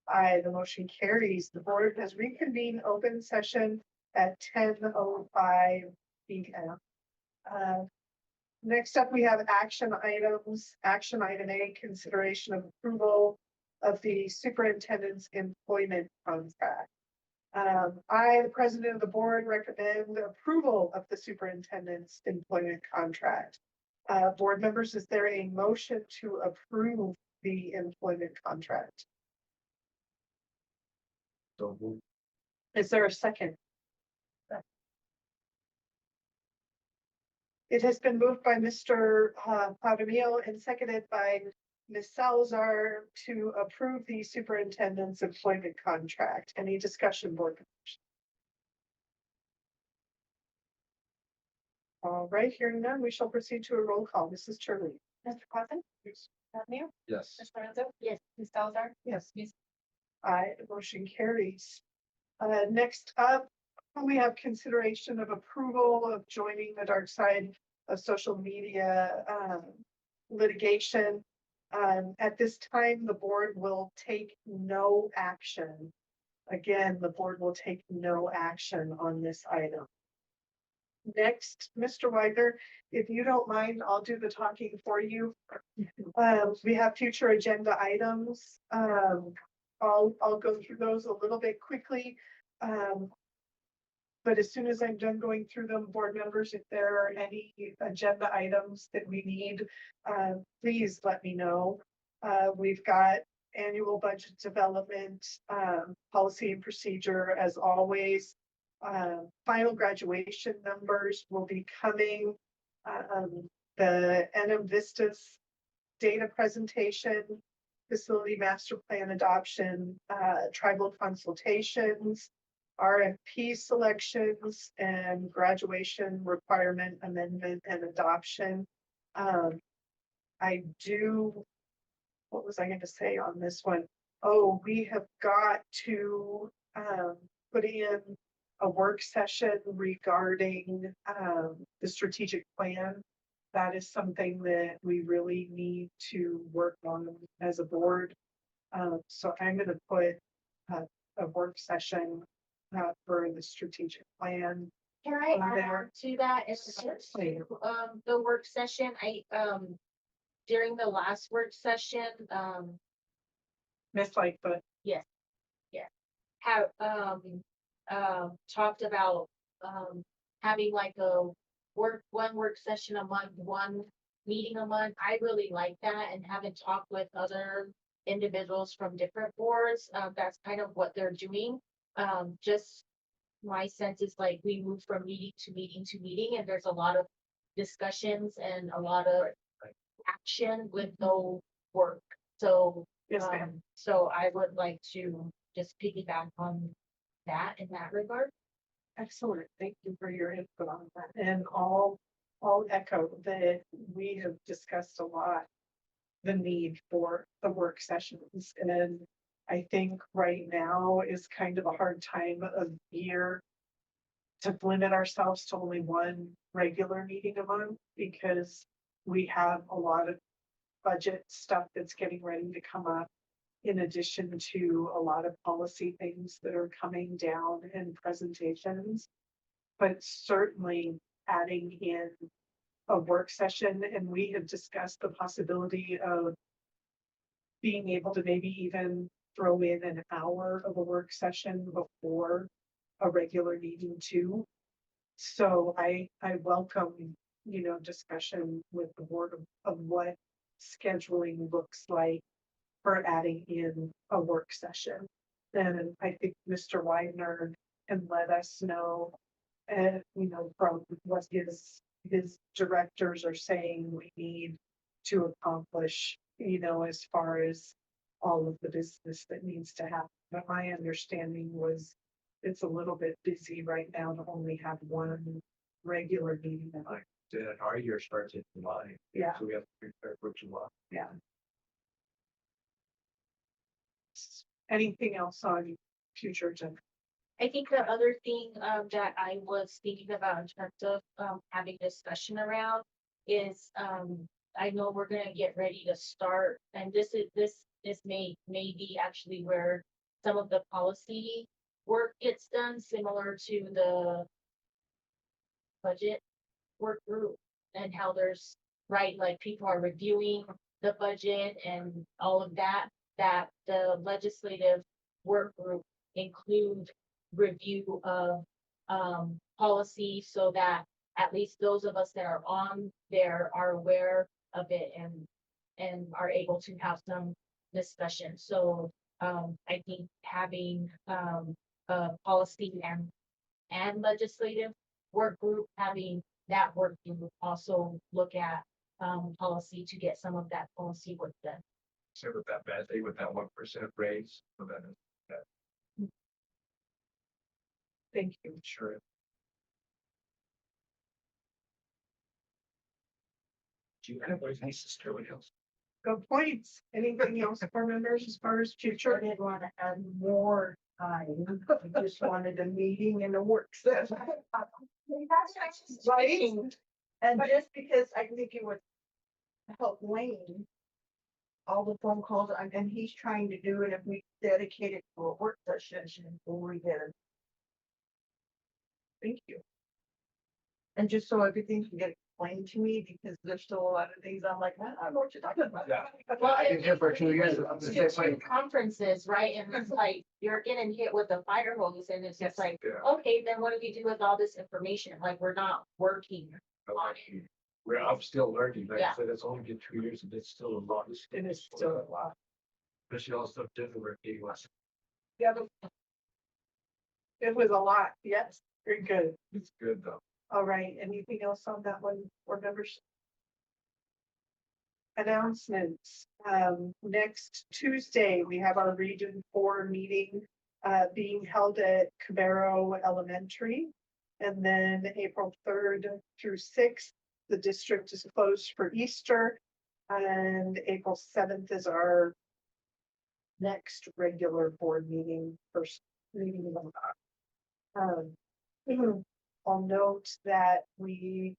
Aye, the motion carries. The board has reconvened open session at 10:05 p.m. Next up, we have action items. Action item A, consideration of approval of the superintendent's employment contract. I, the president of the board, recommend approval of the superintendent's employment contract. Board members, is there a motion to approve the employment contract? So move. Is there a second? It has been moved by Mr. Paudemio and seconded by Ms. Salazar to approve the superintendent's employment contract. Any discussion, board members? All right, hearing none, we shall proceed to a roll call. Mrs. Turley. Mr. Coffin? Yes. Allen? Yes. Ms. Lorenzo? Yes. Ms. Salazar? Yes. Ms. Aye, the motion carries. Next up, we have consideration of approval of joining the dark side of social media litigation. At this time, the board will take no action. Again, the board will take no action on this item. Next, Mr. Widener, if you don't mind, I'll do the talking for you. We have future agenda items. I'll go through those a little bit quickly. But as soon as I'm done going through them, board members, if there are any agenda items that we need, please let me know. We've got annual budget development, policy and procedure as always. Final graduation numbers will be coming. The NM Vistas data presentation, facility master plan adoption, tribal consultations, RFP selections, and graduation requirement amendment and adoption. What was I going to say on this one? Oh, we have got to put in a work session regarding the strategic plan. That is something that we really need to work on as a board. So I'm going to put a work session for the strategic plan. Can I Are add there- on to that? Certainly. The work session, during the last work session, Ms. Lightfoot. have, talked about, having like one work session a month, one meeting a month. I really like that, and having talked with other individuals from different boards, that's kind of what they're doing. Just my sense is like we move from meeting to meeting to meeting, and there's a lot of discussions and a lot of action with no work. So, Yes, ma'am. so I would like to just piggyback on that in that regard. Excellent. Thank you for your input on that. And I'll echo that we have discussed a lot the need for the work sessions. And I think right now is kind of a hard time of year to limit ourselves to only one regular meeting a month, because we have a lot of budget stuff that's getting ready to come up. in addition to a lot of policy things that are coming down in presentations. But certainly adding in a work session, and we have discussed the possibility of being able to maybe even throw in an hour of a work session before a regular meeting too. So I welcome, discussion with the board of what scheduling looks like for adding in a work session. Then I think Mr. Widener can let us know, from what his directors are saying we need to accomplish, as far as all of the business that needs to happen. But my understanding was it's a little bit busy right now to only have one regular meeting. Like, our year starts in July. Yeah. So we have to prepare for July. Yeah. Anything else on future agenda? I think the other thing that I was thinking about in terms of having discussion around is I know we're gonna get ready to start, and this may be actually where some of the policy work gets done, similar to the budget work group, and how there's, right, like people are reviewing the budget and all of that, that the legislative work group include review of policy, so that at least those of us that are on there are aware of it and are able to have some discussion. So I think having a policy and legislative work group, having that work group also look at policy to get some of that policy work done. Say with that bad thing with that 1% raise, so that is Thank you. sure. Do you have any sister else? Good points. Anything else for members as far as future? I didn't want to add more time. I just wanted a meeting and a work session. Right? And just because I think it would help Wayne, all the phone calls, and he's trying to do it, if we dedicate it to a work session before we get it. Thank you. And just so everything can get explained to me, because there's still a lot of things I'm like, I don't know what you're talking about. Yeah. Well, I've been here for 2 years. I'm the same way. Conferences, right? And it's like, you're getting hit with a fire hose, and it's just like, Yeah. okay, then what do we do with all this information? Like, we're not working on it. I'm still learning, like Yeah. I said, it's only been 2 years and it's still a lot. It is still a lot. Especially all the stuff different we're getting less. Yeah. It was a lot. Yes, very good. It's good though. All right. Anything else on that one, board members? Announcements. Next Tuesday, we have our Region 4 meeting being held at Cabero Elementary. And then April 3rd through 6th, the district is closed for Easter. And April 7th is our next regular board meeting, first meeting of the month. I'll note that we,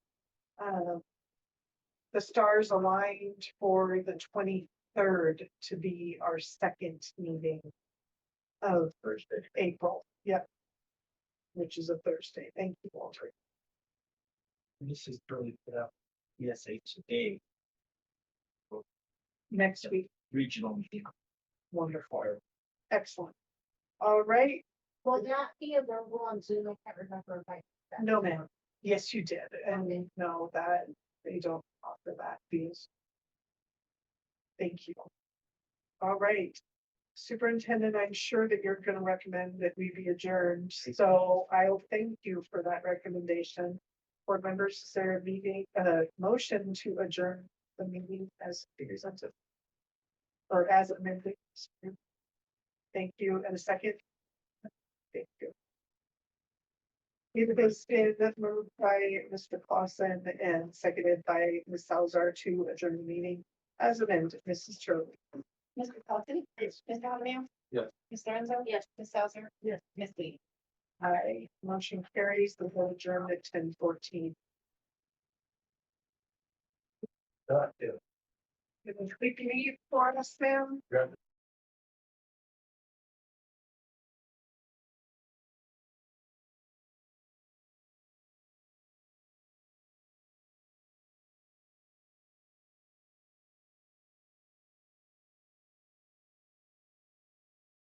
the stars aligned for the 23rd to be our second meeting of Thursday, April. Yep. Which is a Thursday. Thank you, Walter. This is really put up ESA today, Next week. regional meeting. Wonderful. Excellent. All right. Will that be available on Zoom? I can't remember if I. No, ma'am. Yes, you did. And no, that they don't offer that fees. Thank you. All right. Superintendent, I'm sure that you're going to recommend that we be adjourned. So I'll thank you for that recommendation. Board members, is there a meeting, motion to adjourn the meeting as presented? Or as amended? Thank you. And a second? Thank you. It has been moved by Mr. Clausen and seconded by Ms. Salzar to adjourn the meeting as amended. Mrs. Turley. Mr. Clausen? Yes. Ms. Allen? Yes. Ms. Lorenzo? Yes. Ms. Salzer? Yes. Ms. Lee? Aye. Motion carries. The board adjourned at 10:14. That, yeah. Can we leave for us, ma'am? Grab